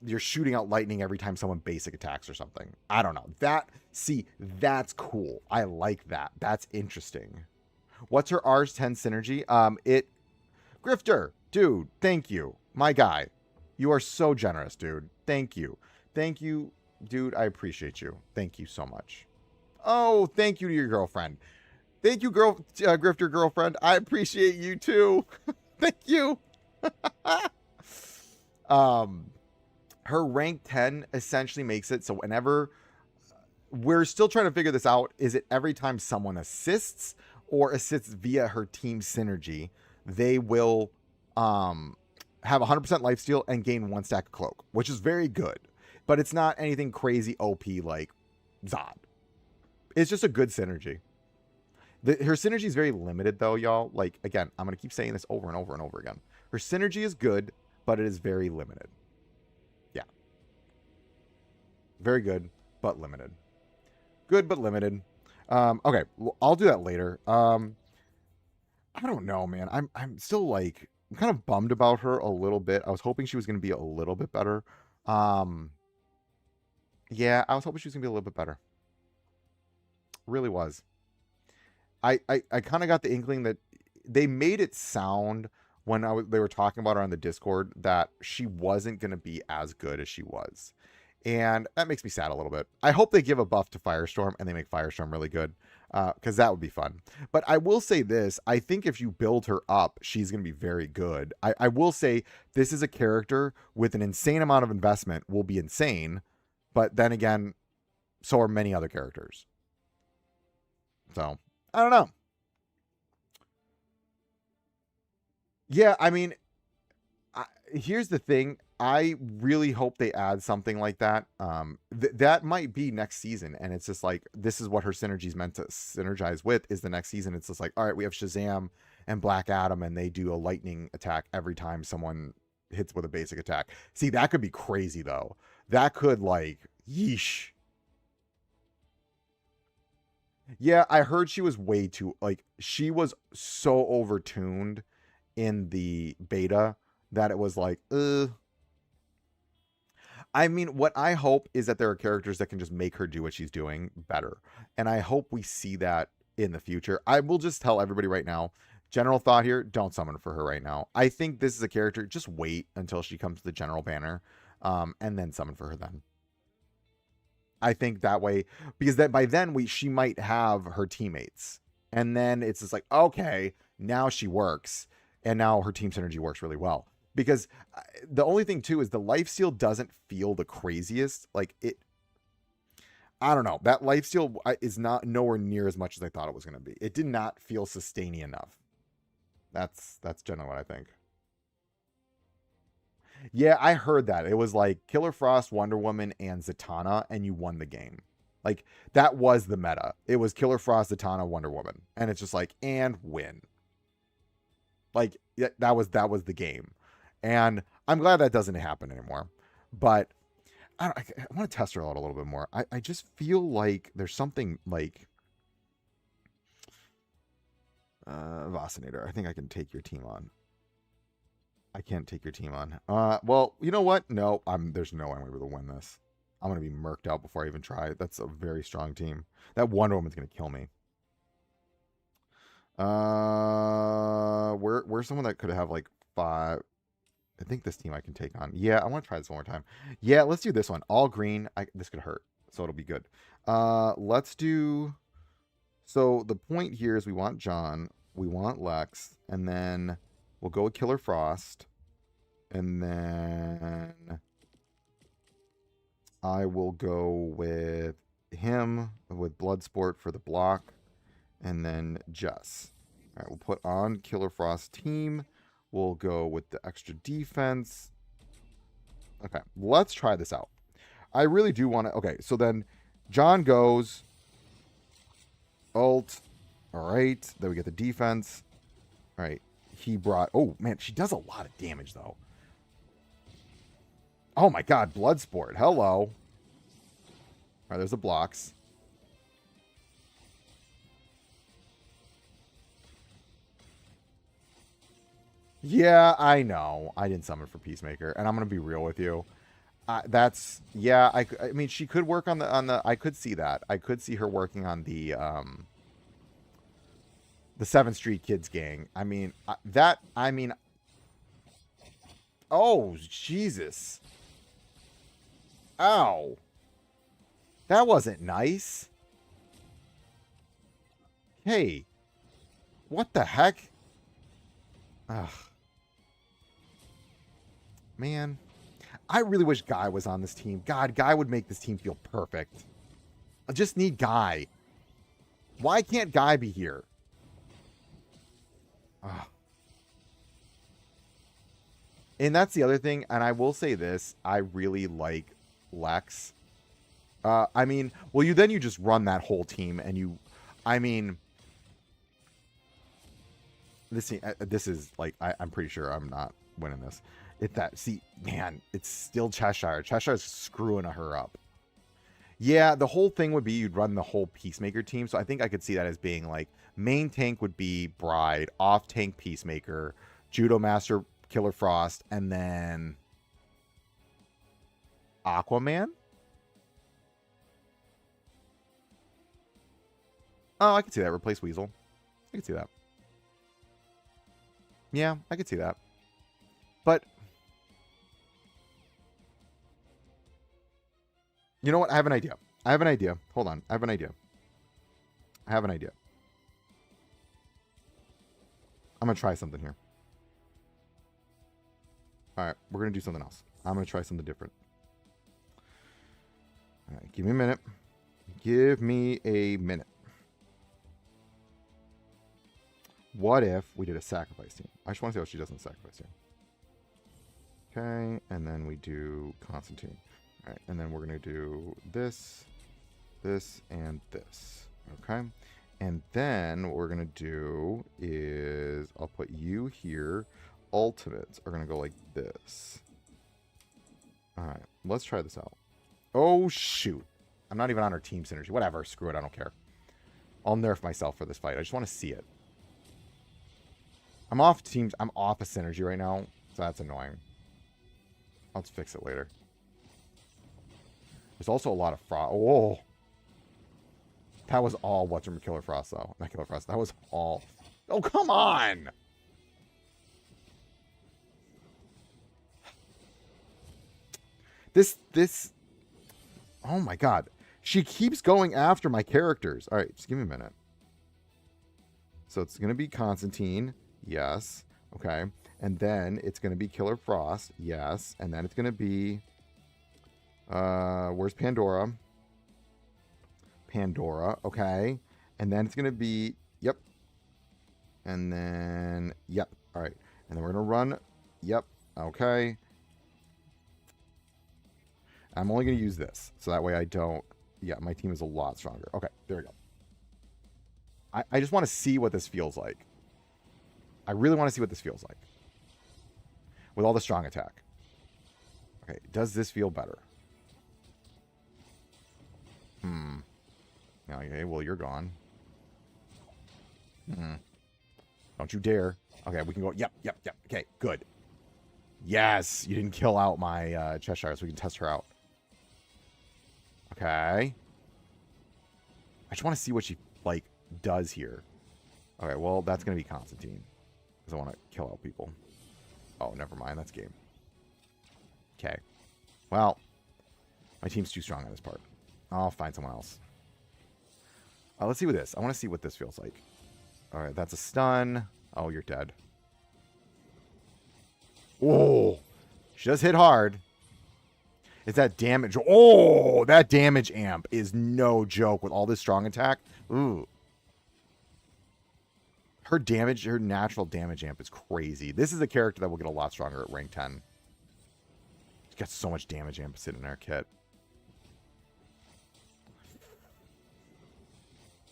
you're shooting out lightning every time someone basic attacks or something. I don't know. That's cool. I like that. That's interesting. What's her Rs10 synergy? Grifter, dude, thank you. My guy. You are so generous, dude. Thank you. Thank you, dude. I appreciate you. Thank you so much. Oh, thank you to your girlfriend. Thank you, Grifter girlfriend. I appreciate you too. Thank you. Her rank 10 essentially makes it so whenever we're still trying to figure this out, is it every time someone assists or assists via her team synergy, they will have 100% lifesteal and gain 1 stack of cloak, which is very good. But it's not anything crazy OP like Zod. It's just a good synergy. Her synergy is very limited, though, y'all. Like, again, I'm going to keep saying this over and over and over again. Her synergy is good, but it is very limited. Yeah. Very good, but limited. Good, but limited. Okay, well, I'll do that later. I don't know, man. I'm still, like, I'm kind of bummed about her a little bit. I was hoping she was going to be a little bit better. Yeah, I was hoping she was going to be a little bit better. Really was. I kind of got the inkling that they made it sound when they were talking about her on the Discord that she wasn't going to be as good as she was. And that makes me sad a little bit. I hope they give a buff to Firestorm and they make Firestorm really good because that would be fun. But I will say this. I think if you build her up, she's going to be very good. I will say this is a character with an insane amount of investment will be insane. But then again, so are many other characters. So, I don't know. Yeah, I mean, here's the thing. I really hope they add something like that. That might be next season. And it's just like, this is what her synergy is meant to synergize with is the next season. It's just like, all right, we have Shazam and Black Adam and they do a lightning attack every time someone hits with a basic attack. See, that could be crazy though. That could like, yeesh. Yeah, I heard she was way too, like, she was so overtuned in the beta that it was like, I mean, what I hope is that there are characters that can just make her do what she's doing better. And I hope we see that in the future. I will just tell everybody right now, general thought here, don't summon for her right now. I think this is a character, just wait until she comes to the general banner, and then summon for her then. I think that way, because that by then she might have her teammates. And then it's just like, okay, now she works. And now her team synergy works really well. Because the only thing too is the lifesteal doesn't feel the craziest. Like it, I don't know. That lifesteal is not nowhere near as much as I thought it was going to be. It did not feel sustaining enough. That's generally what I think. Yeah, I heard that. It was like Killer Frost, Wonder Woman, and Zatanna, and you won the game. Like, that was the meta. It was Killer Frost, Zatanna, Wonder Woman. And it's just like, and win. Like, that was the game. And I'm glad that doesn't happen anymore. But I want to test her out a little bit more. I just feel like there's something like Vasinator. I think I can take your team on. I can't take your team on. Well, you know what? No, there's no way I'm gonna be able to win this. I'm gonna be murked out before I even try. That's a very strong team. That Wonder Woman's gonna kill me. Where's someone that could have like 5? I think this team I can take on. Yeah, I want to try this one more time. Yeah, let's do this one. All green. This could hurt, so it'll be good. Let's do. So the point here is we want John, we want Lex, and then we'll go with Killer Frost, and then I will go with him with Bloodsport for the block, and then Jess. All right, we'll put on Killer Frost team. We'll go with the extra defense. Okay, let's try this out. I really do want to. Okay, so then John goes ult. All right, then we get the defense. All right, he brought. Oh man, she does a lot of damage though. Oh my god, Bloodsport. Hello. All right, there's the blocks. Yeah, I know. I didn't summon for Peacemaker, and I'm gonna be real with you. That's yeah. I mean, she could work on the. I could see that. I could see her working on the 7th Street Kids gang. I mean that. I mean, oh Jesus! Ow! That wasn't nice. Hey, what the heck? Ugh. Man, I really wish Guy was on this team. God, Guy would make this team feel perfect. I just need Guy. Why can't Guy be here? Ugh. And that's the other thing, and I will say this, I really like Lex. I mean, well, you just run that whole team, and I mean, this is like, I'm pretty sure I'm not winning this. See, man, it's still Cheshire. Cheshire's screwing her up. Yeah, the whole thing would be you'd run the whole Peacemaker team. So I think I could see that as being like main tank would be Bride, off tank Peacemaker, Judo Master Killer Frost, and then Aquaman. Oh, I could see that. Replace Weasel. I could see that. Yeah, I could see that. But you know what? I have an idea. Hold on. I have an idea. I'm going to try something here. All right. We're going to do something else. I'm going to try something different. All right. Give me a minute. What if we did a sacrifice team? I just want to see what she does in the sacrifice team. Okay. And then we do Constantine. All right, and then we're going to do this, and this. Okay. And then what we're going to do is I'll put you here. Ultimates are going to go like this. All right, let's try this out. Oh, shoot. I'm not even on our team synergy. Whatever. Screw it. I don't care. I'll nerf myself for this fight. I just want to see it. I'm off teams. I'm off a synergy right now, so that's annoying. I'll just fix it later. There's also a lot of frost. Oh, that was all what's from Killer Frost though. Not Killer Frost. That was all. Oh, come on. This. Oh my god. She keeps going after my characters. All right, just give me a minute. So it's going to be Constantine. Yes. Okay. And then it's going to be Killer Frost. Yes. And then it's going to be... where's Pandora? Pandora. Okay. And then it's going to be... Yep. And then... Yep. All right. And then we're going to run... Yep. Okay. I'm only going to use this. So that way I don't... Yeah, my team is a lot stronger. Okay. There we go. I just want to see what this feels like. I really want to see what this feels like. With all the strong attack. Okay, does this feel better? Okay, well, you're gone. Don't you dare. Okay, we can go. Yep. Okay, good. Yes, you didn't kill out my Cheshire, so we can test her out. Okay. I just want to see what she, like, does here. Okay, well, that's going to be Constantine. Because I want to kill out people. Oh, never mind. That's game. Okay. Well, my team's too strong on this part. I'll find someone else. Let's see what this. I want to see what this feels like. All right, that's a stun. Oh, you're dead. Oh, she does hit hard. It's that damage. Oh, that damage amp is no joke with all this strong attack. Ooh. Her damage, her natural damage amp is crazy. This is a character that will get a lot stronger at rank 10. She's got so much damage amp sitting in our kit.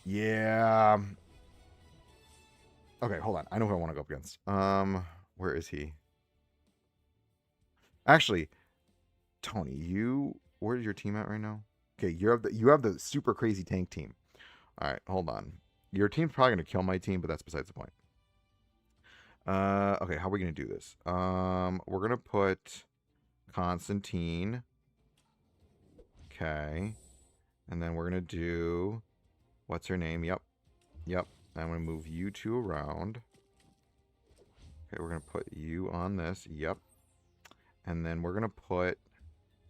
Yeah. Okay, hold on. I know who I want to go up against. Where is he? Actually, Tony, where's your team at right now? Okay, you have the super crazy tank team. All right, hold on. Your team's probably going to kill my team, but that's besides the point. Okay, how are we going to do this? We're going to put Constantine. Okay. And then we're going to do... What's her name? Yep. I'm going to move you two around. Okay, we're going to put you on this. Yep. And then we're going to put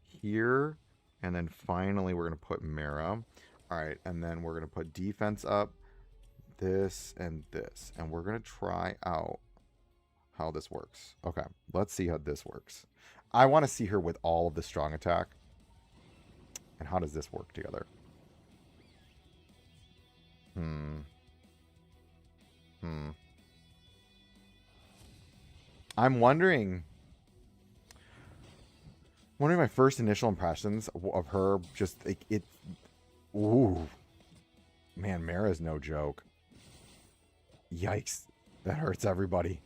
here. And then finally we're going to put Mara. All right, and then we're going to put defense up. This and this. And we're going to try out how this works. Okay, let's see how this works. I want to see her with all of the strong attack. And how does this work together? I'm wondering my first initial impressions of her, just like it. Ooh, man, Mara's no joke. Yikes, that hurts everybody.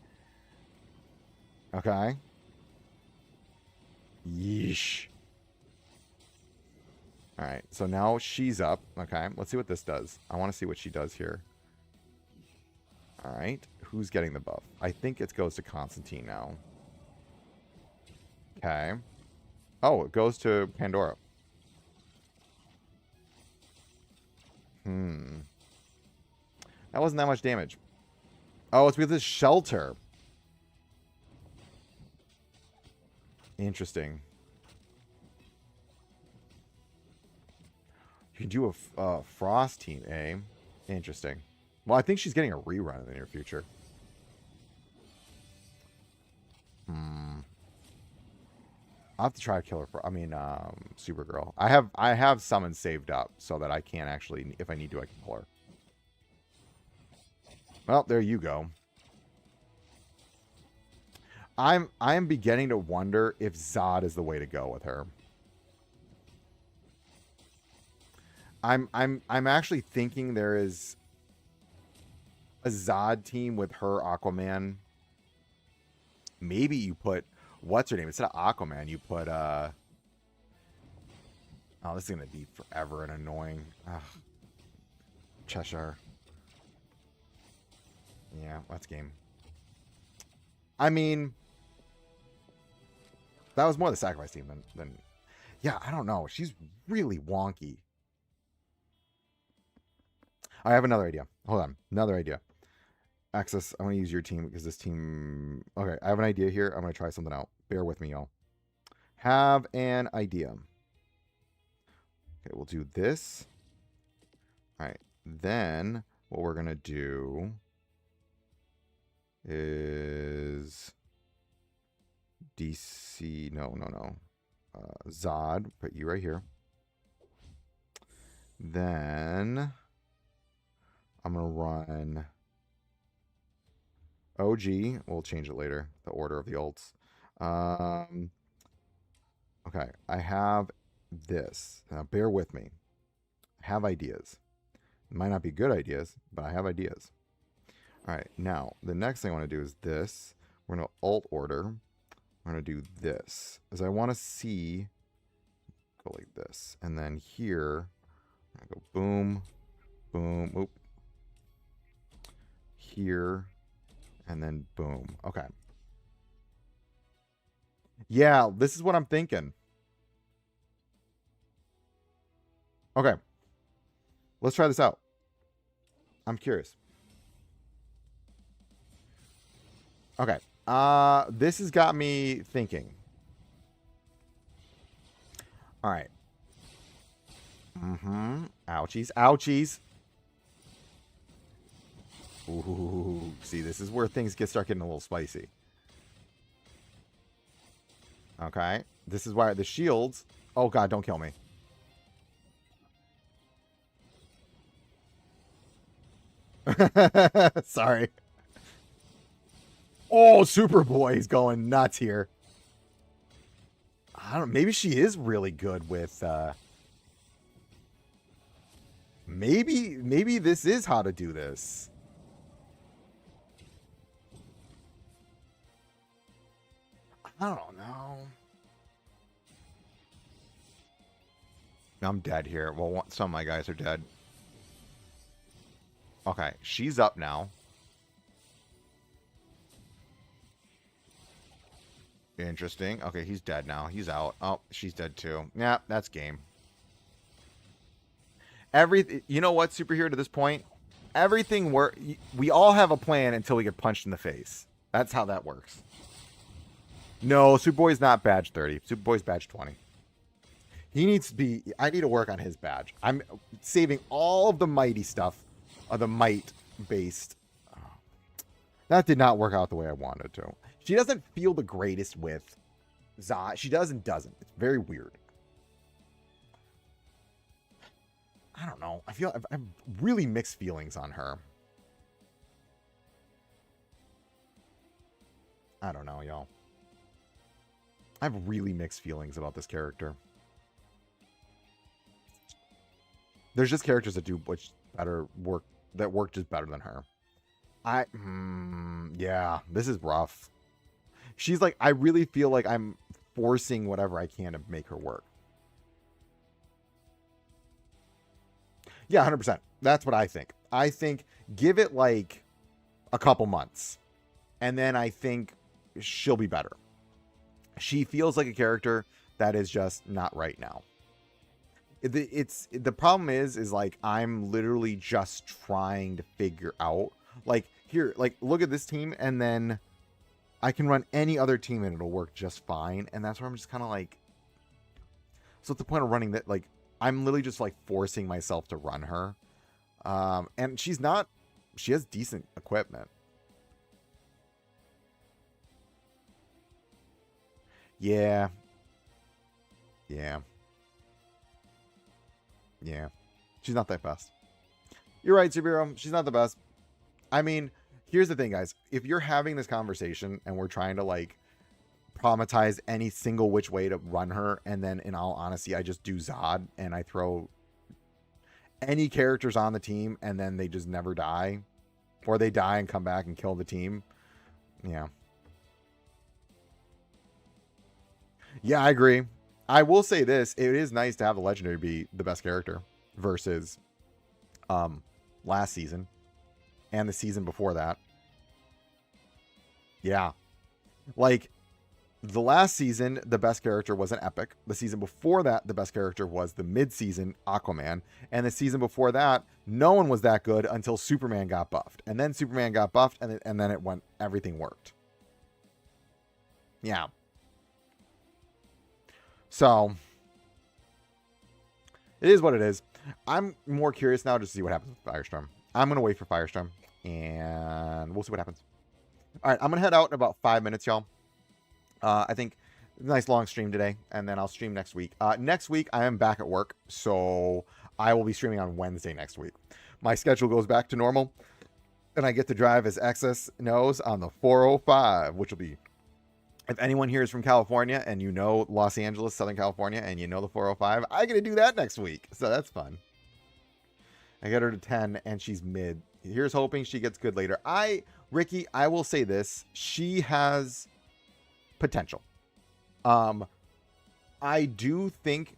Okay. Yeesh. All right, so now she's up. Okay, let's see what this does. I want to see what she does here. All right, who's getting the buff? I think it goes to Constantine now. Okay. Oh, it goes to Pandora. That wasn't that much damage. Oh, it's because it's shelter. Interesting. You can do a Frost team, eh? Interesting. Well, I think she's getting a rerun in the near future. I'll have to try to kill her for, Supergirl. I have summons saved up so that I can actually, if I need to, I can pull her. Well, there you go. I'm beginning to wonder if Zod is the way to go with her. I'm actually thinking there is a Zod team with her, Aquaman. Maybe you put, what's her name? Instead of Aquaman, you put oh, this is gonna be forever and annoying. Ugh. Cheshire. Yeah, that's game. I mean, that was more the sacrifice team than yeah, I don't know. She's really wonky. I have another idea. Hold on. Another idea. Access, I want to use your team because this team... Okay, I have an idea here. I'm going to try something out. Bear with me, y'all. Have an idea. Okay, we'll do this. All right. Then what we're going to do is... DC... No. Zod. Put you right here. Then... I'm going to run... OG. We'll change it later. The order of the ults. Okay. I have this. Now, bear with me. I have ideas. It might not be good ideas, but I have ideas. All right. Now, the next thing I want to do is this. We're going to alt order. We're going to do this. As I want to see... Go like this. And then here... I go boom. Boom. Oop. Here... And then boom. Okay. Yeah, this is what I'm thinking. Okay. Let's try this out. I'm curious. Okay. This has got me thinking. All right. Ouchies. Ouchies. Ooh, see, this is where things start getting a little spicy. Okay. This is why the shields... Oh, God, don't kill me. Sorry. Oh, Superboy's going nuts here. I don't know. Maybe she is really good with... Maybe this is how to do this. I don't know. I'm dead here. Well, some of my guys are dead. Okay, she's up now. Interesting. Okay, he's dead now. He's out. Oh, she's dead too. Yeah, that's game. You know what, superhero, to this point? Everything we all have a plan until we get punched in the face. That's how that works. No, Superboy's not badge 30. Superboy's badge 20. He needs to be... I need to work on his badge. I'm saving all of the mighty stuff. The might-based... That did not work out the way I wanted to. She doesn't feel the greatest with Zod. She does and doesn't. It's very weird. I don't know. I have really mixed feelings on her. I don't know, y'all. I have really mixed feelings about this character. There's just characters that do work just better than her. Yeah, this is rough. She's like, I really feel like I'm forcing whatever I can to make her work. Yeah, 100%. That's what I think. I think give it like a couple months, and then I think she'll be better. She feels like a character that is just not right now. The problem is like I'm literally just trying to figure out, like, here, like, look at this team, and then I can run any other team and it'll work just fine. And that's where I'm just kind of like, so at the point of running that, like, I'm literally just like forcing myself to run her. And she has decent equipment. Yeah. She's not that best. You're right, superhero. She's not the best. I mean, here's the thing, guys. If you're having this conversation and we're trying to like problematize any single which way to run her, and then in all honesty, I just do Zod and I throw any characters on the team and then they just never die, or they die and come back and kill the team. Yeah. Yeah, I agree. I will say this. It is nice to have the legendary be the best character versus last season and the season before that. Yeah. Like, the last season, the best character was an epic. The season before that, the best character was the mid-season Aquaman. And the season before that, no one was that good until Superman got buffed. And then Superman got buffed, and then it went, everything worked. Yeah. So, it is what it is. I'm more curious now to see what happens with Firestorm. I'm going to wait for Firestorm, and we'll see what happens. All right, I'm going to head out in about 5 minutes, y'all. I think nice long stream today, and then I'll stream next week. Next week, I am back at work, so I will be streaming on Wednesday next week. My schedule goes back to normal, and I get to drive, as Access knows, on the 405, which will be, if anyone here is from California and you know Los Angeles, Southern California, and you know the 405, I get to do that next week, so that's fun. I get her to 10, and she's mid. Here's hoping she gets good later. Ricky, I will say this. She has potential. I do think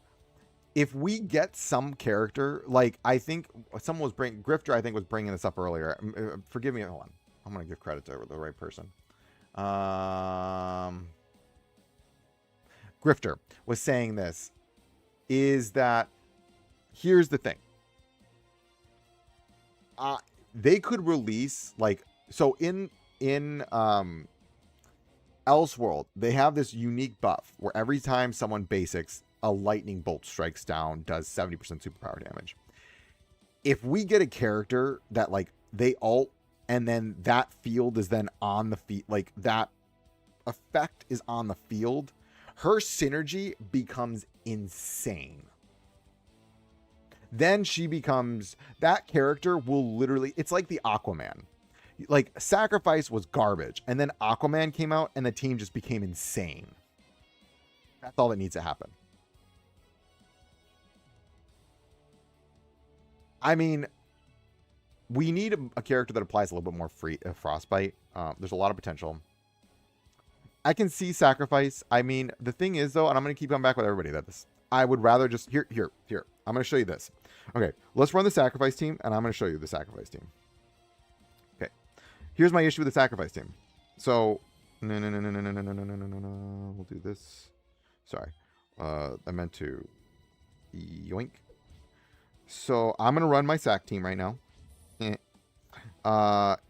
if we get some character, like I think someone was Grifter, I think was bringing this up earlier. Forgive me. Hold on. I'm going to give credit to the right person. Grifter was saying this, is that here's the thing. They could release so in Elseworld, they have this unique buff where every time someone basics, a lightning bolt strikes down, does 70% superpower damage. If we get a character that they ult and then that field is then on the field, that effect is on the field, her synergy becomes insane. Then she becomes, that character will literally, it's like the Aquaman. Sacrifice was garbage, and then Aquaman came out, and the team just became insane. That's all that needs to happen. I mean, we need a character that applies a little bit more frostbite. There's a lot of potential. I can see Sacrifice. I mean, the thing is, though, and I'm going to keep coming back with everybody, that this, I would rather just, here. I'm going to show you this. Okay, let's run the Sacrifice team, and I'm going to show you the Sacrifice team. Here's my issue with the Sacrifice team. So, no. We'll do this. Sorry. I meant to yoink. So, I'm going to run my Sac team right now.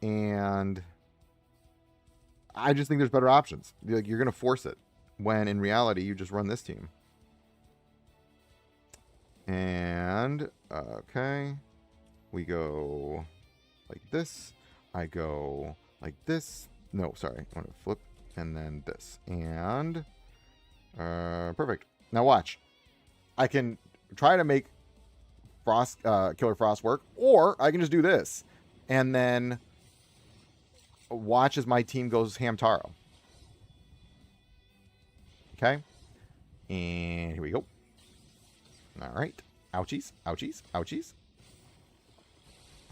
And I just think there's better options. You're going to force it. When, in reality, you just run this team. And, okay. We go like this. I go like this. No, sorry. I want to flip and then this. And perfect. Now watch. I can try to make Killer Frost work, or I can just do this. And then watch as my team goes Hamtaro. Okay. And here we go. All right. Ouchies. Ouchies. Ouchies.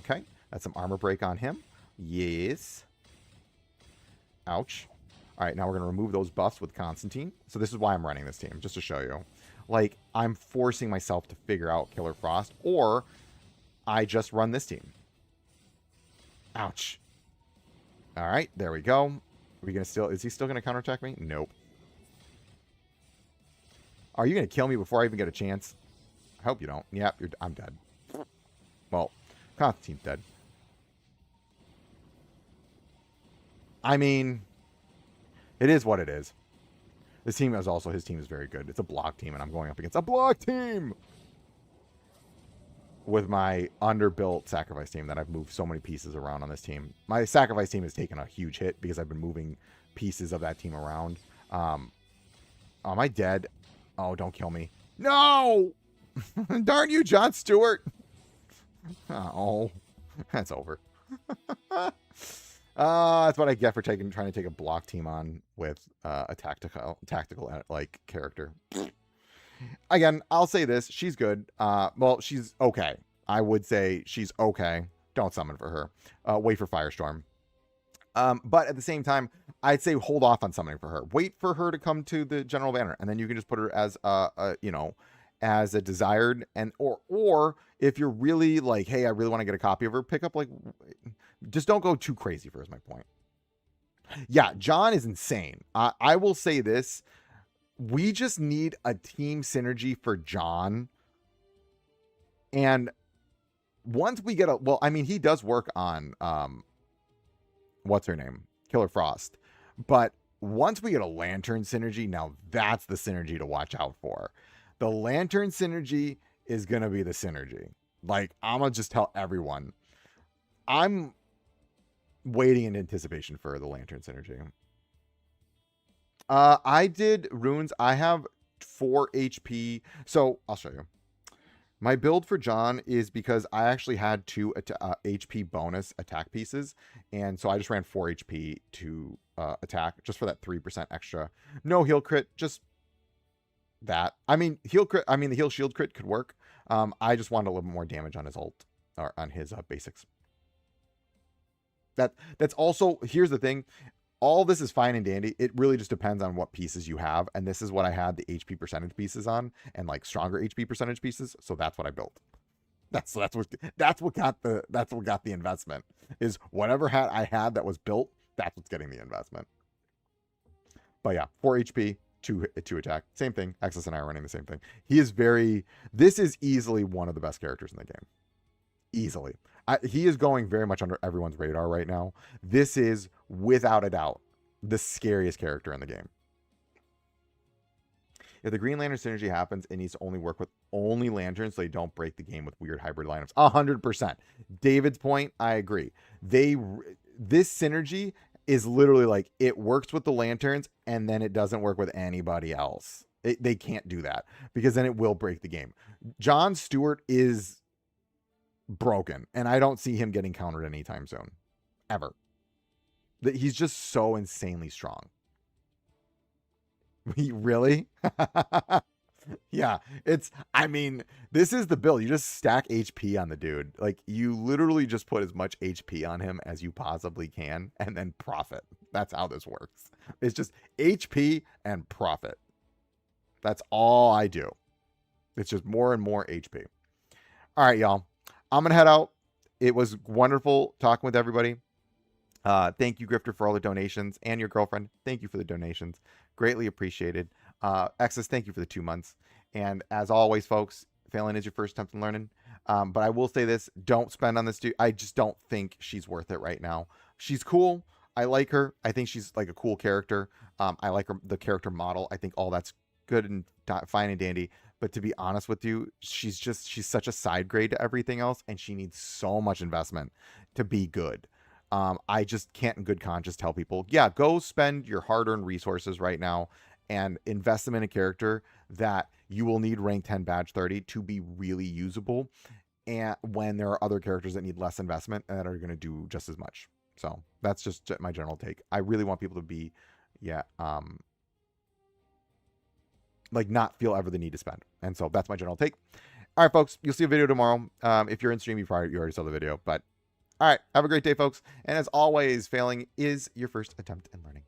Okay. That's some armor break on him. Yes. Ouch. All right, now we're going to remove those buffs with Constantine. So this is why I'm running this team, just to show you. I'm forcing myself to figure out Killer Frost, or I just run this team. Ouch. All right, there we go. Are we going to is he still going to counterattack me? Nope. Are you going to kill me before I even get a chance? I hope you don't. Yep, I'm dead. Well, Constantine's dead. I mean, it is what it is. This team is also, his team is very good. It's a block team, and I'm going up against a block team with my underbuilt Sacrifice team that I've moved so many pieces around on this team. My Sacrifice team has taken a huge hit because I've been moving pieces of that team around. Am I dead? Oh, don't kill me. No! Darn you, Jon Stewart. Oh, that's over. That's what I get for trying to take a block team on with a tactical character. Again, I'll say this: she's good. Well, she's okay. I would say she's okay. Don't summon for her. Wait for Firestorm. But at the same time, I'd say hold off on summoning for her. Wait for her to come to the general banner, and then you can just put her as as a desired, and or if you're really hey, I really want to get a copy of her, pick up just don't go too crazy for her, is my point. Yeah, John is insane. I will say this. We just need a team synergy for John. And once we get a, well, I mean, he does work on, what's her name? Killer Frost. But once we get a Lantern synergy, now that's the synergy to watch out for. The Lantern synergy is going to be the synergy. Like, I'm going to just tell everyone. I'm waiting in anticipation for the Lantern synergy. I did runes. I have 4 HP. So I'll show you. My build for John is because I actually had 2 HP bonus attack pieces. And so I just ran 4 HP to attack just for that 3% extra. No heal crit, just that. I mean, heal crit. I mean, the heal shield crit could work. I just wanted a little more damage on his ult or on his basics. That's also, here's the thing. All this is fine and dandy. It really just depends on what pieces you have. And this is what I had the HP percentage pieces on, and like stronger HP percentage pieces. So that's what I built. That's what got the investment, is whatever hat I had that was built. That's what's getting the investment. But yeah, 4 HP, 2 attack. Same thing. Exus and I are running the same thing. This is easily one of the best characters in the game. Easily. He is going very much under everyone's radar right now. This is, without a doubt, the scariest character in the game. If the Green Lantern synergy happens, it needs to only work with only lanterns so they don't break the game with weird hybrid lineups. 100%. David's point, I agree. This synergy is literally like, it works with the lanterns and then it doesn't work with anybody else. They can't do that because then it will break the game. John Stewart is broken, and I don't see him getting countered anytime soon, ever. He's just so insanely strong. Really? Yeah, I mean, this is the build. You just stack HP on the dude. Like, you literally just put as much HP on him as you possibly can and then profit. That's how this works. It's just HP and profit. That's all I do. It's just more and more HP. All right, y'all. I'm going to head out. It was wonderful talking with everybody. Thank you, Grifter, for all the donations, and your girlfriend. Thank you for the donations. Greatly appreciated. Exus, thank you for the 2 months. And as always, folks, failing is your first attempt in learning. But I will say this, don't spend on this dude. I just don't think she's worth it right now. She's cool. I like her. I think she's like a cool character. I like the character model. I think all that's good and fine and dandy. But to be honest with you, she's such a side grade to everything else, and she needs so much investment to be good. I just can't in good conscience tell people, yeah, go spend your hard-earned resources right now and invest them in a character that you will need rank 10 badge 30 to be really usable, and when there are other characters that need less investment and that are going to do just as much. So that's just my general take. I really want people to be, like, not feel ever the need to spend. And so that's my general take. All right, folks, you'll see a video tomorrow. If you're in stream, you already saw the video. But all right, have a great day, folks. And as always, failing is your first attempt in learning.